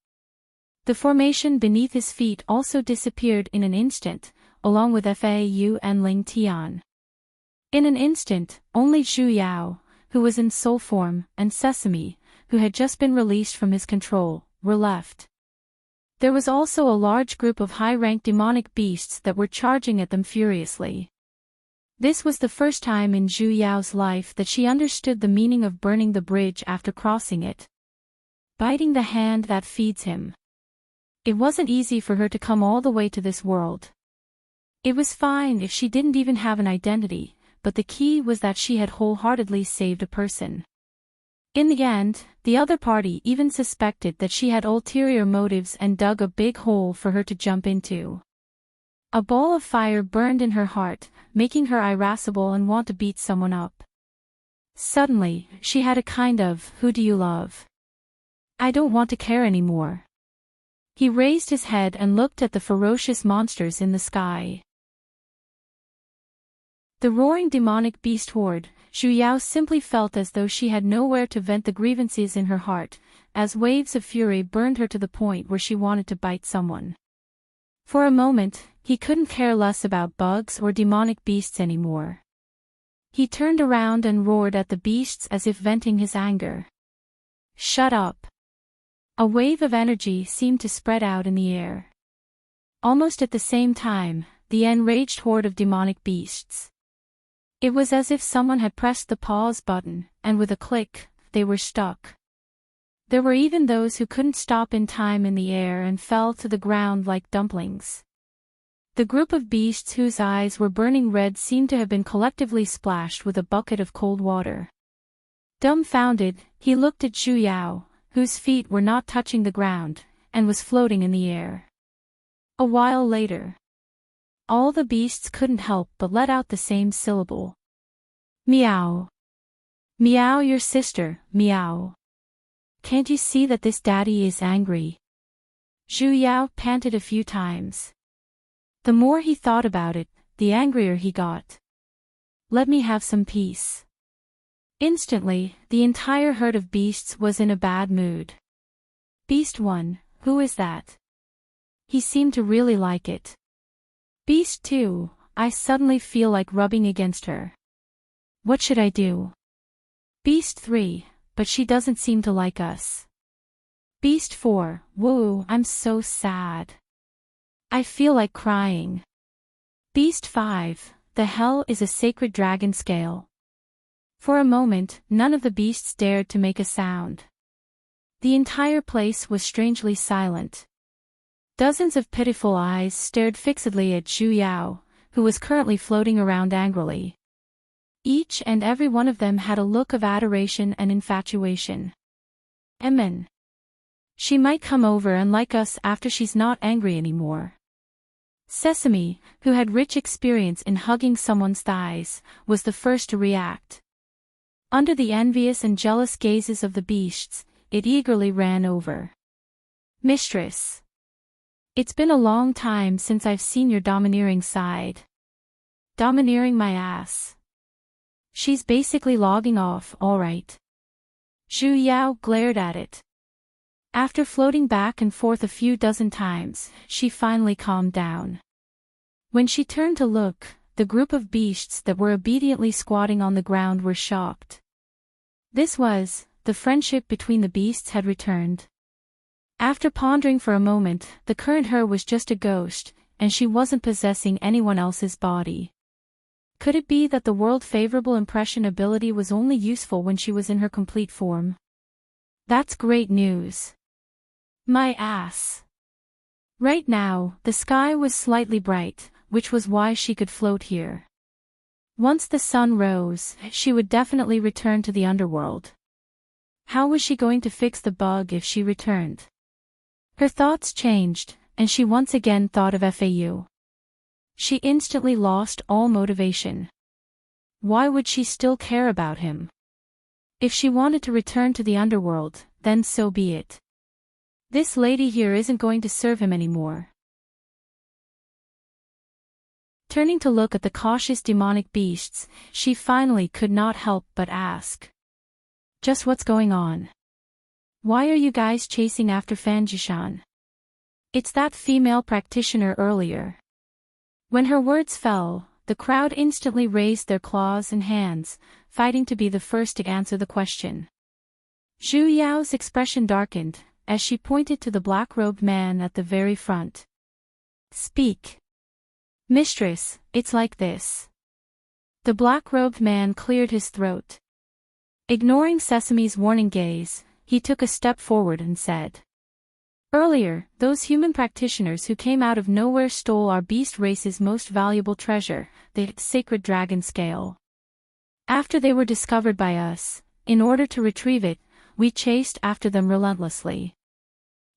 The formation beneath his feet also disappeared in an instant, along with Fau and Ling Tian. In an instant, only Zhu Yao, who was in soul form, and Sesame, who had just been released from his control, were left. There was also a large group of high-ranked demonic beasts that were charging at them furiously. This was the first time in Zhu Yao's life that she understood the meaning of burning the bridge after crossing it. Biting the hand that feeds him. It wasn't easy for her to come all the way to this world. It was fine if she didn't even have an identity, but the key was that she had wholeheartedly saved a person. In the end, the other party even suspected that she had ulterior motives and dug a big hole for her to jump into. A ball of fire burned in her heart, making her irascible and want to beat someone up. Suddenly, she had a kind of, "Who do you love? I don't want to care anymore." He raised his head and looked at the ferocious monsters in the sky. The roaring demonic beast horde, Zhu Yao simply felt as though she had nowhere to vent the grievances in her heart, as waves of fury burned her to the point where she wanted to bite someone. For a moment, he couldn't care less about bugs or demonic beasts anymore. He turned around and roared at the beasts as if venting his anger. "Shut up!" A wave of energy seemed to spread out in the air. Almost at the same time, the enraged horde of demonic beasts It was as if someone had pressed the pause button, and with a click, they were stuck. There were even those who couldn't stop in time in the air and fell to the ground like dumplings. The group of beasts whose eyes were burning red seemed to have been collectively splashed with a bucket of cold water. Dumbfounded, he looked at Zhu Yao, whose feet were not touching the ground, and was floating in the air. A while later, all the beasts couldn't help but let out the same syllable. Meow. Meow, your sister, meow. Can't you see that this daddy is angry? Zhu Yao panted a few times. The more he thought about it, the angrier he got. Let me have some peace. Instantly, the entire herd of beasts was in a bad mood. Beast 1, who is that? He seemed to really like it. Beast 2, I suddenly feel like rubbing against her. What should I do? Beast 3, but she doesn't seem to like us. Beast 4, whoa, I'm so sad. I feel like crying. Beast 5, the hell is a sacred dragon scale? For a moment, none of the beasts dared to make a sound. The entire place was strangely silent. Dozens of pitiful eyes stared fixedly at Zhu Yao, who was currently floating around angrily. Each and every one of them had a look of adoration and infatuation. Amen. She might come over and like us after she's not angry anymore. Sesame, who had rich experience in hugging someone's thighs, was the first to react. Under the envious and jealous gazes of the beasts, it eagerly ran over. Mistress. It's been a long time since I've seen your domineering side. Domineering my ass. She's basically logging off, alright. Zhu Yao glared at it. After floating back and forth a few dozen times, she finally calmed down. When she turned to look, the group of beasts that were obediently squatting on the ground were shocked. This was, the friendship between the beasts had returned. After pondering for a moment, the current her was just a ghost, and she wasn't possessing anyone else's body. Could it be that the world-favorable impression ability was only useful when she was in her complete form? That's great news. My ass. Right now, the sky was slightly bright, which was why she could float here. Once the sun rose, she would definitely return to the underworld. How was she going to fix the bug if she returned? Her thoughts changed, and she once again thought of FAU. She instantly lost all motivation. Why would she still care about him? If she wanted to return to the underworld, then so be it. This lady here isn't going to serve him anymore. Turning to look at the cautious demonic beasts, she finally could not help but ask. Just what's going on? Why are you guys chasing after Fanjishan? It's that female practitioner earlier. When her words fell, the crowd instantly raised their claws and hands, fighting to be the first to answer the question. Zhu Yao's expression darkened, as she pointed to the black-robed man at the very front. Speak. Mistress, it's like this. The black-robed man cleared his throat. Ignoring Sesame's warning gaze, he took a step forward and said. Earlier, those human practitioners who came out of nowhere stole our beast race's most valuable treasure, the sacred dragon scale. After they were discovered by us, in order to retrieve it, we chased after them relentlessly.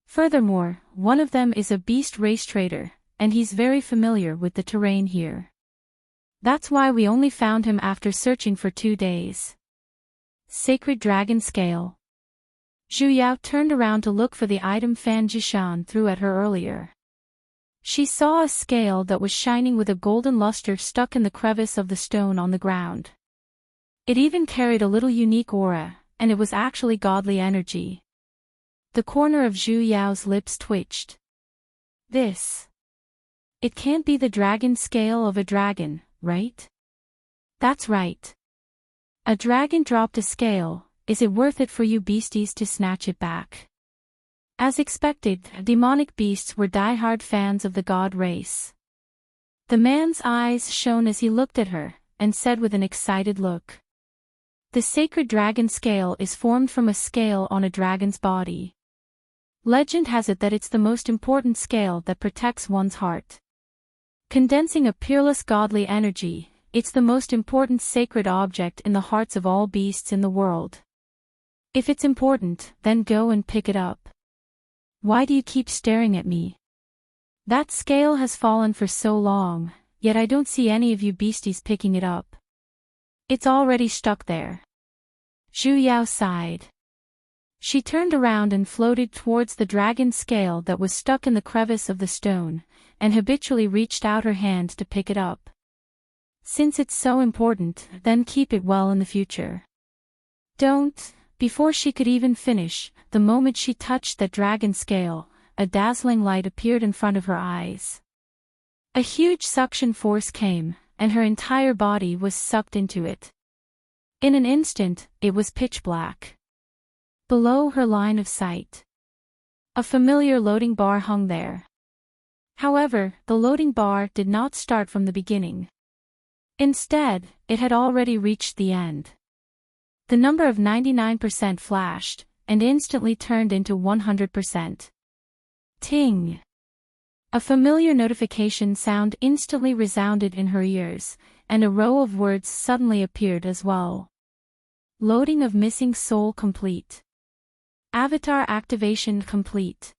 Furthermore, one of them is a beast race trader, and he's very familiar with the terrain here. That's why we only found him after searching for 2 days. Sacred dragon scale. Zhu Yao turned around to look for the item Fan Jishan threw at her earlier. She saw a scale that was shining with a golden luster stuck in the crevice of the stone on the ground. It even carried a little unique aura, and it was actually godly energy. The corner of Zhu Yao's lips twitched. This. It can't be the dragon scale of a dragon, right? That's right. A dragon dropped a scale, is it worth it for you beasties to snatch it back? As expected, demonic beasts were die-hard fans of the god race. The man's eyes shone as he looked at her, and said with an excited look. The sacred dragon scale is formed from a scale on a dragon's body. Legend has it that it's the most important scale that protects one's heart. Condensing a peerless godly energy, it's the most important sacred object in the hearts of all beasts in the world. If it's important, then go and pick it up. Why do you keep staring at me? That scale has fallen for so long, yet I don't see any of you beasties picking it up. It's already stuck there. Zhu Yao sighed. She turned around and floated towards the dragon scale that was stuck in the crevice of the stone, and habitually reached out her hand to pick it up. Since it's so important, then keep it well in the future. Don't. Before she could even finish, the moment she touched that dragon scale, a dazzling light appeared in front of her eyes. A huge suction force came, and her entire body was sucked into it. In an instant, it was pitch black. Below her line of sight, a familiar loading bar hung there. However, the loading bar did not start from the beginning. Instead, it had already reached the end. The number of 99% flashed, and instantly turned into 100%. Ting! A familiar notification sound instantly resounded in her ears, and a row of words suddenly appeared as well. Loading of missing soul complete. Avatar activation complete.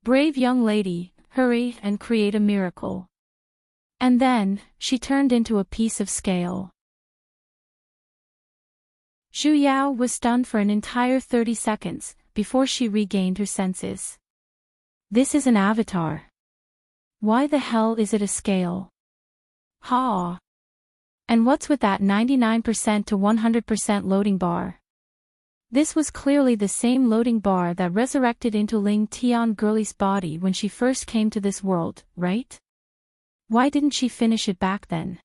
Brave young lady, hurry and create a miracle. And then, she turned into a piece of scale. Zhu Yao was stunned for an entire 30 seconds, before she regained her senses. This is an avatar. Why the hell is it a scale? Ha! And what's with that 99% to 100% loading bar? This was clearly the same loading bar that resurrected into Ling Tian Girlie's body when she first came to this world, right? Why didn't she finish it back then?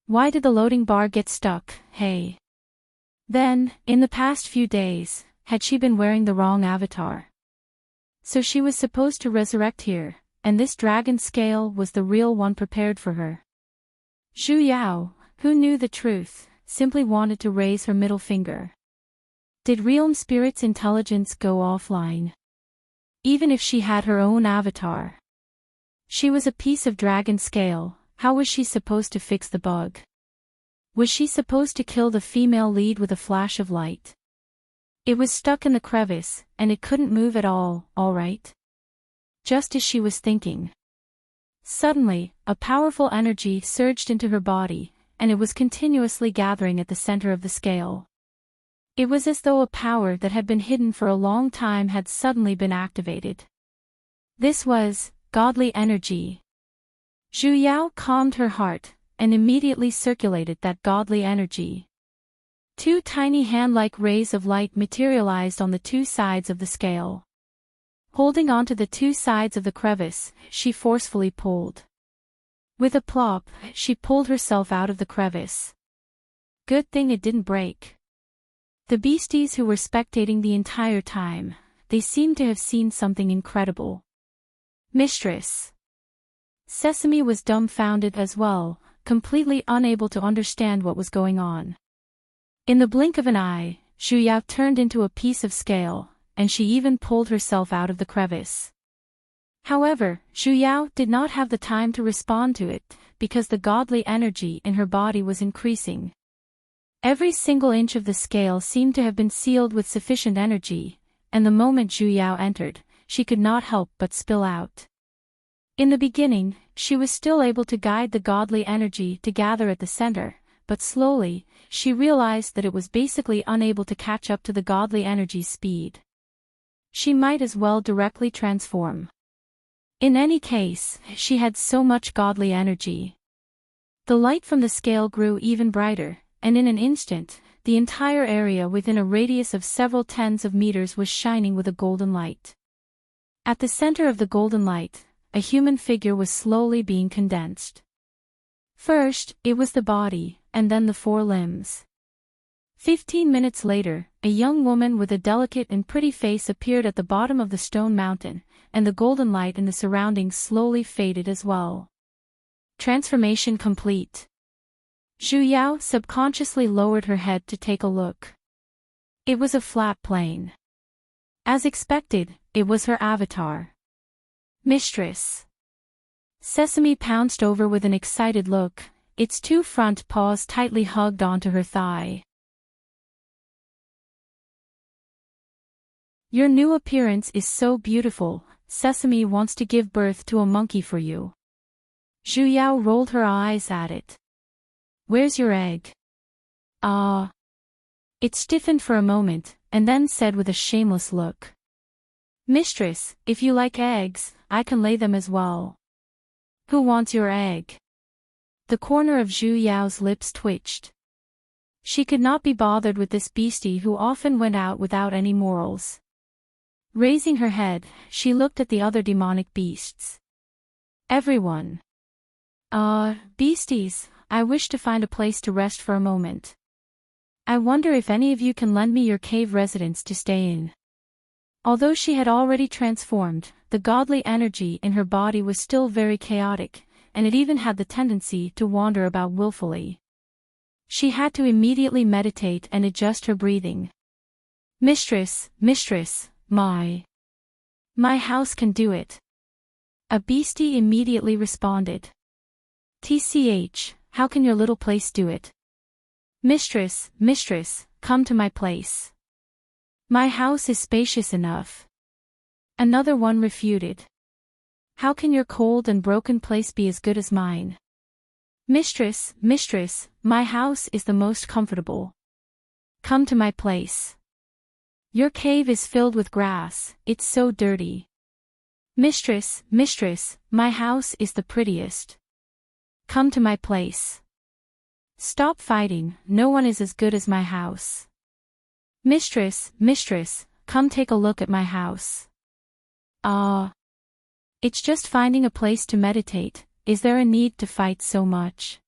Why did the loading bar get stuck, hey? Then, in the past few days, had she been wearing the wrong avatar? So she was supposed to resurrect here, and this dragon scale was the real one prepared for her. Zhu Yao, who knew the truth, simply wanted to raise her middle finger. Did Realm Spirit's intelligence go offline? Even if she had her own avatar. She was a piece of dragon scale, how was she supposed to fix the bug? Was she supposed to kill the female lead with a flash of light? It was stuck in the crevice, and it couldn't move at all right? Just as she was thinking. Suddenly, a powerful energy surged into her body, and it was continuously gathering at the center of the scale. It was as though a power that had been hidden for a long time had suddenly been activated. This was godly energy. Zhu Yao calmed her heart, and immediately circulated that godly energy. Two tiny hand-like rays of light materialized on the two sides of the scale. Holding onto the two sides of the crevice, she forcefully pulled. With a plop, she pulled herself out of the crevice. Good thing it didn't break. The beasties who were spectating the entire time, they seemed to have seen something incredible. Mistress. Sesame was dumbfounded as well, completely unable to understand what was going on. In the blink of an eye, Zhu Yao turned into a piece of scale, and she even pulled herself out of the crevice. However, Zhu Yao did not have the time to respond to it, because the godly energy in her body was increasing. Every single inch of the scale seemed to have been sealed with sufficient energy, and the moment Zhu Yao entered, she could not help but spill out. In the beginning, she was still able to guide the godly energy to gather at the center, but slowly, she realized that it was basically unable to catch up to the godly energy's speed. She might as well directly transform. In any case, she had so much godly energy. The light from the scale grew even brighter, and in an instant, the entire area within a radius of several tens of meters was shining with a golden light. At the center of the golden light, a human figure was slowly being condensed. First, it was the body, and then the four limbs. 15 minutes later, a young woman with a delicate and pretty face appeared at the bottom of the stone mountain, and the golden light in the surroundings slowly faded as well. Transformation complete. Zhu Yao subconsciously lowered her head to take a look. It was a flat plane. As expected, it was her avatar. Mistress. Sesame pounced over with an excited look, its two front paws tightly hugged onto her thigh. Your new appearance is so beautiful, Sesame wants to give birth to a monkey for you. Zhu Yao rolled her eyes at it. Where's your egg? Ah. It stiffened for a moment, and then said with a shameless look. Mistress, if you like eggs, I can lay them as well. Who wants your egg? The corner of Zhu Yao's lips twitched. She could not be bothered with this beastie who often went out without any morals. Raising her head, she looked at the other demonic beasts. Everyone. Beasties, I wish to find a place to rest for a moment. I wonder if any of you can lend me your cave residence to stay in. Although she had already transformed, the godly energy in her body was still very chaotic, and it even had the tendency to wander about willfully. She had to immediately meditate and adjust her breathing. Mistress, my house can do it. A beastie immediately responded. TCH, how can your little place do it? Mistress, come to my place. My house is spacious enough. Another one refuted. How can your cold and broken place be as good as mine? Mistress, my house is the most comfortable. Come to my place. Your cave is filled with grass, it's so dirty. Mistress, my house is the prettiest. Come to my place. Stop fighting, no one is as good as my house. Mistress, come take a look at my house. It's just finding a place to meditate, is there a need to fight so much?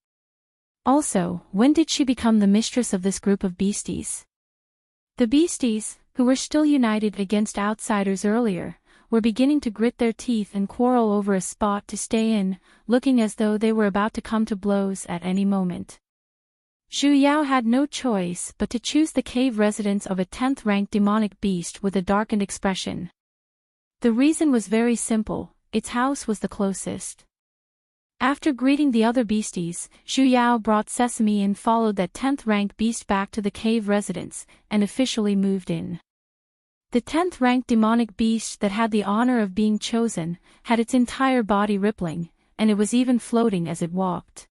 Also, when did she become the mistress of this group of beasties? The beasties, who were still united against outsiders earlier, were beginning to grit their teeth and quarrel over a spot to stay in, looking as though they were about to come to blows at any moment. Zhu Yao had no choice but to choose the cave residence of a 10th-ranked demonic beast with a darkened expression. The reason was very simple, its house was the closest. After greeting the other beasties, Zhu Yao brought Sesame and followed that 10th-ranked beast back to the cave residence, and officially moved in. The 10th-ranked demonic beast that had the honor of being chosen, had its entire body rippling, and it was even floating as it walked.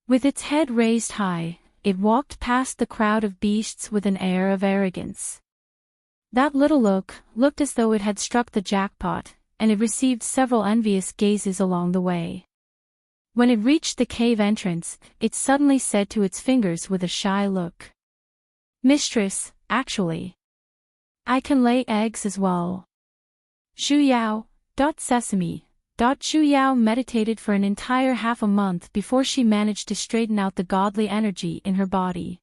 With its head raised high, it walked past the crowd of beasts with an air of arrogance. That little looked as though it had struck the jackpot, and it received several envious gazes along the way. When it reached the cave entrance, it suddenly said to its fingers with a shy look. Mistress, actually. I can lay eggs as well. Zhu Yao, Sesame. Zhu Yao meditated for an entire half a month before she managed to straighten out the godly energy in her body.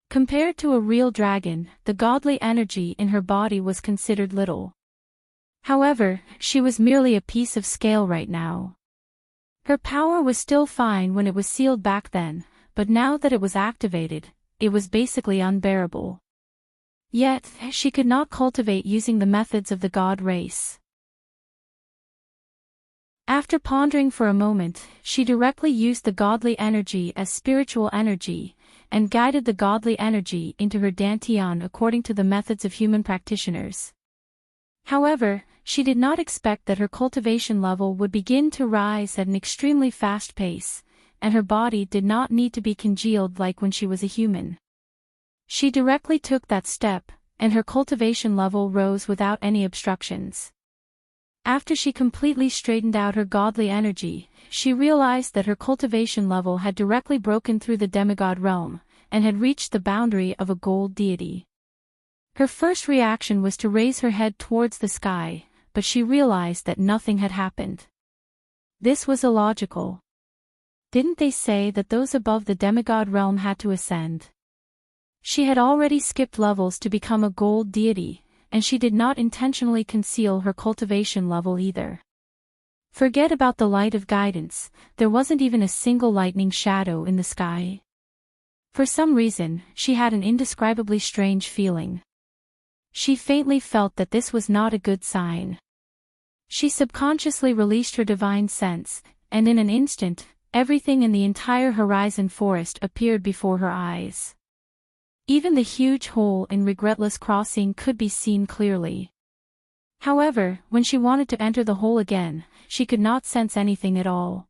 Compared to a real dragon, the godly energy in her body was considered little. However, she was merely a piece of scale right now. Her power was still fine when it was sealed back then, but now that it was activated, it was basically unbearable. Yet, she could not cultivate using the methods of the god race. After pondering for a moment, she directly used the godly energy as spiritual energy, and guided the godly energy into her dantian according to the methods of human practitioners. However, she did not expect that her cultivation level would begin to rise at an extremely fast pace, and her body did not need to be congealed like when she was a human. She directly took that step, and her cultivation level rose without any obstructions. After she completely straightened out her godly energy, she realized that her cultivation level had directly broken through the demigod realm, and had reached the boundary of a gold deity. Her first reaction was to raise her head towards the sky, but she realized that nothing had happened. This was illogical. Didn't they say that those above the demigod realm had to ascend? She had already skipped levels to become a gold deity, and she did not intentionally conceal her cultivation level either. Forget about the light of guidance, there wasn't even a single lightning shadow in the sky. For some reason, she had an indescribably strange feeling. She faintly felt that this was not a good sign. She subconsciously released her divine sense, and in an instant, everything in the entire horizon forest appeared before her eyes. Even the huge hole in Regretless Crossing could be seen clearly. However, when she wanted to enter the hole again, she could not sense anything at all.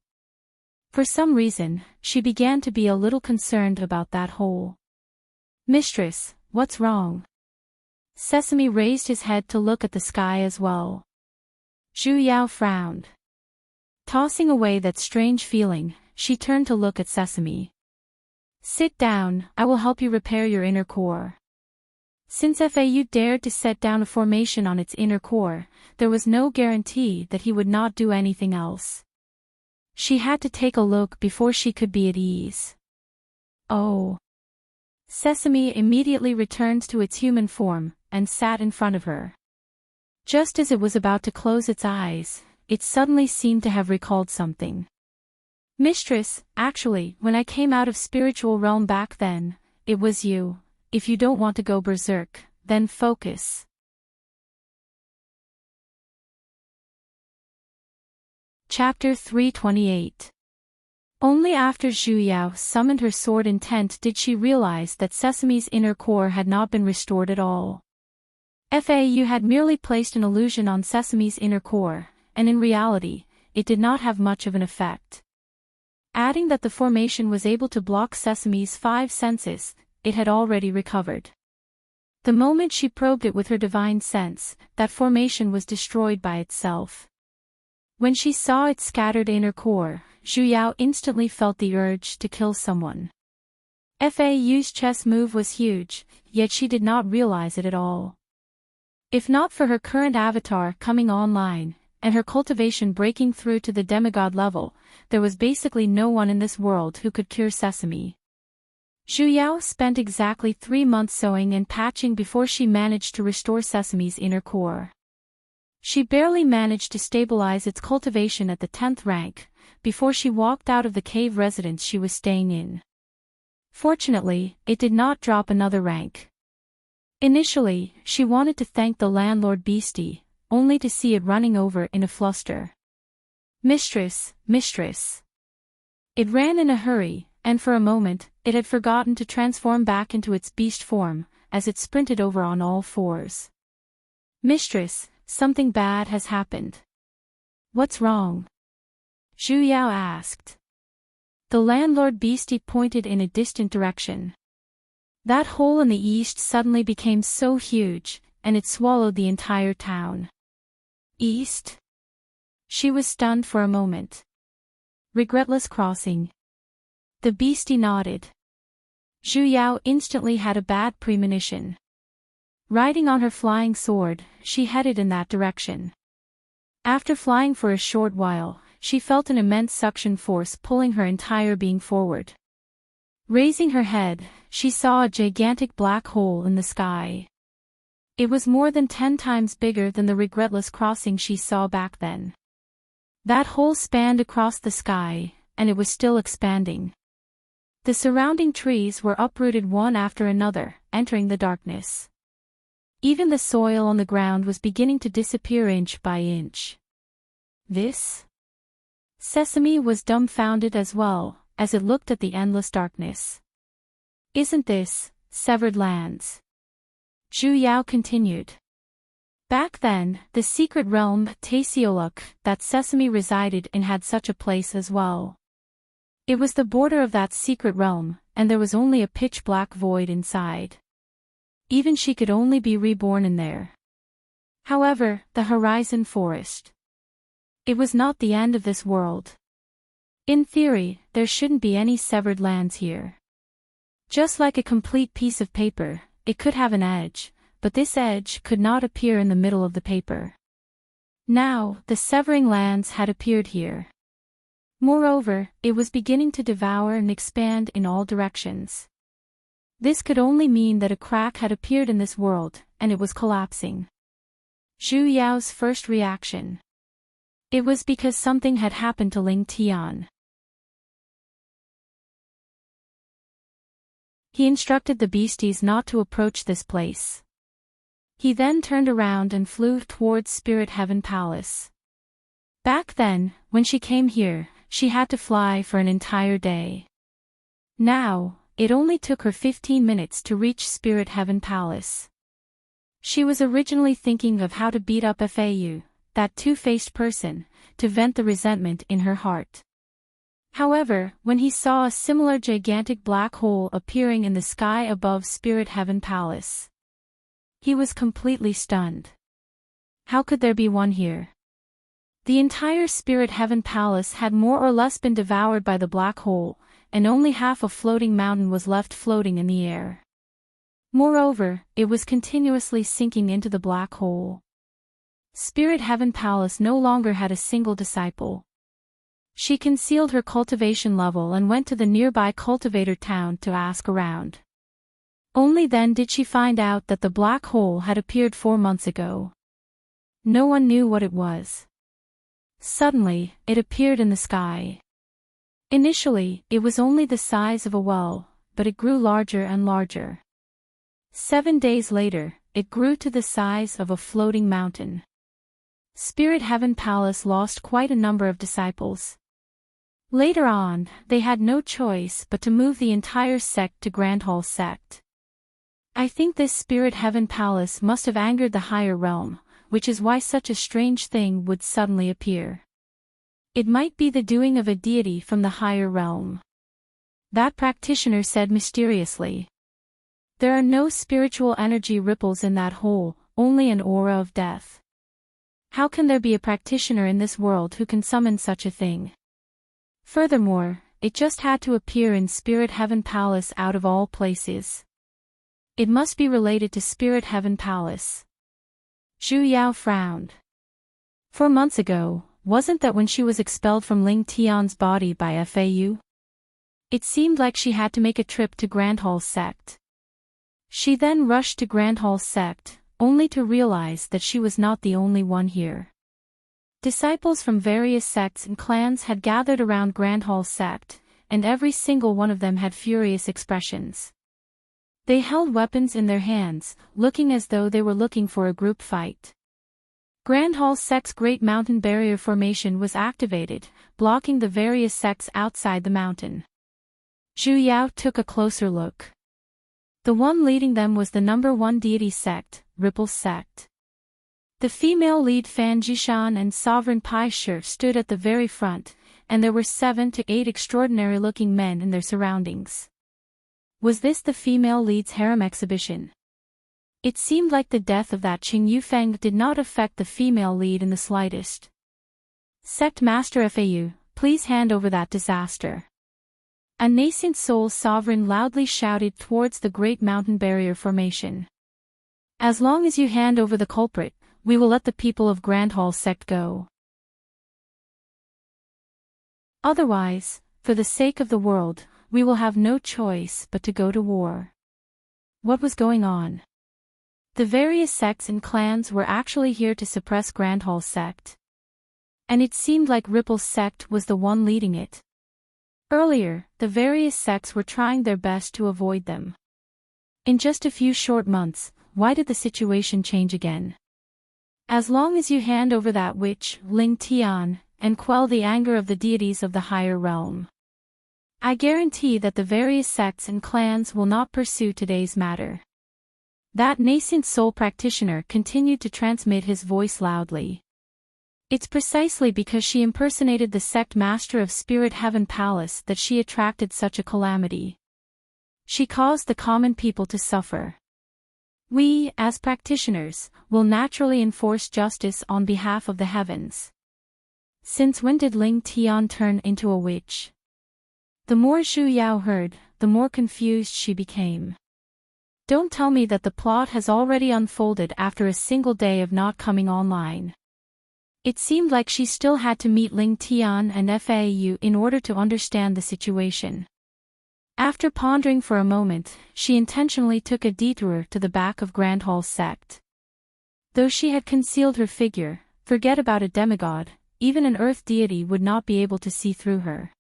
For some reason, she began to be a little concerned about that hole. "Mistress, what's wrong?" Sesame raised his head to look at the sky as well. Zhu Yao frowned. Tossing away that strange feeling, she turned to look at Sesame. "Sit down, I will help you repair your inner core." Since Fau dared to set down a formation on its inner core, there was no guarantee that he would not do anything else. She had to take a look before she could be at ease. "Oh." Sesame immediately returned to its human form, and sat in front of her. Just as it was about to close its eyes, it suddenly seemed to have recalled something. "Mistress, actually, when I came out of spiritual realm back then, it was you. If you don't want to go berserk, then focus." Chapter 328. Only after Zhu Yao summoned her sword intent did she realize that Sesame's inner core had not been restored at all. Fau had merely placed an illusion on Sesame's inner core, and in reality, it did not have much of an effect. Adding that the formation was able to block Sesame's 5 senses, it had already recovered. The moment she probed it with her divine sense, that formation was destroyed by itself. When she saw its scattered inner core, Zhu Yao instantly felt the urge to kill someone. Fau's chess move was huge, yet she did not realize it at all. If not for her current avatar coming online, and her cultivation breaking through to the demigod level, there was basically no one in this world who could cure Sesame. Zhu Yao spent exactly 3 months sewing and patching before she managed to restore Sesame's inner core. She barely managed to stabilize its cultivation at the 10th rank, before she walked out of the cave residence she was staying in. Fortunately, it did not drop another rank. Initially, she wanted to thank the landlord beastie, only to see it running over in a fluster. "Mistress, mistress." It ran in a hurry, and for a moment, it had forgotten to transform back into its beast form, as it sprinted over on all 4s. "Mistress, something bad has happened." "What's wrong?" Zhu Yao asked. The landlord beastie pointed in a distant direction. That hole in the east suddenly became so huge, and it swallowed the entire town. "East?" She was stunned for a moment. "Regretless Crossing." The beastie nodded. Zhu Yao instantly had a bad premonition. Riding on her flying sword, she headed in that direction. After flying for a short while, she felt an immense suction force pulling her entire being forward. Raising her head, she saw a gigantic black hole in the sky. It was more than 10 times bigger than the Regretless Crossing she saw back then. That hole spanned across the sky, and it was still expanding. The surrounding trees were uprooted one after another, entering the darkness. Even the soil on the ground was beginning to disappear inch by inch. This? Sesame was dumbfounded as well, as it looked at the endless darkness. "Isn't this severed lands?" Zhu Yao continued. Back then, the secret realm, Tasioluk, that Sesame resided in had such a place as well. It was the border of that secret realm, and there was only a pitch-black void inside. Even she could only be reborn in there. However, the Horizon Forest. It was not the end of this world. In theory, there shouldn't be any severed lands here. Just like a complete piece of paper, it could have an edge, but this edge could not appear in the middle of the paper. Now, the severing lands had appeared here. Moreover, it was beginning to devour and expand in all directions. This could only mean that a crack had appeared in this world, and it was collapsing. Zhu Yao's first reaction. It was because something had happened to Ling Tian. He instructed the beasties not to approach this place. He then turned around and flew towards Spirit Heaven Palace. Back then, when she came here, she had to fly for an entire day. Now, it only took her 15 minutes to reach Spirit Heaven Palace. She was originally thinking of how to beat up Fau, that two-faced person, to vent the resentment in her heart. However, when he saw a similar gigantic black hole appearing in the sky above Spirit Heaven Palace, he was completely stunned. How could there be one here? The entire Spirit Heaven Palace had more or less been devoured by the black hole, and only half a floating mountain was left floating in the air. Moreover, it was continuously sinking into the black hole. Spirit Heaven Palace no longer had a single disciple. She concealed her cultivation level and went to the nearby cultivator town to ask around. Only then did she find out that the black hole had appeared 4 months ago. No one knew what it was. Suddenly, it appeared in the sky. Initially, it was only the size of a well, but it grew larger and larger. 7 days later, it grew to the size of a floating mountain. Spirit Heaven Palace lost quite a number of disciples. Later on, they had no choice but to move the entire sect to Grand Hall sect. I think this Spirit Heaven Palace must have angered the higher realm, which is why such a strange thing would suddenly appear. It might be the doing of a deity from the higher realm. That practitioner said mysteriously. There are no spiritual energy ripples in that hole, only an aura of death. How can there be a practitioner in this world who can summon such a thing? Furthermore, it just had to appear in Spirit Heaven Palace out of all places. It must be related to Spirit Heaven Palace. Zhu Yao frowned. 4 months ago, wasn't that when she was expelled from Ling Tian's body by Fau? It seemed like she had to make a trip to Grand Hall sect. She then rushed to Grand Hall sect, only to realize that she was not the only one here. Disciples from various sects and clans had gathered around Grand Hall sect, and every single one of them had furious expressions. They held weapons in their hands, looking as though they were looking for a group fight. Grand Hall sect's Great Mountain Barrier Formation was activated, blocking the various sects outside the mountain. Zhu Yao took a closer look. The one leading them was the number 1 deity sect, Ripple sect. The female lead Fan Jishan and Sovereign Pai Shi stood at the very front, and there were 7 to 8 extraordinary-looking men in their surroundings. Was this the female lead's harem exhibition? It seemed like the death of that Qing Yufeng did not affect the female lead in the slightest. Sect Master Fau, please hand over that disaster. A nascent soul sovereign loudly shouted towards the Great Mountain Barrier Formation. As long as you hand over the culprit, we will let the people of Grand Hall sect go. Otherwise, for the sake of the world, we will have no choice but to go to war. What was going on? The various sects and clans were actually here to suppress Grand Hall sect. And it seemed like Ripple's sect was the one leading it. Earlier, the various sects were trying their best to avoid them. In just a few short months, why did the situation change again? As long as you hand over that witch, Ling Tian, and quell the anger of the deities of the higher realm, I guarantee that the various sects and clans will not pursue today's matter. That nascent soul practitioner continued to transmit his voice loudly. It's precisely because she impersonated the sect master of Spirit Heaven Palace that she attracted such a calamity. She caused the common people to suffer. We, as practitioners, will naturally enforce justice on behalf of the heavens. Since when did Ling Tian turn into a witch? The more Zhu Yao heard, the more confused she became. Don't tell me that the plot has already unfolded after a single day of not coming online. It seemed like she still had to meet Ling Tian and Fau in order to understand the situation. After pondering for a moment, she intentionally took a detour to the back of Grand Hall sect. Though she had concealed her figure, forget about a demigod, even an earth deity would not be able to see through her.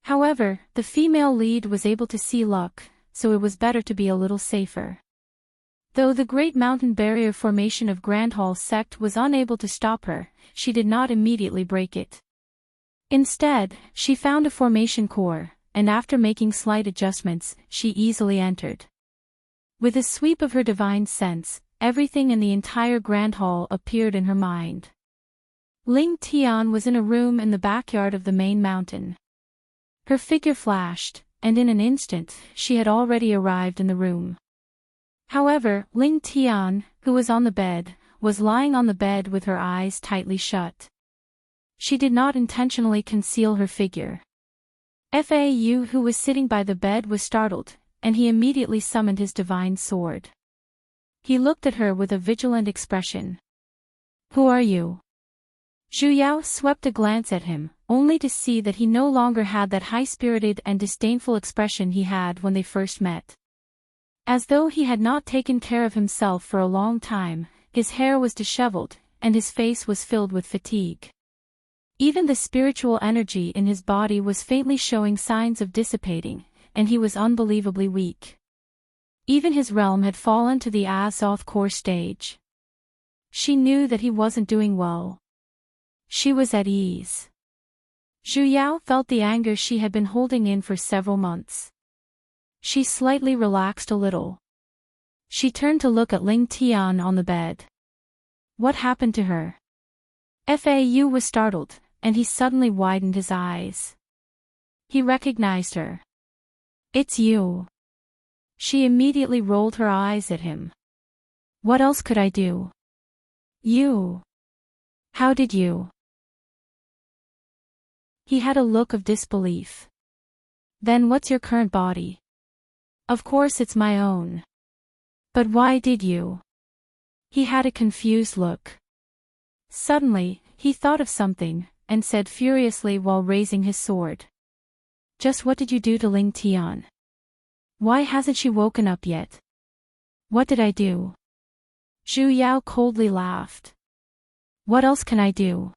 However, the female lead was able to see luck, so it was better to be a little safer. Though the great mountain barrier formation of Grandhall sect was unable to stop her, she did not immediately break it. Instead, she found a formation core, and after making slight adjustments, she easily entered. With a sweep of her divine sense, everything in the entire Grand Hall appeared in her mind. Ling Tian was in a room in the backyard of the main mountain. Her figure flashed, and in an instant, she had already arrived in the room. However, Ling Tian, who was on the bed, was lying on the bed with her eyes tightly shut. She did not intentionally conceal her figure. Fau, who was sitting by the bed, was startled, and he immediately summoned his divine sword. He looked at her with a vigilant expression. "Who are you?" Zhu Yao swept a glance at him, only to see that he no longer had that high-spirited and disdainful expression he had when they first met. As though he had not taken care of himself for a long time, his hair was disheveled, and his face was filled with fatigue. Even the spiritual energy in his body was faintly showing signs of dissipating, and he was unbelievably weak. Even his realm had fallen to the Azoth core stage. She knew that he wasn't doing well. She was at ease. Zhu Yao felt the anger she had been holding in for several months. She slightly relaxed a little. She turned to look at Ling Tian on the bed. What happened to her? Fau was startled, and he suddenly widened his eyes. He recognized her. "It's you." She immediately rolled her eyes at him. "What else could I do?" "You. How did you?" He had a look of disbelief. "Then what's your current body?" "Of course it's my own." "But why did you?" He had a confused look. Suddenly, he thought of something, and said furiously while raising his sword. "Just what did you do to Ling Tian? Why hasn't she woken up yet?" "What did I do?" Zhu Yao coldly laughed. "What else can I do?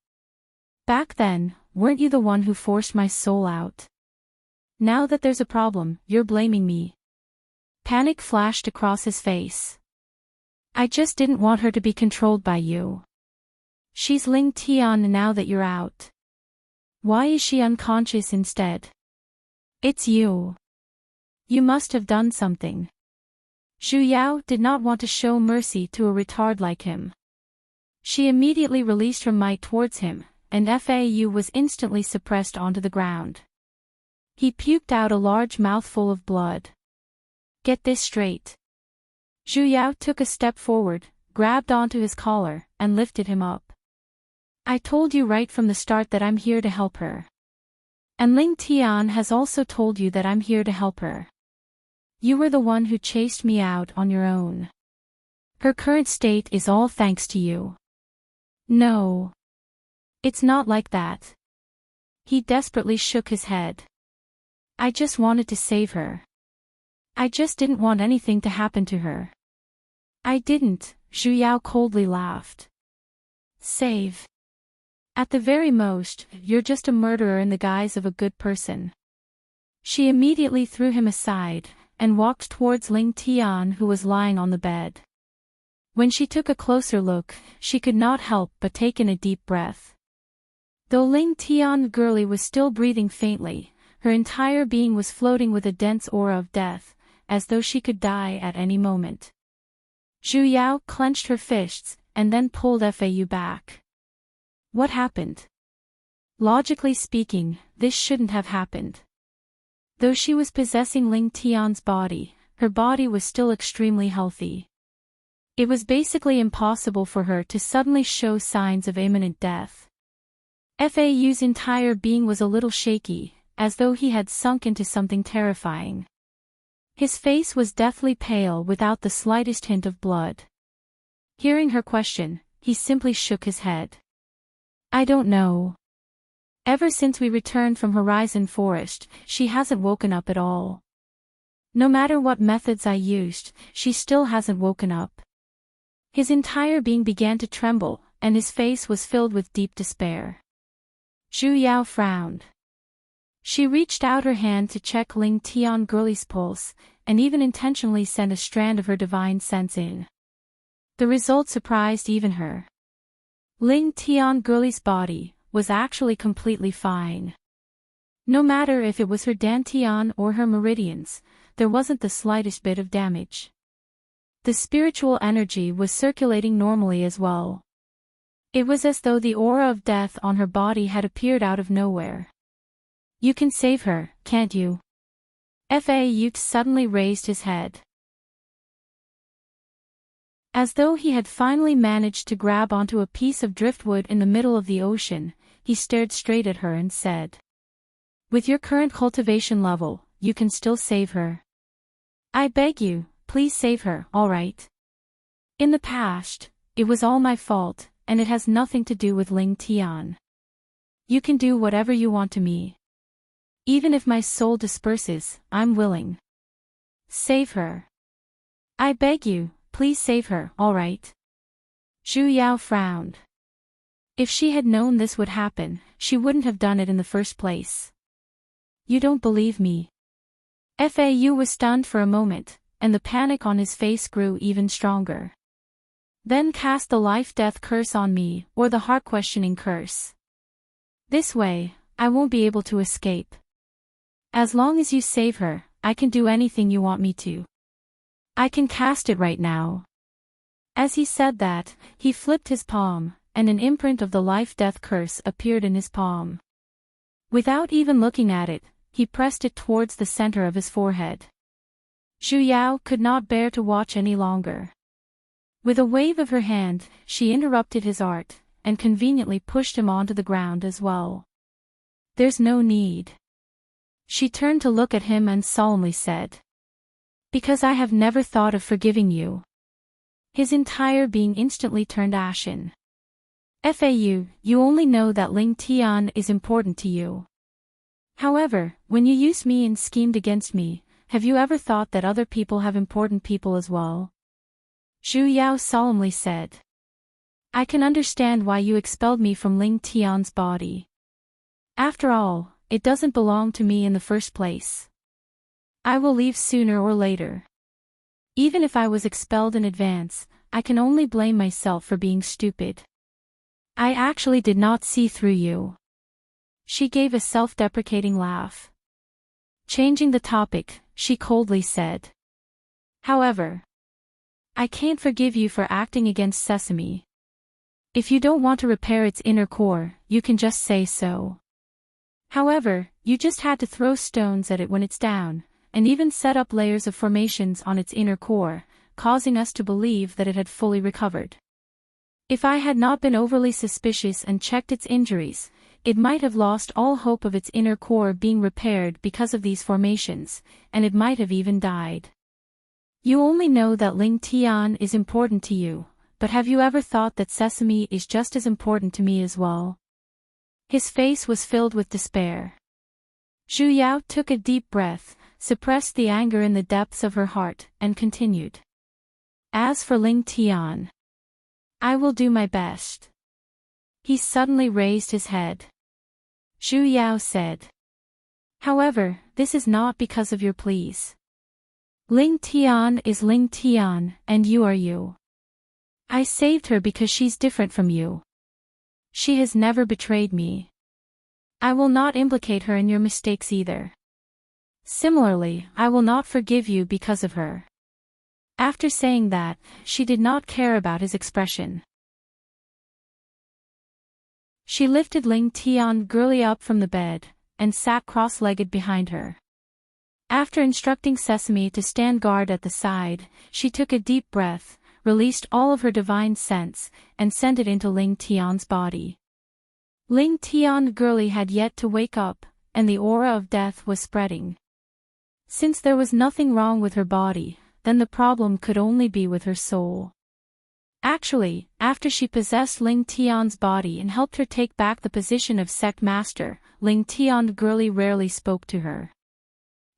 Back then, weren't you the one who forced my soul out? Now that there's a problem, you're blaming me." Panic flashed across his face. "I just didn't want her to be controlled by you. She's Ling Tian now that you're out. Why is she unconscious instead?" "It's you. You must have done something." Zhu Yao did not want to show mercy to a retard like him. She immediately released her might towards him, and Fau was instantly suppressed onto the ground. He puked out a large mouthful of blood. "Get this straight." Zhu Yao took a step forward, grabbed onto his collar, and lifted him up. "I told you right from the start that I'm here to help her. And Ling Tian has also told you that I'm here to help her. You were the one who chased me out on your own. Her current state is all thanks to you." "No. It's not like that." He desperately shook his head. "I just wanted to save her. I just didn't want anything to happen to her." "I didn't," Zhu Yao coldly laughed. "Save? At the very most, you're just a murderer in the guise of a good person." She immediately threw him aside, and walked towards Ling Tian, who was lying on the bed. When she took a closer look, she could not help but take in a deep breath. Though Ling Tian girlie was still breathing faintly, her entire being was floating with a dense aura of death, as though she could die at any moment. Zhu Yao clenched her fists, and then pulled Fau back. What happened? Logically speaking, this shouldn't have happened. Though she was possessing Ling Tian's body, her body was still extremely healthy. It was basically impossible for her to suddenly show signs of imminent death. Fau's entire being was a little shaky, as though he had sunk into something terrifying. His face was deathly pale without the slightest hint of blood. Hearing her question, he simply shook his head. "I don't know. Ever since we returned from Horizon Forest, she hasn't woken up at all. No matter what methods I used, she still hasn't woken up." His entire being began to tremble, and his face was filled with deep despair. Zhu Yao frowned. She reached out her hand to check Ling Tian Girlie's pulse, and even intentionally sent a strand of her divine sense in. The result surprised even her. Ling Tian Girlie's body was actually completely fine. No matter if it was her dantian or her meridians, there wasn't the slightest bit of damage. The spiritual energy was circulating normally as well. It was as though the aura of death on her body had appeared out of nowhere. You can save her, can't you? Fa suddenly raised his head. As though he had finally managed to grab onto a piece of driftwood in the middle of the ocean, he stared straight at her and said, "With your current cultivation level, you can still save her. I beg you, please save her, alright? In the past, it was all my fault, and it has nothing to do with Ling Tian. You can do whatever you want to me. Even if my soul disperses, I'm willing. Save her. I beg you, please save her, alright?" Zhu Yao frowned. If she had known this would happen, she wouldn't have done it in the first place. "You don't believe me?" Fau was stunned for a moment, and the panic on his face grew even stronger. "Then cast the life-death curse on me, or the heart-questioning curse. This way, I won't be able to escape. As long as you save her, I can do anything you want me to. I can cast it right now." As he said that, he flipped his palm, and an imprint of the life-death curse appeared in his palm. Without even looking at it, he pressed it towards the center of his forehead. Zhu Yao could not bear to watch any longer. With a wave of her hand, she interrupted his art, and conveniently pushed him onto the ground as well. "There's no need." She turned to look at him and solemnly said, "Because I have never thought of forgiving you." His entire being instantly turned ashen. "Fau, you only know that Ling Tian is important to you. However, when you used me and schemed against me, have you ever thought that other people have important people as well?" Zhu Yao solemnly said, "I can understand why you expelled me from Ling Tian's body. After all, it doesn't belong to me in the first place. I will leave sooner or later. Even if I was expelled in advance, I can only blame myself for being stupid. I actually did not see through you." She gave a self-deprecating laugh. Changing the topic, she coldly said, "However, I can't forgive you for acting against Sesame. If you don't want to repair its inner core, you can just say so. However, you just had to throw stones at it when it's down, and even set up layers of formations on its inner core, causing us to believe that it had fully recovered. If I had not been overly suspicious and checked its injuries, it might have lost all hope of its inner core being repaired because of these formations, and it might have even died. You only know that Ling Tian is important to you, but have you ever thought that Sesame is just as important to me as well?" His face was filled with despair. Zhu Yao took a deep breath, suppressed the anger in the depths of her heart, and continued. "As for Ling Tian, I will do my best." He suddenly raised his head. Zhu Yao said, "However, this is not because of your pleas. Ling Tian is Ling Tian, and you are you. I saved her because she's different from you. She has never betrayed me. I will not implicate her in your mistakes either. Similarly, I will not forgive you because of her." After saying that, she did not care about his expression. She lifted Ling Tian Girlie up from the bed, and sat cross-legged behind her. After instructing Sesame to stand guard at the side, she took a deep breath, released all of her divine sense, and sent it into Ling Tian's body. Ling Tian Girlie had yet to wake up, and the aura of death was spreading. Since there was nothing wrong with her body, then the problem could only be with her soul. Actually, after she possessed Ling Tian's body and helped her take back the position of sect master, Ling Tian Girlie rarely spoke to her.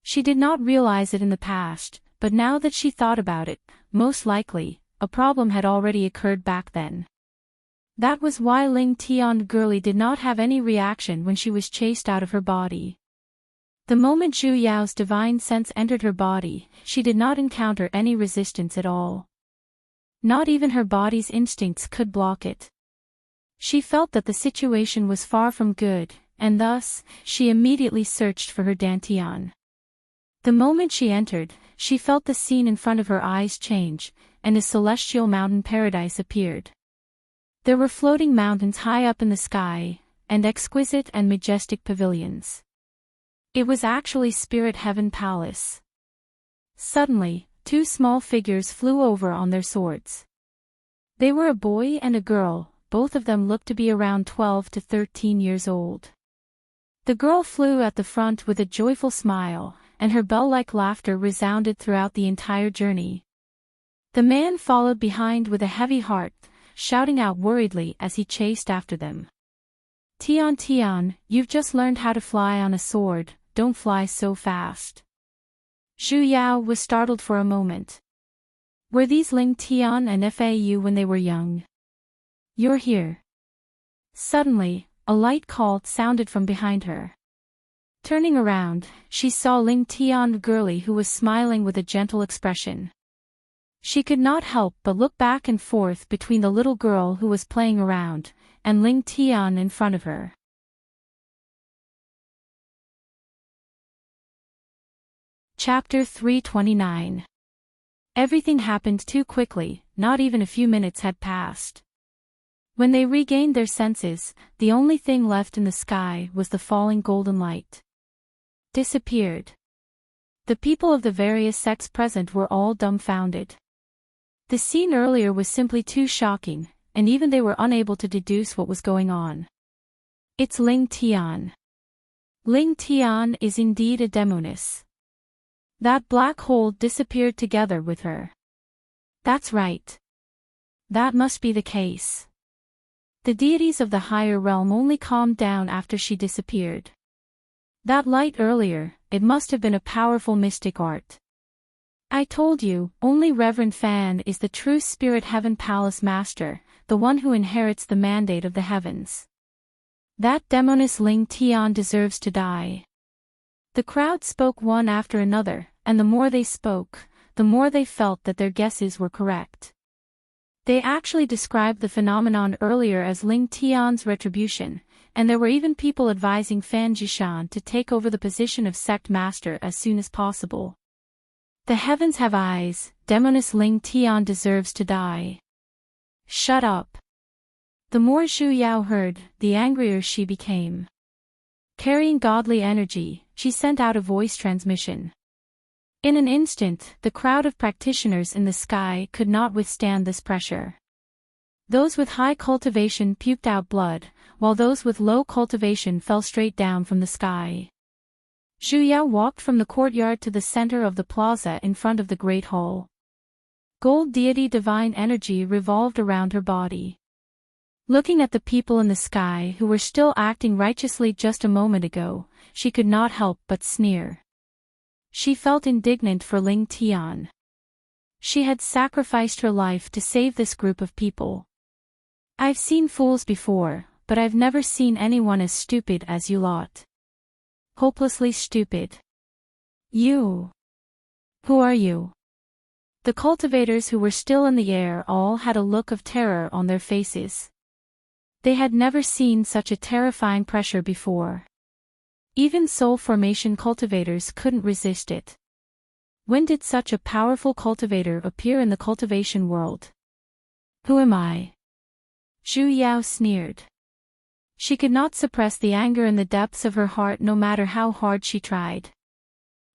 She did not realize it in the past, but now that she thought about it, most likely, a problem had already occurred back then. That was why Ling Tian Girly did not have any reaction when she was chased out of her body. The moment Zhu Yao's divine sense entered her body, she did not encounter any resistance at all. Not even her body's instincts could block it. She felt that the situation was far from good, and thus, she immediately searched for her Dantian. The moment she entered, she felt the scene in front of her eyes change, and a celestial mountain paradise appeared. There were floating mountains high up in the sky, and exquisite and majestic pavilions. It was actually Spirit Heaven Palace. Suddenly, two small figures flew over on their swords. They were a boy and a girl, both of them looked to be around 12 to 13 years old. The girl flew at the front with a joyful smile, and her bell-like laughter resounded throughout the entire journey. The man followed behind with a heavy heart, shouting out worriedly as he chased after them. Tian Tian, you've just learned how to fly on a sword, don't fly so fast. Zhu Yao was startled for a moment. Were these Ling Tian and Fau when they were young? You're here. Suddenly, a light call sounded from behind her. Turning around, she saw Ling Tian Girly who was smiling with a gentle expression. She could not help but look back and forth between the little girl who was playing around, and Ling Tian in front of her. Chapter 329. Everything happened too quickly, not even a few minutes had passed. When they regained their senses, the only thing left in the sky was the falling golden light. Disappeared. The people of the various sects present were all dumbfounded. The scene earlier was simply too shocking, and even they were unable to deduce what was going on. It's Ling Tian. Ling Tian is indeed a demoness. That black hole disappeared together with her. That's right. That must be the case. The deities of the higher realm only calmed down after she disappeared. That light earlier, it must have been a powerful mystic art. I told you, only Reverend Fan is the true Spirit Heaven Palace Master, the one who inherits the mandate of the heavens. That demoness Ling Tian deserves to die. The crowd spoke one after another, and the more they spoke, the more they felt that their guesses were correct. They actually described the phenomenon earlier as Ling Tian's retribution, and there were even people advising Fan Jishan to take over the position of sect master as soon as possible. The heavens have eyes, demoness Ling Tian deserves to die. Shut up. The more Zhu Yao heard, the angrier she became. Carrying godly energy, she sent out a voice transmission. In an instant, the crowd of practitioners in the sky could not withstand this pressure. Those with high cultivation puked out blood, while those with low cultivation fell straight down from the sky. Zhu Yao walked from the courtyard to the center of the plaza in front of the great hall. Gold deity divine energy revolved around her body. Looking at the people in the sky who were still acting righteously just a moment ago, she could not help but sneer. She felt indignant for Ling Tian. She had sacrificed her life to save this group of people. I've seen fools before, but I've never seen anyone as stupid as you lot. Hopelessly stupid. You. Who are you? The cultivators who were still in the air all had a look of terror on their faces. They had never seen such a terrifying pressure before. Even soul formation cultivators couldn't resist it. When did such a powerful cultivator appear in the cultivation world? Who am I? Zhu Yao sneered. She could not suppress the anger in the depths of her heart no matter how hard she tried.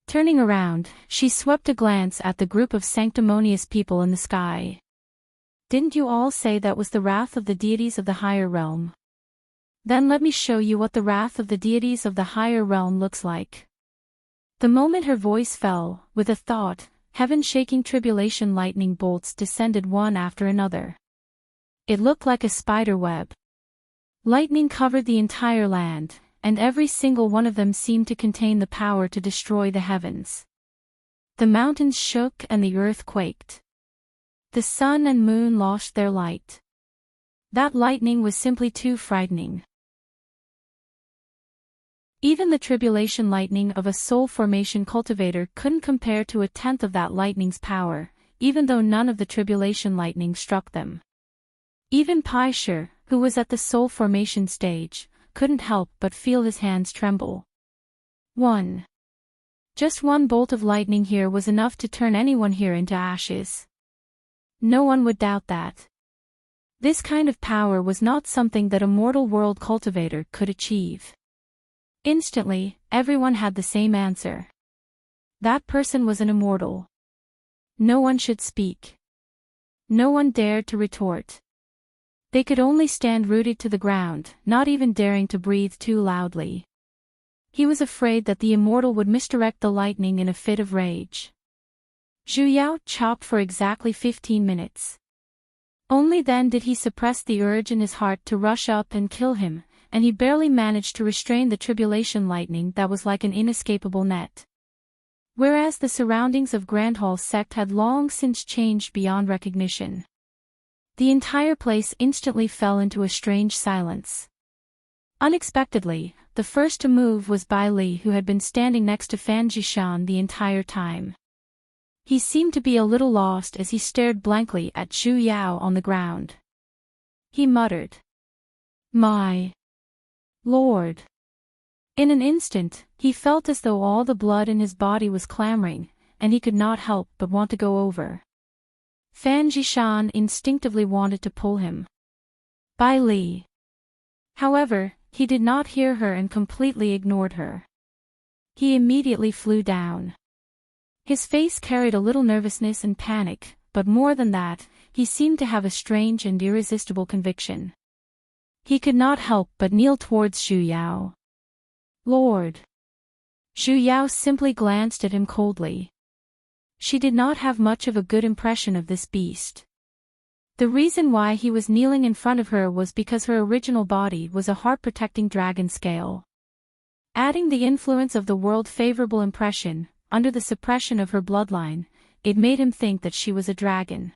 Turning around, she swept a glance at the group of sanctimonious people in the sky. Didn't you all say that was the wrath of the deities of the higher realm? Then let me show you what the wrath of the deities of the higher realm looks like. The moment her voice fell, with a thought, heaven-shaking tribulation lightning bolts descended one after another. It looked like a spider web. Lightning covered the entire land, and every single one of them seemed to contain the power to destroy the heavens. The mountains shook and the earth quaked. The sun and moon lost their light. That lightning was simply too frightening. Even the tribulation lightning of a soul formation cultivator couldn't compare to a tenth of that lightning's power, even though none of the tribulation lightning struck them. Even Paisher, who was at the soul formation stage, couldn't help but feel his hands tremble. Just one bolt of lightning here was enough to turn anyone here into ashes. No one would doubt that. This kind of power was not something that a mortal world cultivator could achieve. Instantly, everyone had the same answer. That person was an immortal. No one should speak. No one dared to retort. They could only stand rooted to the ground, not even daring to breathe too loudly. He was afraid that the immortal would misdirect the lightning in a fit of rage. Zhu Yao chopped for exactly 15 minutes. Only then did he suppress the urge in his heart to rush up and kill him, and he barely managed to restrain the tribulation lightning that was like an inescapable net. Whereas the surroundings of Grandhall's sect had long since changed beyond recognition. The entire place instantly fell into a strange silence. Unexpectedly, the first to move was Bai Li, who had been standing next to Fan Jishan the entire time. He seemed to be a little lost as he stared blankly at Zhu Yao on the ground. He muttered, "My Lord." In an instant, he felt as though all the blood in his body was clamoring, and he could not help but want to go over. Fan Jishan instinctively wanted to pull him. Bai Li. However, he did not hear her and completely ignored her. He immediately flew down. His face carried a little nervousness and panic, but more than that, he seemed to have a strange and irresistible conviction. He could not help but kneel towards Zhu Yao. "Lord." Zhu Yao simply glanced at him coldly. She did not have much of a good impression of this beast. The reason why he was kneeling in front of her was because her original body was a heart-protecting dragon scale. Adding the influence of the world favorable impression, under the suppression of her bloodline, it made him think that she was a dragon.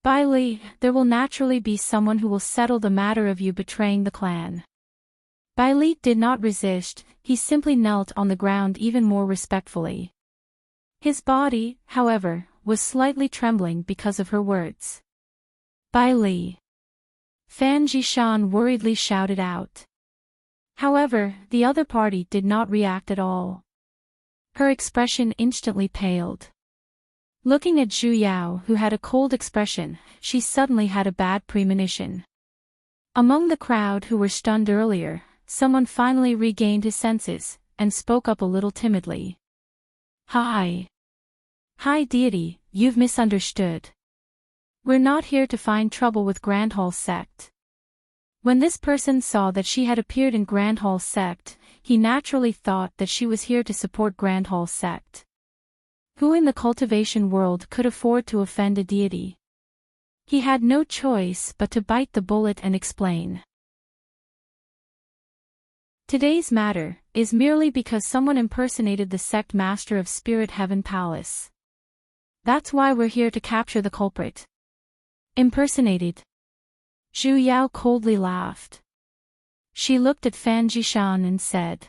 "Bai Li, there will naturally be someone who will settle the matter of you betraying the clan." Bai Li did not resist, he simply knelt on the ground even more respectfully. His body, however, was slightly trembling because of her words. "Bai Li." Fan Jishan worriedly shouted out. However, the other party did not react at all. Her expression instantly paled. Looking at Zhu Yao, who had a cold expression, she suddenly had a bad premonition. Among the crowd who were stunned earlier, someone finally regained his senses, and spoke up a little timidly. Hi, deity, you've misunderstood. We're not here to find trouble with Grandhall's sect." When this person saw that she had appeared in Grandhall's sect, he naturally thought that she was here to support Grandhall's sect. Who in the cultivation world could afford to offend a deity? He had no choice but to bite the bullet and explain. Today's matter is merely because someone impersonated the sect master of Spirit Heaven Palace. That's why we're here to capture the culprit. Impersonated. Zhu Yao coldly laughed. She looked at Fan Jishan and said,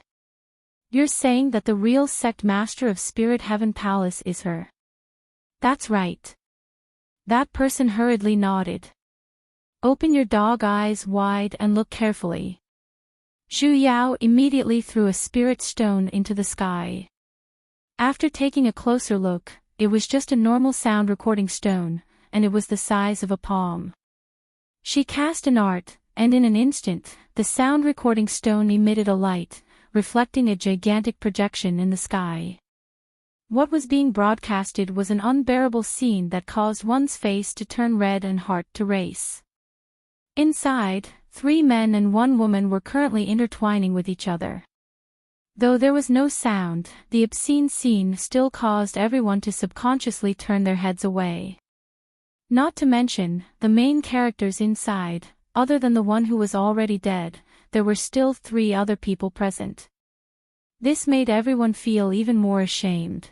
"You're saying that the real sect master of Spirit Heaven Palace is her?" "That's right." That person hurriedly nodded. "Open your dog eyes wide and look carefully." Zhu Yao immediately threw a spirit stone into the sky. After taking a closer look, it was just a normal sound recording stone, and it was the size of a palm. She cast an art, and in an instant, the sound recording stone emitted a light, reflecting a gigantic projection in the sky. What was being broadcasted was an unbearable scene that caused one's face to turn red and heart to race. Inside, 3 men and 1 woman were currently intertwining with each other. Though there was no sound, the obscene scene still caused everyone to subconsciously turn their heads away. Not to mention, the main characters inside, other than the one who was already dead, there were still 3 other people present. This made everyone feel even more ashamed.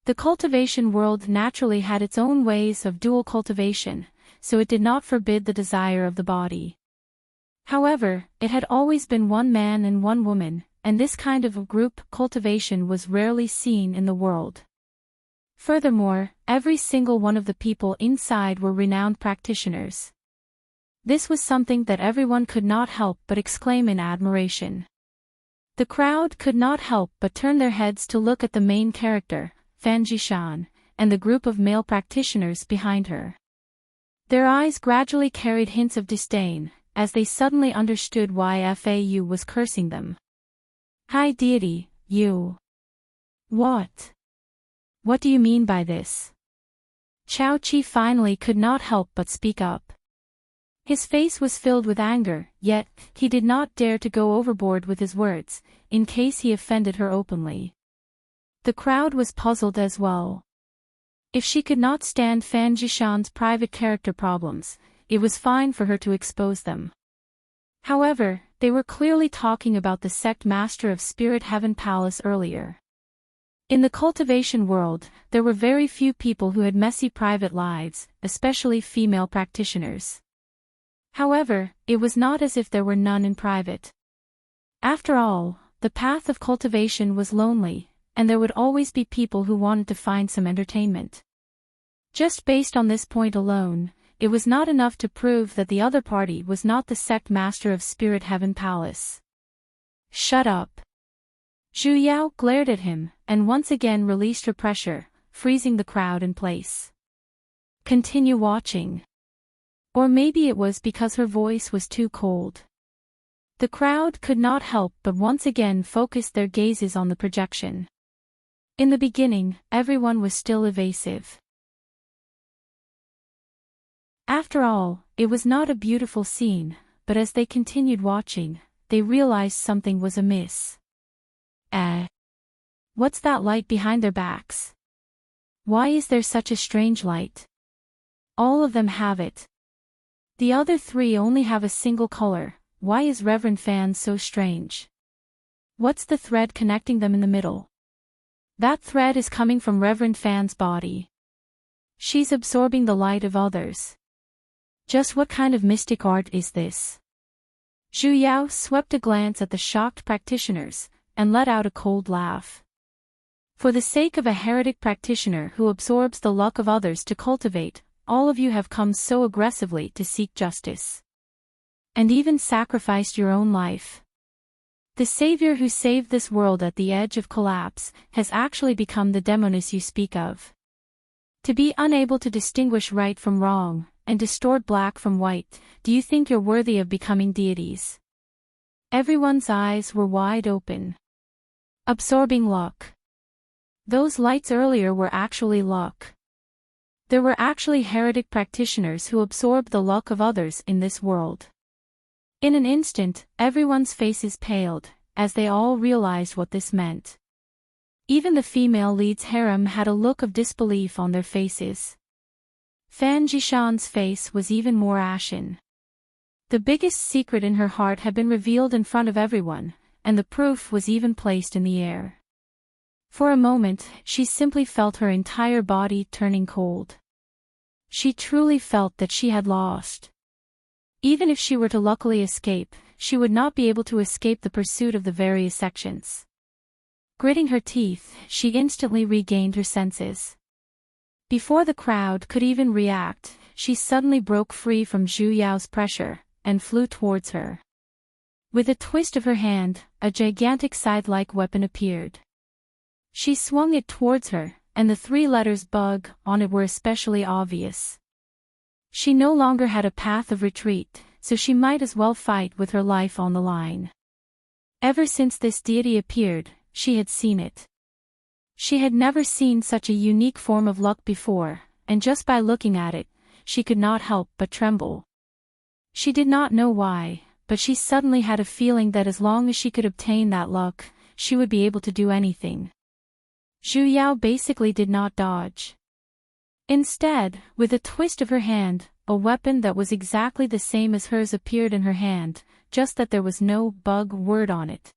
The cultivation world naturally had its own ways of dual cultivation, so it did not forbid the desire of the body. However, it had always been one man and one woman, and this kind of group cultivation was rarely seen in the world. Furthermore, every single one of the people inside were renowned practitioners. This was something that everyone could not help but exclaim in admiration. The crowd could not help but turn their heads to look at the main character, Fan Jishan, and the group of male practitioners behind her. Their eyes gradually carried hints of disdain, as they suddenly understood why Fau was cursing them. "High deity, you. What? What do you mean by this?" Chao Qi finally could not help but speak up. His face was filled with anger, yet he did not dare to go overboard with his words, in case he offended her openly. The crowd was puzzled as well. If she could not stand Fan Jishan's private character problems, it was fine for her to expose them. However, they were clearly talking about the sect master of Spirit Heaven Palace earlier. In the cultivation world, there were very few people who had messy private lives, especially female practitioners. However, it was not as if there were none in private. After all, the path of cultivation was lonely, and there would always be people who wanted to find some entertainment. Just based on this point alone, it was not enough to prove that the other party was not the sect master of Spirit Heaven Palace. "Shut up." Zhu Yao glared at him, and once again released her pressure, freezing the crowd in place. "Continue watching." Or maybe it was because her voice was too cold. The crowd could not help but once again focus their gazes on the projection. In the beginning, everyone was still evasive. After all, it was not a beautiful scene, but as they continued watching, they realized something was amiss. What's that light behind their backs? Why is there such a strange light? All of them have it. The other three only have a single color. Why is Reverend Fan so strange? What's the thread connecting them in the middle? That thread is coming from Reverend Fan's body. She's absorbing the light of others. Just what kind of mystic art is this? Zhu Yao swept a glance at the shocked practitioners, and let out a cold laugh. For the sake of a heretic practitioner who absorbs the luck of others to cultivate, all of you have come so aggressively to seek justice. And even sacrificed your own life. The savior who saved this world at the edge of collapse has actually become the demoness you speak of. To be unable to distinguish right from wrong, and distort black from white, do you think you're worthy of becoming deities? Everyone's eyes were wide open. Absorbing luck. Those lights earlier were actually luck. There were actually heretic practitioners who absorbed the luck of others in this world. In an instant, everyone's faces paled, as they all realized what this meant. Even the female lead's harem had a look of disbelief on their faces. Fan Jishan's face was even more ashen. The biggest secret in her heart had been revealed in front of everyone, and the proof was even placed in the air. For a moment, she simply felt her entire body turning cold. She truly felt that she had lost. Even if she were to luckily escape, she would not be able to escape the pursuit of the various sections. Gritting her teeth, she instantly regained her senses. Before the crowd could even react, she suddenly broke free from Zhu Yao's pressure, and flew towards her. With a twist of her hand, a gigantic scythe-like weapon appeared. She swung it towards her, and the three letters "bug" on it were especially obvious. She no longer had a path of retreat, so she might as well fight with her life on the line. Ever since this deity appeared, she had seen it. She had never seen such a unique form of luck before, and just by looking at it, she could not help but tremble. She did not know why, but she suddenly had a feeling that as long as she could obtain that luck, she would be able to do anything. Zhu Yao basically did not dodge. Instead, with a twist of her hand, a weapon that was exactly the same as hers appeared in her hand, just that there was no "bug" word on it.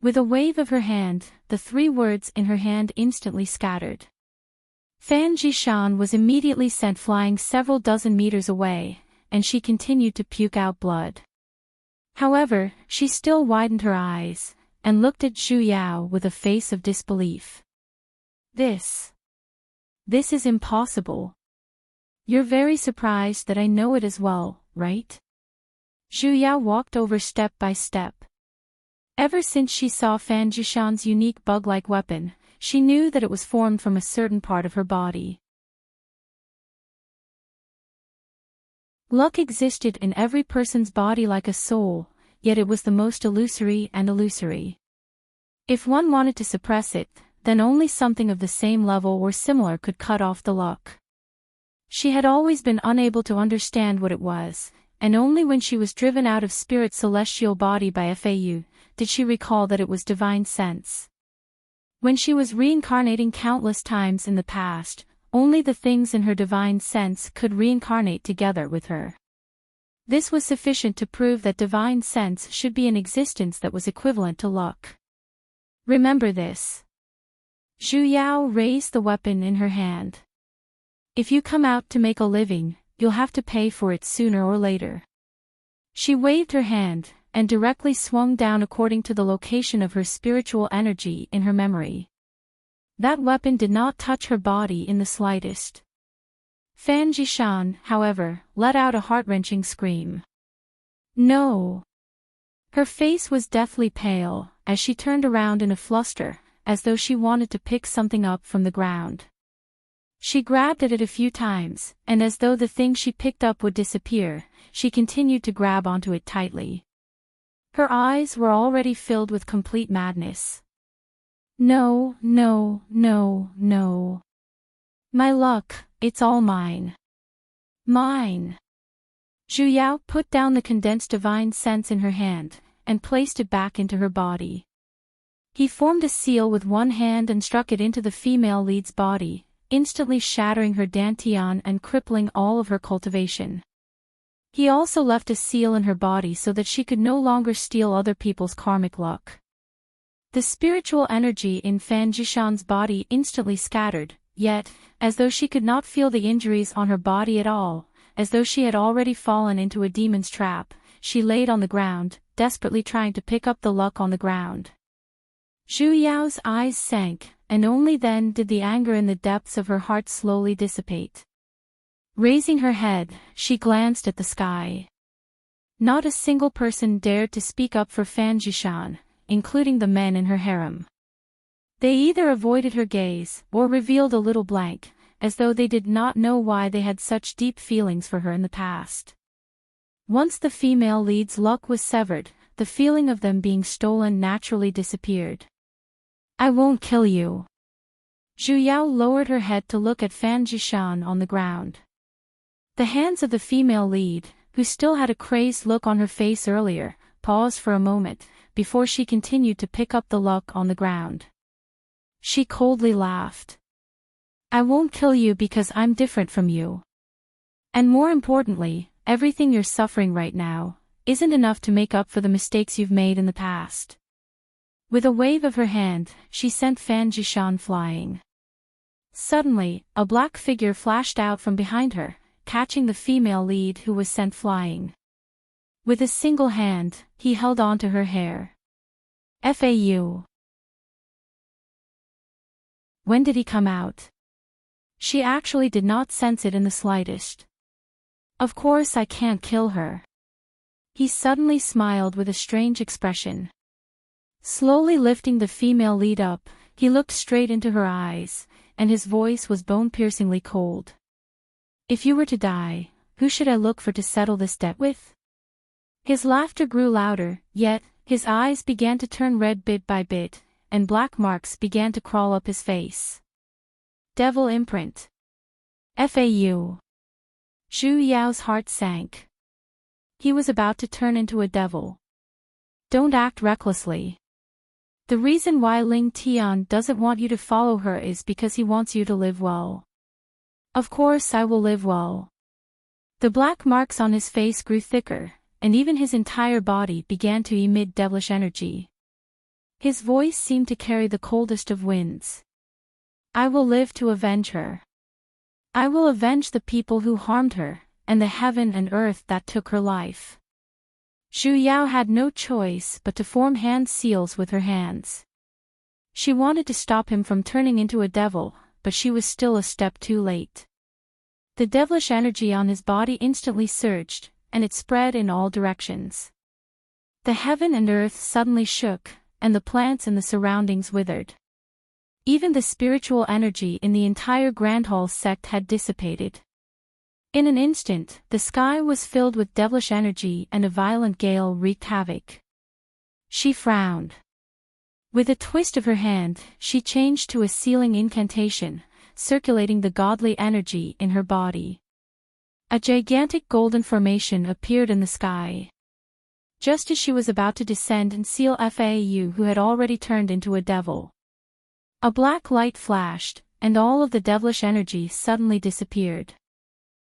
With a wave of her hand, the three words in her hand instantly scattered. Fan Jishan was immediately sent flying several dozen meters away, and she continued to puke out blood. However, she still widened her eyes, and looked at Zhu Yao with a face of disbelief. This is impossible. You're very surprised that I know it as well, right? Zhu Yao walked over step by step. Ever since she saw Fan Jishan's unique bug-like weapon, she knew that it was formed from a certain part of her body. Luck existed in every person's body like a soul, yet it was the most illusory and illusory. If one wanted to suppress it, then only something of the same level or similar could cut off the luck. She had always been unable to understand what it was, and only when she was driven out of Spirit's celestial body by Fau, did she recall that it was divine sense. When she was reincarnating countless times in the past, only the things in her divine sense could reincarnate together with her. This was sufficient to prove that divine sense should be an existence that was equivalent to luck. Remember this. Zhu Yao raised the weapon in her hand. If you come out to make a living, you'll have to pay for it sooner or later. She waved her hand, and directly swung down according to the location of her spiritual energy in her memory. That weapon did not touch her body in the slightest. Fan Jishan, however, let out a heart-wrenching scream. No! Her face was deathly pale, as she turned around in a fluster, as though she wanted to pick something up from the ground. She grabbed at it a few times, and as though the thing she picked up would disappear, she continued to grab onto it tightly. Her eyes were already filled with complete madness. No, no, no, no. My luck, it's all mine. Mine. Zhu Yao put down the condensed divine sense in her hand, and placed it back into her body. He formed a seal with one hand and struck it into the female lead's body, instantly shattering her dantian and crippling all of her cultivation. He also left a seal in her body so that she could no longer steal other people's karmic luck. The spiritual energy in Fan Jishan's body instantly scattered, yet, as though she could not feel the injuries on her body at all, as though she had already fallen into a demon's trap, she laid on the ground, desperately trying to pick up the luck on the ground. Zhu Yao's eyes sank, and only then did the anger in the depths of her heart slowly dissipate. Raising her head, she glanced at the sky. Not a single person dared to speak up for Fan Jishan, including the men in her harem. They either avoided her gaze, or revealed a little blank, as though they did not know why they had such deep feelings for her in the past. Once the female lead's luck was severed, the feeling of them being stolen naturally disappeared. I won't kill you. Zhu Yao lowered her head to look at Fan Jishan on the ground. The hands of the female lead, who still had a crazed look on her face earlier, paused for a moment, before she continued to pick up the luck on the ground. She coldly laughed. I won't kill you because I'm different from you. And more importantly, everything you're suffering right now isn't enough to make up for the mistakes you've made in the past. With a wave of her hand, she sent Fan Jishan flying. Suddenly, a black figure flashed out from behind her, catching the female lead who was sent flying. With a single hand, he held on to her hair. Fau. When did he come out? She actually did not sense it in the slightest. Of course I can't kill her. He suddenly smiled with a strange expression. Slowly lifting the female lead up, he looked straight into her eyes, and his voice was bone-piercingly cold. If you were to die, who should I look for to settle this debt with? His laughter grew louder, yet, his eyes began to turn red bit by bit, and black marks began to crawl up his face. Devil imprint. Fau. Zhu Yao's heart sank. He was about to turn into a devil. Don't act recklessly. The reason why Ling Tian doesn't want you to follow her is because he wants you to live well. Of course I will live well. The black marks on his face grew thicker, and even his entire body began to emit devilish energy. His voice seemed to carry the coldest of winds. I will live to avenge her. I will avenge the people who harmed her, and the heaven and earth that took her life. Zhu Yao had no choice but to form hand seals with her hands. She wanted to stop him from turning into a devil, but she was still a step too late. The devilish energy on his body instantly surged, and it spread in all directions. The heaven and earth suddenly shook, and the plants in the surroundings withered. Even the spiritual energy in the entire Grand Hall sect had dissipated. In an instant, the sky was filled with devilish energy and a violent gale wreaked havoc. She frowned. With a twist of her hand, she changed to a sealing incantation, circulating the godly energy in her body. A gigantic golden formation appeared in the sky. Just as she was about to descend and seal Fau, who had already turned into a devil. A black light flashed, and all of the devilish energy suddenly disappeared.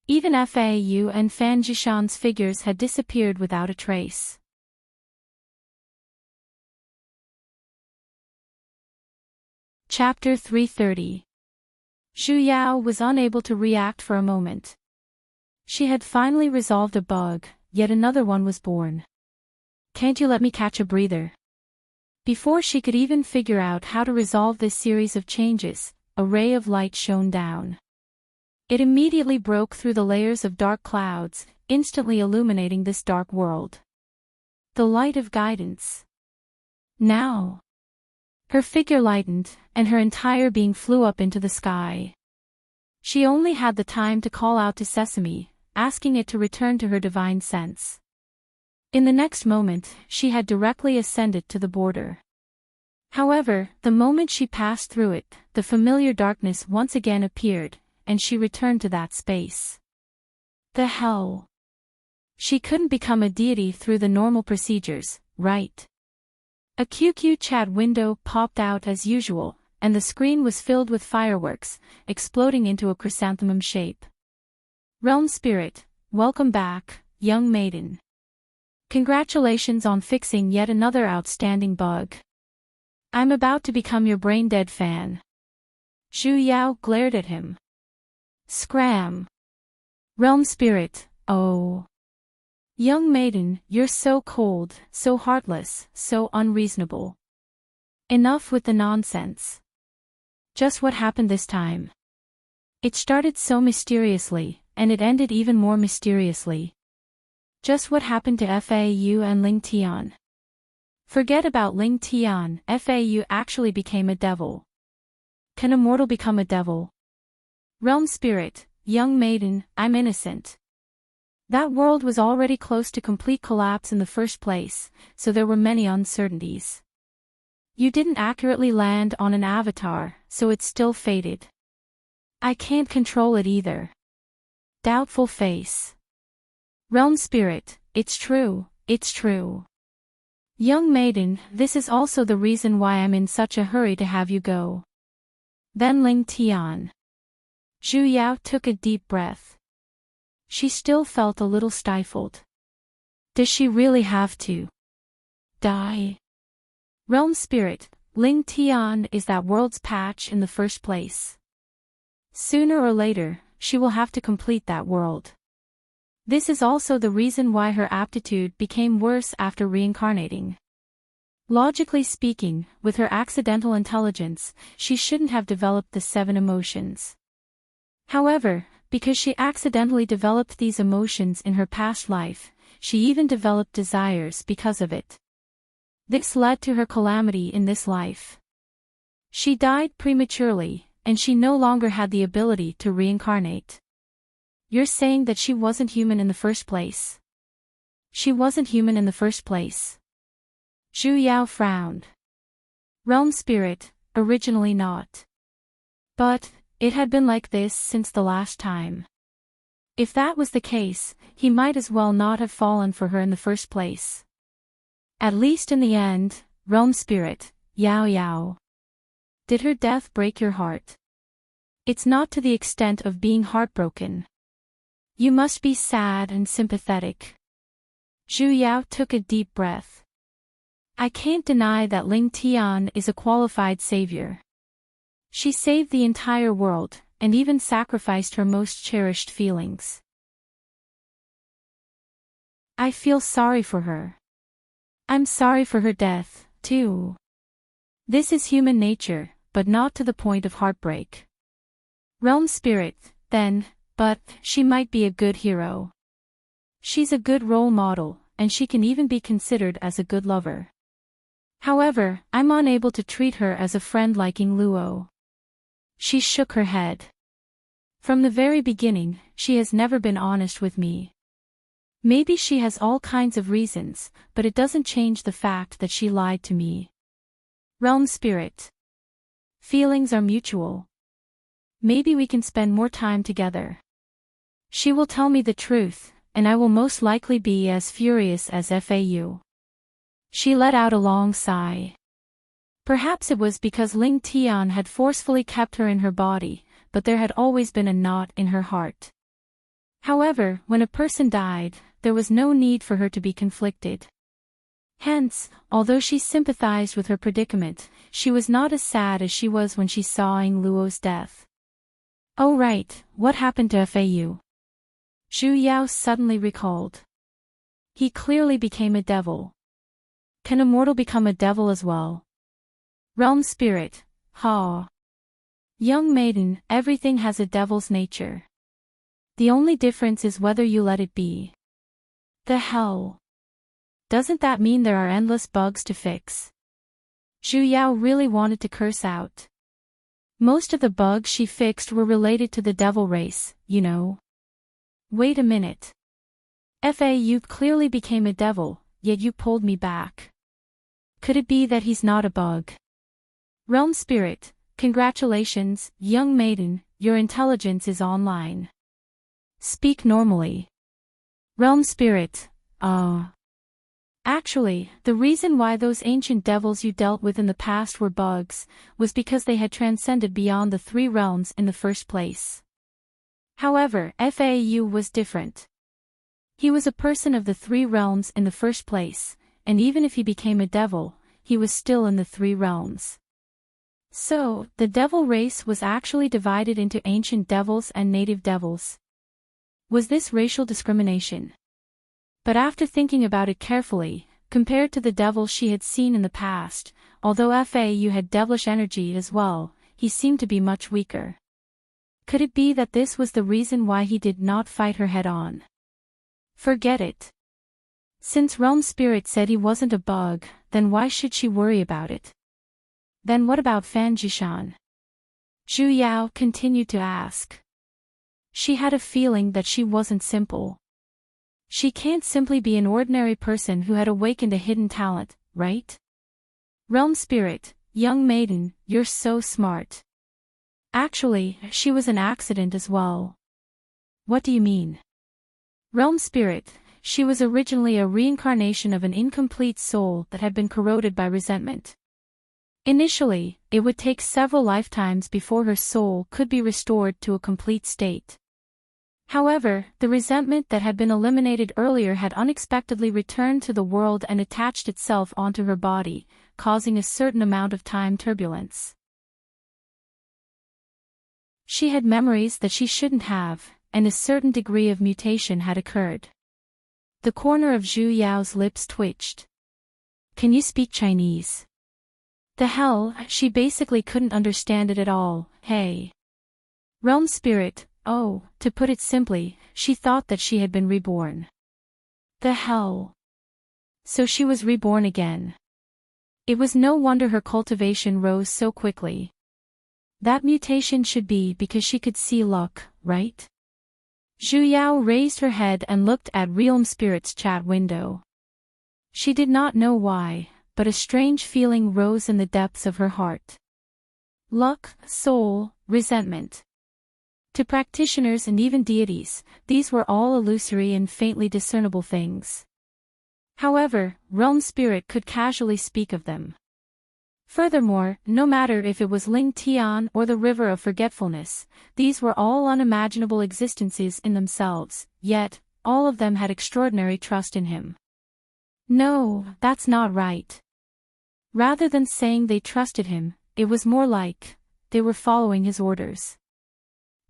Even Fau and Fan Jishan's figures had disappeared without a trace. Chapter 330. Zhu Yao was unable to react for a moment. She had finally resolved a bug, yet another one was born. Can't you let me catch a breather? Before she could even figure out how to resolve this series of changes, a ray of light shone down. It immediately broke through the layers of dark clouds, instantly illuminating this dark world. The light of guidance. Now. Her figure lightened, and her entire being flew up into the sky. She only had the time to call out to Sesame, asking it to return to her divine sense. In the next moment, she had directly ascended to the border. However, the moment she passed through it, the familiar darkness once again appeared, and she returned to that space. The hell? She couldn't become a deity through the normal procedures, right? A QQ chat window popped out as usual, and the screen was filled with fireworks, exploding into a chrysanthemum shape. Realm Spirit, welcome back, young maiden. Congratulations on fixing yet another outstanding bug. I'm about to become your brain-dead fan. Zhu Yao glared at him. Scram. Realm Spirit, oh. Young maiden, you're so cold, so heartless, so unreasonable. Enough with the nonsense. Just what happened this time? It started so mysteriously, and it ended even more mysteriously. Just what happened to Fau and Ling Tian? Forget about Ling Tian, Fau actually became a devil. Can a mortal become a devil? Realm Spirit, young maiden, I'm innocent. That world was already close to complete collapse in the first place, so there were many uncertainties. You didn't accurately land on an avatar, so it's still fated. I can't control it either. Doubtful face. Realm Spirit, it's true, it's true. Young maiden, this is also the reason why I'm in such a hurry to have you go. Then Ling Tian. Zhu Yao took a deep breath. She still felt a little stifled. Does she really have to die? Realm Spirit, Ling Tian is that world's patch in the first place. Sooner or later, she will have to complete that world. This is also the reason why her aptitude became worse after reincarnating. Logically speaking, with her accidental intelligence, she shouldn't have developed the 7 emotions. However, because she accidentally developed these emotions in her past life, she even developed desires because of it. This led to her calamity in this life. She died prematurely, and she no longer had the ability to reincarnate. You're saying that she wasn't human in the first place? She wasn't human in the first place. Zhu Yao frowned. Realm Spirit, originally not. But it had been like this since the last time. If that was the case, he might as well not have fallen for her in the first place. At least in the end, Realm Spirit, Yao Yao. Did her death break your heart? It's not to the extent of being heartbroken. You must be sad and sympathetic. Zhu Yao took a deep breath. I can't deny that Ling Tian is a qualified savior. She saved the entire world, and even sacrificed her most cherished feelings. I feel sorry for her. I'm sorry for her death, too. This is human nature, but not to the point of heartbreak. Realm spirit, then, but she might be a good hero. She's a good role model, and she can even be considered as a good lover. However, I'm unable to treat her as a friend liking Luo. She shook her head. From the very beginning, she has never been honest with me. Maybe she has all kinds of reasons, but it doesn't change the fact that she lied to me. Realm spirit. Feelings are mutual. Maybe we can spend more time together. She will tell me the truth, and I will most likely be as furious as FAU. She let out a long sigh. Perhaps it was because Ling Tian had forcefully kept her in her body, but there had always been a knot in her heart. However, when a person died, there was no need for her to be conflicted. Hence, although she sympathized with her predicament, she was not as sad as she was when she saw Ying Luo's death. Oh right, what happened to Fau? Zhu Yao suddenly recalled. He clearly became a devil. Can a mortal become a devil as well? Realm spirit, ha. Young maiden, everything has a devil's nature. The only difference is whether you let it be. The hell? Doesn't that mean there are endless bugs to fix? Zhu Yao really wanted to curse out. Most of the bugs she fixed were related to the devil race, you know. Wait a minute. You clearly became a devil, yet you pulled me back. Could it be that he's not a bug? Realm spirit, congratulations, young maiden, your intelligence is online. Speak normally. Realm spirit, Actually, the reason why those ancient devils you dealt with in the past were bugs, was because they had transcended beyond the 3 realms in the first place. However, Fau was different. He was a person of the 3 realms in the first place, and even if he became a devil, he was still in the 3 realms. So, the devil race was actually divided into ancient devils and native devils. Was this racial discrimination? But after thinking about it carefully, compared to the devil she had seen in the past, although Fau had devilish energy as well, he seemed to be much weaker. Could it be that this was the reason why he did not fight her head-on? Forget it. Since Realm Spirit said he wasn't a bug, then why should she worry about it? Then what about Fan Jishan? Zhu Yao continued to ask. She had a feeling that she wasn't simple. She can't simply be an ordinary person who had awakened a hidden talent, right? Realm Spirit, young maiden, you're so smart. Actually, she was an accident as well. What do you mean? Realm Spirit, she was originally a reincarnation of an incomplete soul that had been corroded by resentment. Initially, it would take several lifetimes before her soul could be restored to a complete state. However, the resentment that had been eliminated earlier had unexpectedly returned to the world and attached itself onto her body, causing a certain amount of time turbulence. She had memories that she shouldn't have, and a certain degree of mutation had occurred. The corner of Zhu Yao's lips twitched. Can you speak Chinese? The hell, she basically couldn't understand it at all, hey. Realm Spirit, oh, to put it simply, she thought that she had been reborn. The hell. So she was reborn again. It was no wonder her cultivation rose so quickly. That mutation should be because she could see luck, right? Zhu Yao raised her head and looked at Realm Spirit's chat window. She did not know why, but a strange feeling rose in the depths of her heart. Luck, soul, resentment. To practitioners and even deities, these were all illusory and faintly discernible things. However, Realm Spirit could casually speak of them. Furthermore, no matter if it was Ling Tian or the River of Forgetfulness, these were all unimaginable existences in themselves, yet, all of them had extraordinary trust in him. No, that's not right. Rather than saying they trusted him, it was more like, they were following his orders.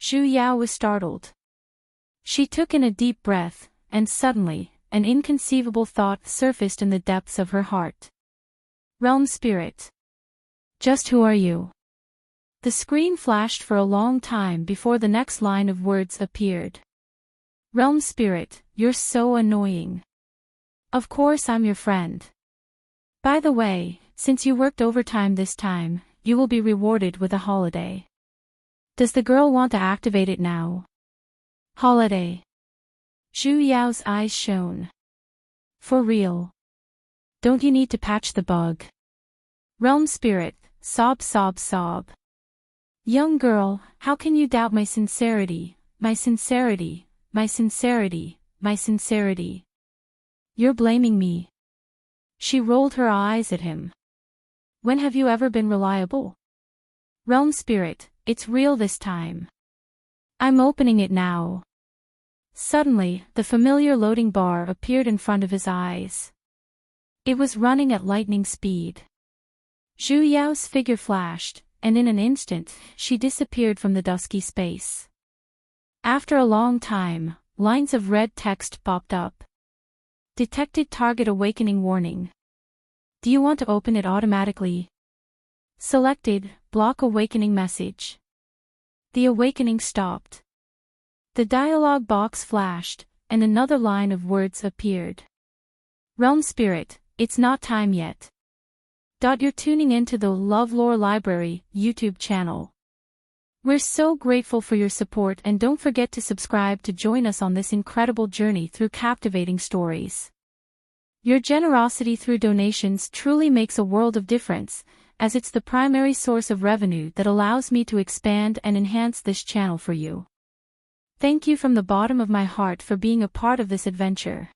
Zhu Yao was startled. She took in a deep breath, and suddenly, an inconceivable thought surfaced in the depths of her heart. Realm Spirit. Just who are you? The screen flashed for a long time before the next line of words appeared. Realm Spirit, you're so annoying. Of course I'm your friend. By the way, since you worked overtime this time, you will be rewarded with a holiday. Does the girl want to activate it now? Holiday. Zhu Yao's eyes shone. For real. Don't you need to patch the bug? Realm Spirit, sob sob sob. Young girl, how can you doubt my sincerity, my sincerity, my sincerity, my sincerity? You're blaming me. She rolled her eyes at him. When have you ever been reliable? Realm Spirit, it's real this time. I'm opening it now. Suddenly, the familiar loading bar appeared in front of his eyes. It was running at lightning speed. Zhu Yao's figure flashed, and in an instant, she disappeared from the dusky space. After a long time, lines of red text popped up. Detected target awakening warning. Do you want to open it automatically? Selected, block awakening message. The awakening stopped. The dialog box flashed, and another line of words appeared. Realm Spirit, it's not time yet. You're tuning into the LoveLore Library YouTube channel. We're so grateful for your support, and don't forget to subscribe to join us on this incredible journey through captivating stories. Your generosity through donations truly makes a world of difference, as it's the primary source of revenue that allows me to expand and enhance this channel for you. Thank you from the bottom of my heart for being a part of this adventure.